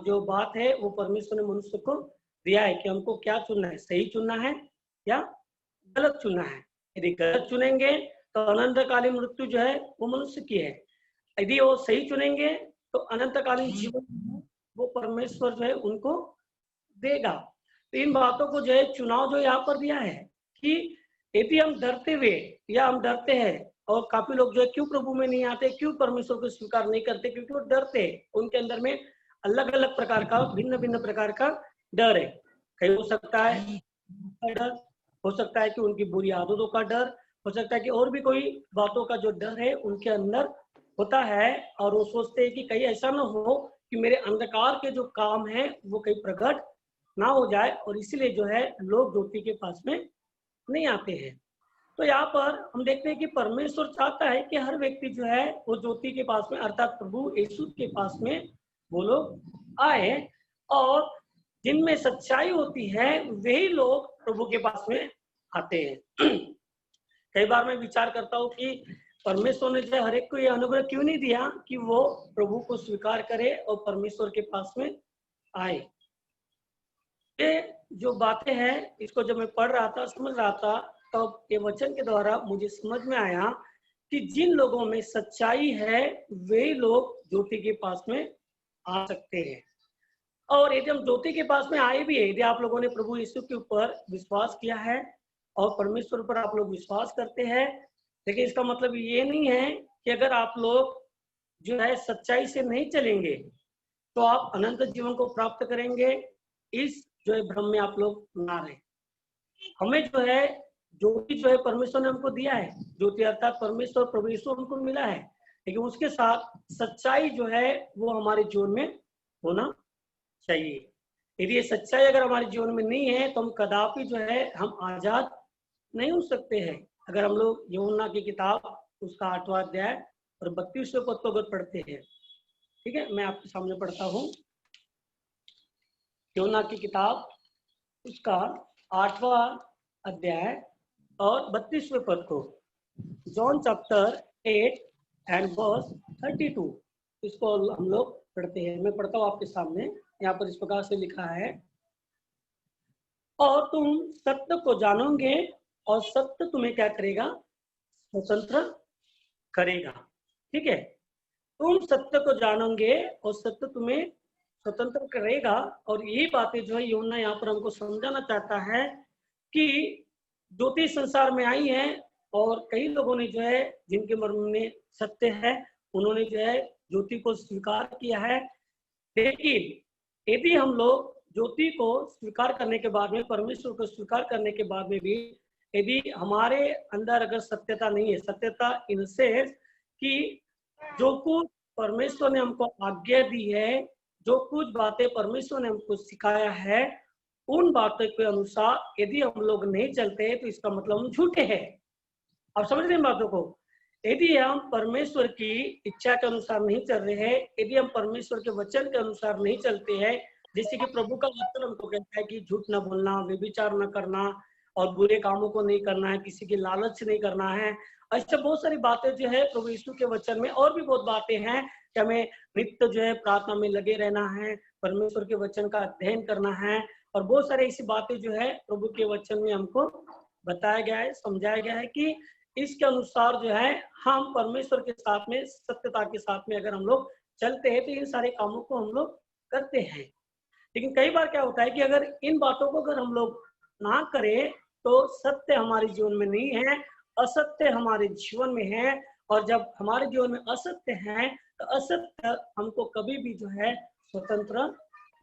जो बात है वो परमेश्वर ने मनुष्य को दिया है कि हमको क्या चुनना है, सही चुनना है या गलत चुनना है। यदि गलत चुनेंगे तो अनंतकालीन मृत्यु जो है वो मनुष्य की है। यदि वो सही चुनेंगे तो अनंतकालीन जीवन वो परमेश्वर जो है उनको देगा। तो इन बातों को जो है चुनाव जो यहाँ पर दिया है कि यदि हम डरते हुए या हम डरते हैं, और काफी लोग जो है क्यों प्रभु में नहीं आते, क्यों परमेश्वर को स्वीकार नहीं करते, क्योंकि वो डरते हैं। उनके अंदर में अलग अलग प्रकार का, भिन्न भिन्न प्रकार का डर है। कहीं हो सकता है डर, हो सकता है कि उनकी बुरी आदतों का डर, हो सकता है कि और भी कोई बातों का जो डर है उनके अंदर होता है, और वो सोचते हैं कि कहीं ऐसा ना हो कि मेरे अंधकार के जो काम है वो कहीं प्रकट ना हो जाए, और इसीलिए जो है लोग ज्योति के पास में नहीं आते हैं। तो यहाँ पर हम देखते हैं कि परमेश्वर चाहता है कि हर व्यक्ति जो है वो ज्योति के पास में, अर्थात प्रभु यीशु के पास में वो लोग आए, और जिनमें सच्चाई होती है वही लोग प्रभु के पास में आते हैं। कई बार मैं विचार करता हूँ कि परमेश्वर ने जो हर एक को यह अनुग्रह क्यों नहीं दिया कि वो प्रभु को स्वीकार करे और परमेश्वर के पास में आए। ये जो बातें हैं इसको जब मैं पढ़ रहा था, समझ रहा था, तब ये वचन के द्वारा मुझे समझ में आया कि जिन लोगों में सच्चाई है वे लोग ज्योति के पास में आ सकते हैं। और यदि हम ज्योति के पास में आए भी है, यदि आप लोगों ने प्रभु यीशु के ऊपर विश्वास किया है और परमेश्वर पर आप लोग विश्वास करते हैं, लेकिन इसका मतलब ये नहीं है कि अगर आप लोग जो है सच्चाई से नहीं चलेंगे तो आप अनंत जीवन को प्राप्त करेंगे। इस जो है भ्रम में आप लोग ना रहे। हमें जो है ज्योति जो है परमेश्वर ने हमको दिया है, ज्योति अर्थात परमेश्वर प्रभु यीशु हमको मिला है, लेकिन उसके साथ सच्चाई जो है वो हमारे जीवन में होना चाहिए। यदि ये सच्चाई अगर हमारे जीवन में नहीं है तो हम कदापि जो है हम आजाद नहीं हो सकते हैं। अगर हम लोग यूहन्ना की किताब उसका 8वां अध्याय और 32वें पद को अगर पढ़ते हैं, ठीक है, मैं आपके सामने पढ़ता हूँ। यूहन्ना की किताब उसका 8वां अध्याय और 32वें पद को, जॉन चैप्टर 8 एंड वर्स 32, इसको हम लोग पढ़ते हैं। मैं पढ़ता हूँ आपके सामने। यहाँ पर इस प्रकार से लिखा है, और तुम सत्य को जानोगे और सत्य तुम्हें क्या करेगा, स्वतंत्र करेगा। ठीक है, तुम सत्य को जानोगे और सत्य तुम्हें स्वतंत्र करेगा। और ये बातें जो है यूहन्ना यहाँ पर हमको समझाना चाहता है कि ज्योति संसार में आई है, और कई लोगों ने जो है जिनके मन में सत्य है उन्होंने जो है ज्योति को स्वीकार किया है। लेकिन यदि हम लोग ज्योति को स्वीकार करने के बाद में, परमेश्वर को स्वीकार करने के बाद में भी यदि हमारे अंदर अगर सत्यता नहीं है, सत्यता इन सेंस कि जो कुछ परमेश्वर ने हमको आज्ञा दी है, जो कुछ बातें परमेश्वर ने हमको सिखाया है, उन बातों के अनुसार यदि हम लोग नहीं चलते तो इसका मतलब हम झूठे हैं। आप समझ रहे हैं बातों को? यदि हम परमेश्वर की इच्छा के अनुसार नहीं चल रहे हैं, यदि हम परमेश्वर के वचन के अनुसार नहीं चलते हैं, जैसे कि प्रभु का वचन हमको कहता है कि झूठ न बोलना, व्यभिचार न करना और बुरे कामों को नहीं करना है, किसी की लालच नहीं करना है, ऐसे बहुत सारी बातें जो है प्रभु यीशु के वचन में, और भी बहुत बातें हैं कि हमें नित्य जो है प्रार्थना में लगे रहना है, परमेश्वर के वचन का अध्ययन करना है, और बहुत सारी ऐसी बातें जो है प्रभु के वचन में हमको बताया गया है, समझाया गया है कि इसके अनुसार जो है हम परमेश्वर के साथ में, सत्यता के साथ में अगर हम लोग चलते हैं तो इन सारे कामों को हम लोग करते हैं। लेकिन कई बार क्या होता है कि अगर इन बातों को अगर हम लोग ना करें तो सत्य हमारे जीवन में नहीं है, असत्य हमारे जीवन में है, और जब हमारे जीवन में असत्य है तो असत्य हमको कभी भी जो है स्वतंत्र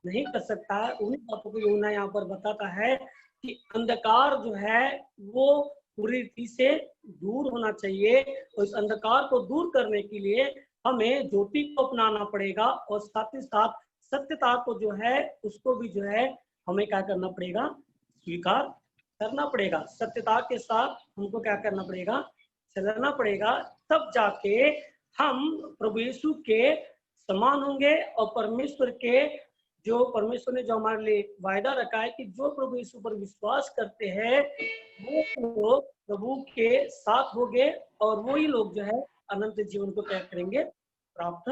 नहीं कर सकता है। उन्हीं बातों को यूहन्ना यहाँ पर बताता है कि अंधकार जो है वो पूरी रीति से दूर होना चाहिए, और इस अंधकार को दूर करने के लिए हमें ज्योति को अपनाना पड़ेगा, और साथ ही साथ सत्यता को जो है उसको भी जो है हमें क्या करना पड़ेगा, स्वीकार करना पड़ेगा। सत्यता के साथ हमको क्या करना पड़ेगा, चलना पड़ेगा, तब जाके हम प्रभु यीशु के समान होंगे, और परमेश्वर के जो परमेश्वर ने जो हमारे लिए वायदा रखा है कि जो प्रभु यीशु पर विश्वास करते हैं वो लोग प्रभु के साथ होंगे, और वही लोग जो है अनंत जीवन को क्या करेंगे, प्राप्त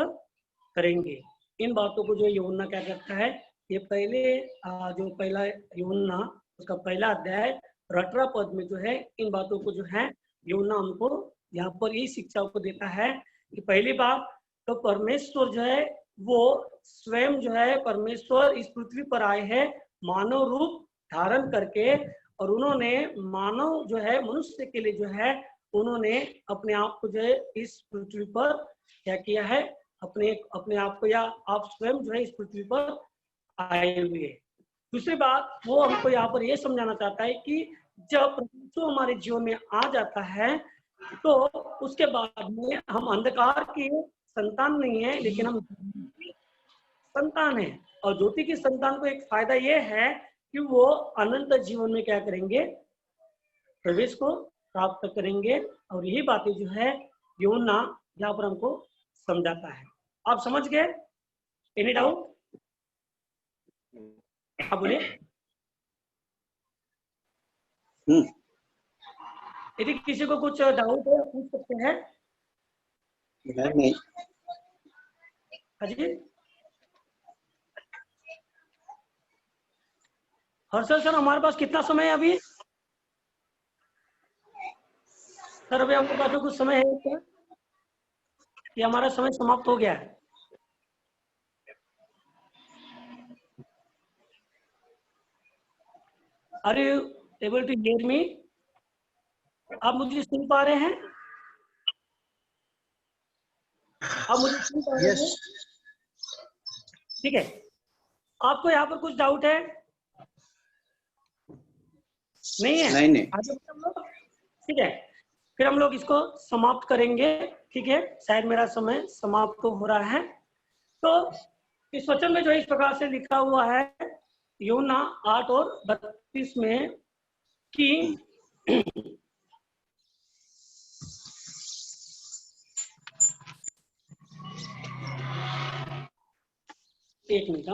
करेंगे। इन बातों को जो यूहन्ना क्या करता है, ये पहले जो पहला यूहन्ना उसका पहला अध्याय 18 पद में जो है इन बातों को जो है यूहन्ना हमको यहाँ पर यही शिक्षा को देता है कि पहली बात तो परमेश्वर जो है वो स्वयं जो है परमेश्वर इस पृथ्वी पर आए हैं मानव रूप धारण करके, और उन्होंने मानव जो है मनुष्य के लिए जो है उन्होंने अपने आप को जो है इस पृथ्वी पर क्या किया है, अपने आप को, या आप स्वयं जो है इस पृथ्वी पर आए हुए। दूसरी बात वो हमको यहाँ पर ये समझाना चाहता है कि जब परमेश्वर हमारे जीवन में आ जाता है तो उसके बाद में हम अंधकार की संतान नहीं है, लेकिन हम संतान है। और ज्योति की संतान को एक फायदा ये है कि वो अनंत जीवन में क्या करेंगे, प्रवेश को प्राप्त करेंगे। और यही बातें जो है यूहन्ना यहाँ पर हमको समझाता है। आप समझ गए? Any doubt? आप बोले। यदि किसी को कुछ डाउट है पूछ सकते हैं। नहीं। हाँ जी हर्षल सर, हमारे पास कितना समय है अभी? सर अभी आपके पास कुछ समय है क्या, कि हमारा समय समाप्त हो गया है? Are you able to hear me? आप मुझे सुन पा रहे हैं? आप मुझे सुन पा रहे हैं? ठीक है। आपको यहाँ पर कुछ डाउट है? नहीं है? नहीं। आगे बढ़ते हम लोग। ठीक है, फिर हम लोग इसको समाप्त करेंगे। ठीक है, शायद मेरा समय समाप्त तो हो रहा है। तो इस वचन में जो इस प्रकार से लिखा हुआ है यूहन्ना 8 और 32 में कि एक मिनट,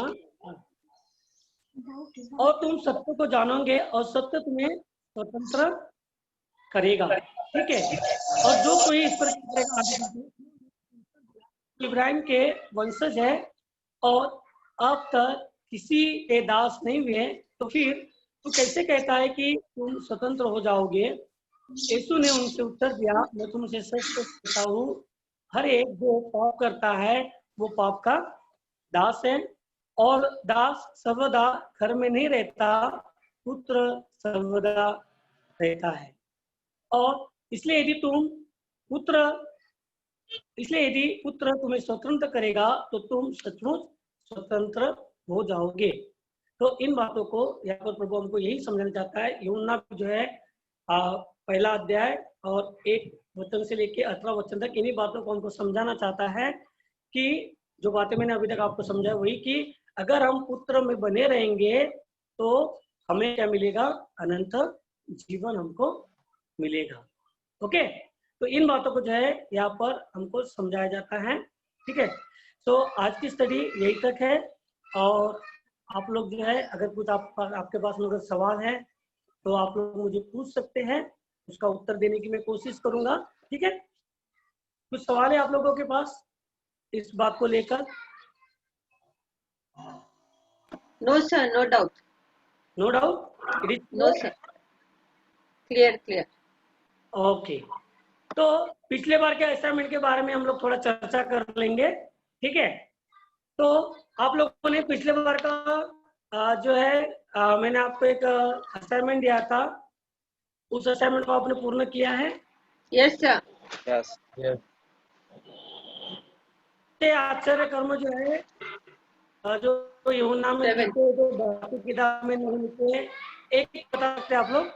और तुम सत्य को जानोगे और सत्य तुम्हें स्वतंत्र करेगा। ठीक है, और जो कोई इस पर इब्राहिम के वंशज है और अब तक किसी के दास नहीं हुए, तो फिर तू कैसे कहता है कि तुम स्वतंत्र हो जाओगे? यीशु ने उनसे उत्तर दिया, मैं तुमसे सच कहता हूँ, हर एक जो पाप करता है वो पाप का दास है। और दास सर्वदा घर में नहीं रहता, पुत्र सर्वदा रहता है। और इसलिए यदि पुत्र तुम्हें स्वतंत्र करेगा तो तुम सचमुच स्वतंत्र हो जाओगे। तो इन बातों को यहाँ पर प्रभु हमको यही समझाना चाहता है। यूहन्ना जो है पहला अध्याय और 1 वचन से लेके 18 वचन तक इन्हीं बातों को हमको समझाना चाहता है कि जो बातें मैंने अभी तक आपको समझाया वही, कि अगर हम पुत्र में बने रहेंगे तो हमें क्या मिलेगा? अनंत जीवन हमको मिलेगा। ओके, तो इन बातों को जो है यहाँ पर हमको समझाया जाता है। ठीक है, तो आज की स्टडी यही तक है। और आप लोग जो है अगर कुछ आपके पास अगर सवाल है तो आप लोग मुझे पूछ सकते हैं, उसका उत्तर देने की मैं कोशिश करूंगा। ठीक है, कुछ सवाल है आप लोगों के पास इस बात को लेकर? No sir, no doubt. No doubt? No sir, clear. Okay, तो पिछले बार के असाइनमेंट के बारे में हम लोग थोड़ा चर्चा कर लेंगे। ठीक है, तो आप लोगों ने पिछले बार का जो है मैंने आपको एक असाइनमेंट दिया था, उस असाइनमेंट को आपने पूर्ण किया है? Yes sir. यस। आश्चर्य कर्म जो है जो यूहन्ना में लिखे, जो बाकी किताब में नहीं लिखे, एक बता सकते आप लोग?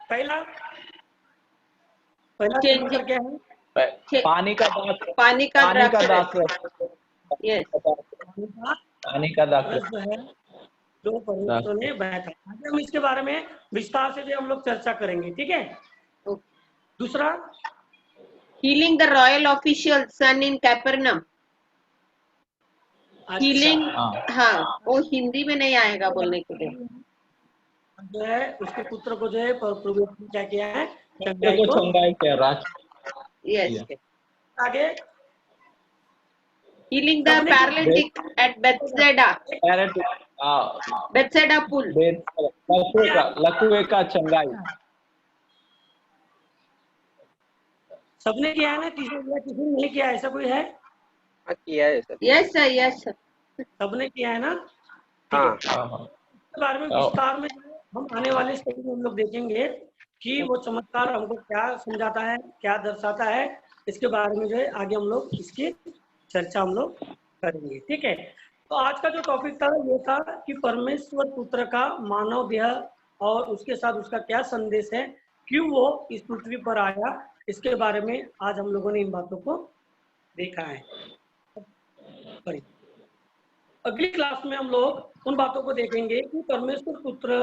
पहला चैप्टर क्या है? पानी का दास। यस, पानी का दास जो है जो परमेश्वर ने बैठा। आगे हम इसके बारे में विस्तार से जो हम लोग चर्चा करेंगे। ठीक है, दूसरा healing the royal official son in Capernaum. Healing, हाँ, वो हिंदी में नहीं आएगा बोलने के लिए। जो है उसके पुत्र को जो है प्रभु ने क्या किया है? चंगाई किया। यस। आगे Healing the paralytic at Bethesda. Bethesda pool. लकुए का चंगाई। सबने किया है ना? किसी ने नहीं किया, ऐसा कोई है? किया है sir. Yes sir, yes sir. सबने किया है ना? हाँ। इसके बारे में विस्तार में हम आने वाले स्टेज में हम लोग देखेंगे कि वो चमत्कार हमको क्या समझाता है, क्या दर्शाता है। इसके बारे में जो है आगे हम लोग इसकी चर्चा हम लोग करेंगे। ठीक है, तो आज का जो टॉपिक था ये था कि परमेश्वर पुत्र का मानव देह और उसके साथ उसका क्या संदेश है, क्यों वो इस पृथ्वी पर आया, इसके बारे में आज हम लोगों ने इन बातों को देखा है। अगली क्लास में हम लोग उन बातों को देखेंगे कि परमेश्वर पुत्र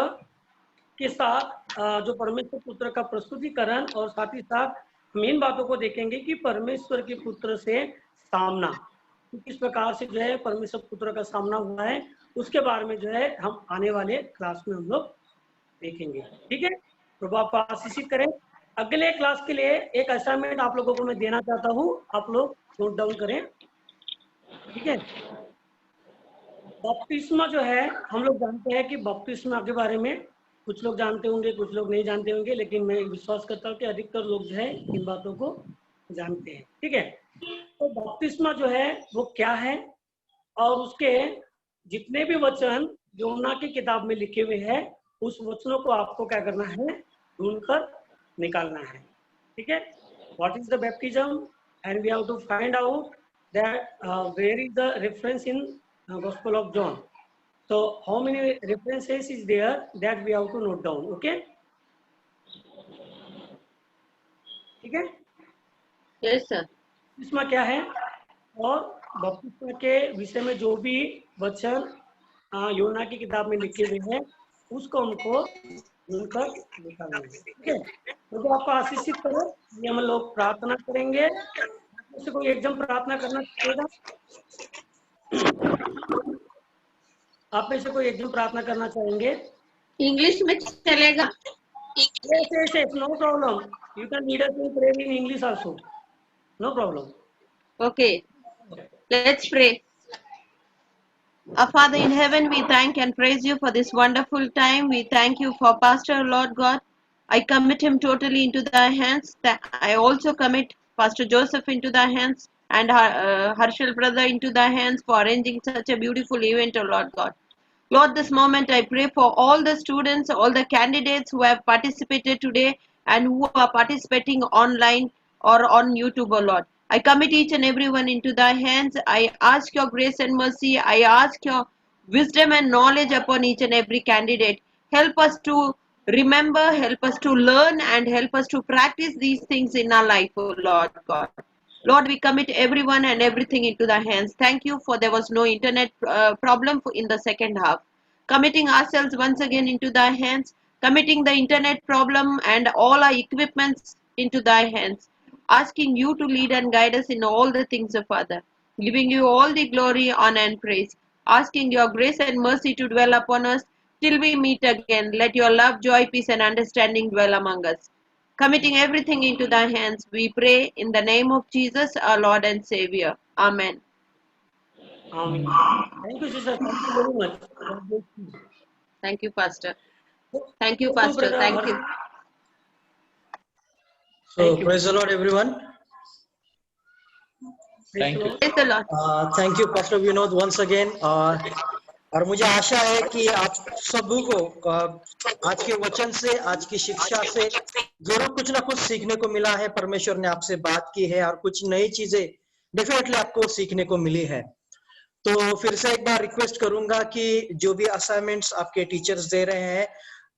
के साथ जो परमेश्वर पुत्र का प्रस्तुतिकरण, और साथ ही साथ हम इन बातों को देखेंगे कि परमेश्वर के पुत्र से सामना किस प्रकार से जो है परमेश्वर पुत्र का सामना हुआ है, उसके बारे में जो है हम आने वाले क्लास में हम लोग देखेंगे। ठीक है, प्रभु आपको आशीषित करें। अगले क्लास के लिए एक असाइनमेंट आप लोगों को मैं देना चाहता हूँ, आप लोग नोट डाउन करें। ठीक है, बपतिस्मा जो है हम लोग जानते हैं कि बपतिस्मा के बारे में कुछ लोग जानते होंगे, कुछ लोग नहीं जानते होंगे, लेकिन मैं विश्वास करता हूँ कि अधिकतर लोग जो है इन बातों को जानते हैं। ठीक है, तो बपतिस्मा जो है वो क्या है, और उसके जितने भी वचन यूहन्ना की किताब में लिखे हुए हैं उस वचनों को आपको क्या करना है, ढूंढकर निकालना है। ठीक है, what is the baptism, and we have to find out that where is the reference in Gospel of John. So how many references is there that we have to note down? Okay, ठीक है? Yes sir. इसमें क्या है, और बपतिस्मा के विषय में जो भी वचन यूहन्ना की किताब में लिखे हुए हैं उसको उनको ढूंढकर निकालना है। ठीक है, तो आपको आशीषित करो। ये हम लोग प्रार्थना करेंगे। जैसे कोई एकदम प्रार्थना करना चाहेगा, आप में से कोई एकदम प्रार्थना करना चाहेंगे? इंग्लिश में चलेगा? Yes, yes, yes, no problem. You can lead us in prayer in English also. No problem. Okay, let's pray. Our Father in heaven, we thank and praise you for this wonderful time. We thank you for Pastor, Lord God. I commit him totally into thy hands. I also commit Pastor Joseph into thy hands, and Harshal brother into thy hands for arranging such a beautiful event, O Lord God. Lord, this moment I pray for all the students, all the candidates who have participated today and who are participating online or on YouTube, O Lord. I commit each and everyone into thy hands. I ask your grace and mercy. I ask your wisdom and knowledge upon each and every candidate. Help us to remember, help us to learn, and help us to practice these things in our life, O Lord God. Lord, we commit everyone and everything into thy hands. Thank you for there was no internet problem in the second half. Committing ourselves once again into thy hands, committing the internet problem and all our equipments into thy hands, asking you to lead and guide us in all the things, O Father, giving you all the glory, honor and praise, asking your grace and mercy to dwell upon us till we meet again. Let your love, joy, peace and understanding dwell among us. Committing everything into thy hands, we pray in the name of Jesus, our Lord and Savior. Amen. Amen. Thank you, sister. Thank you very much. God bless you. Thank you, Pastor. Thank you, Pastor. Thank you. So praise the Lord, everyone. Thank you. Praise the Lord. Thank you, Pastor Vinod, once again. और मुझे आशा है कि आप सबों को आज के वचन से, आज की शिक्षा से जरूर कुछ ना कुछ सीखने को मिला है। परमेश्वर ने आपसे बात की है और कुछ नई चीजें डेफिनेटली आपको सीखने को मिली है। तो फिर से एक बार रिक्वेस्ट करूंगा कि जो भी असाइनमेंट्स आपके टीचर्स दे रहे हैं,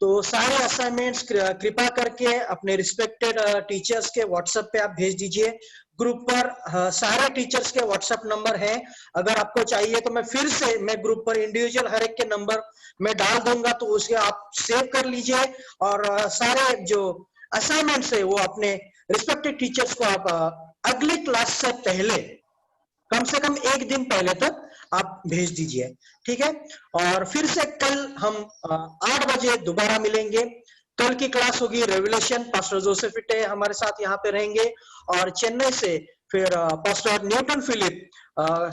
तो सारे असाइनमेंट्स कृपा करके अपने रिस्पेक्टेड टीचर्स के व्हाट्सएप पे आप भेज दीजिए। ग्रुप पर सारे टीचर्स के व्हाट्सएप नंबर हैं। अगर आपको चाहिए तो मैं ग्रुप पर इंडिविजुअल हर एक के नंबर मैं डाल दूंगा, तो उसे आप सेव कर लीजिए और सारे जो असाइनमेंट्स है वो अपने रिस्पेक्टेड टीचर्स को आप अगली क्लास से पहले, कम से कम एक दिन पहले तक आप भेज दीजिए। ठीक है, और फिर से कल हम 8 बजे दोबारा मिलेंगे। कल की क्लास होगी रेवलेशन। पास्टर जोसेफ इटे हमारे साथ यहाँ पे रहेंगे और चेन्नई से फिर pastor Newton Philip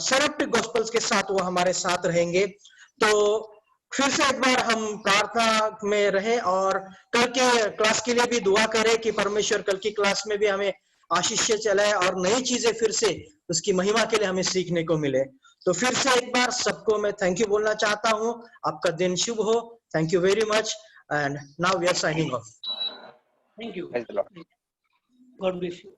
synoptic gospels के साथ वो हमारे साथ रहेंगे। तो फिर से एक बार हम प्रार्थना में रहें और कल के क्लास के लिए भी दुआ करें कि परमेश्वर कल की क्लास में भी हमें आशीष से चलाए और नई चीजें फिर से उसकी महिमा के लिए हमें सीखने को मिले। तो फिर से एक बार सबको मैं थैंक यू बोलना चाहता हूं। आपका दिन शुभ हो। Thank you very much and now we are signing off. Thank you. Praise the Lord. God bless you.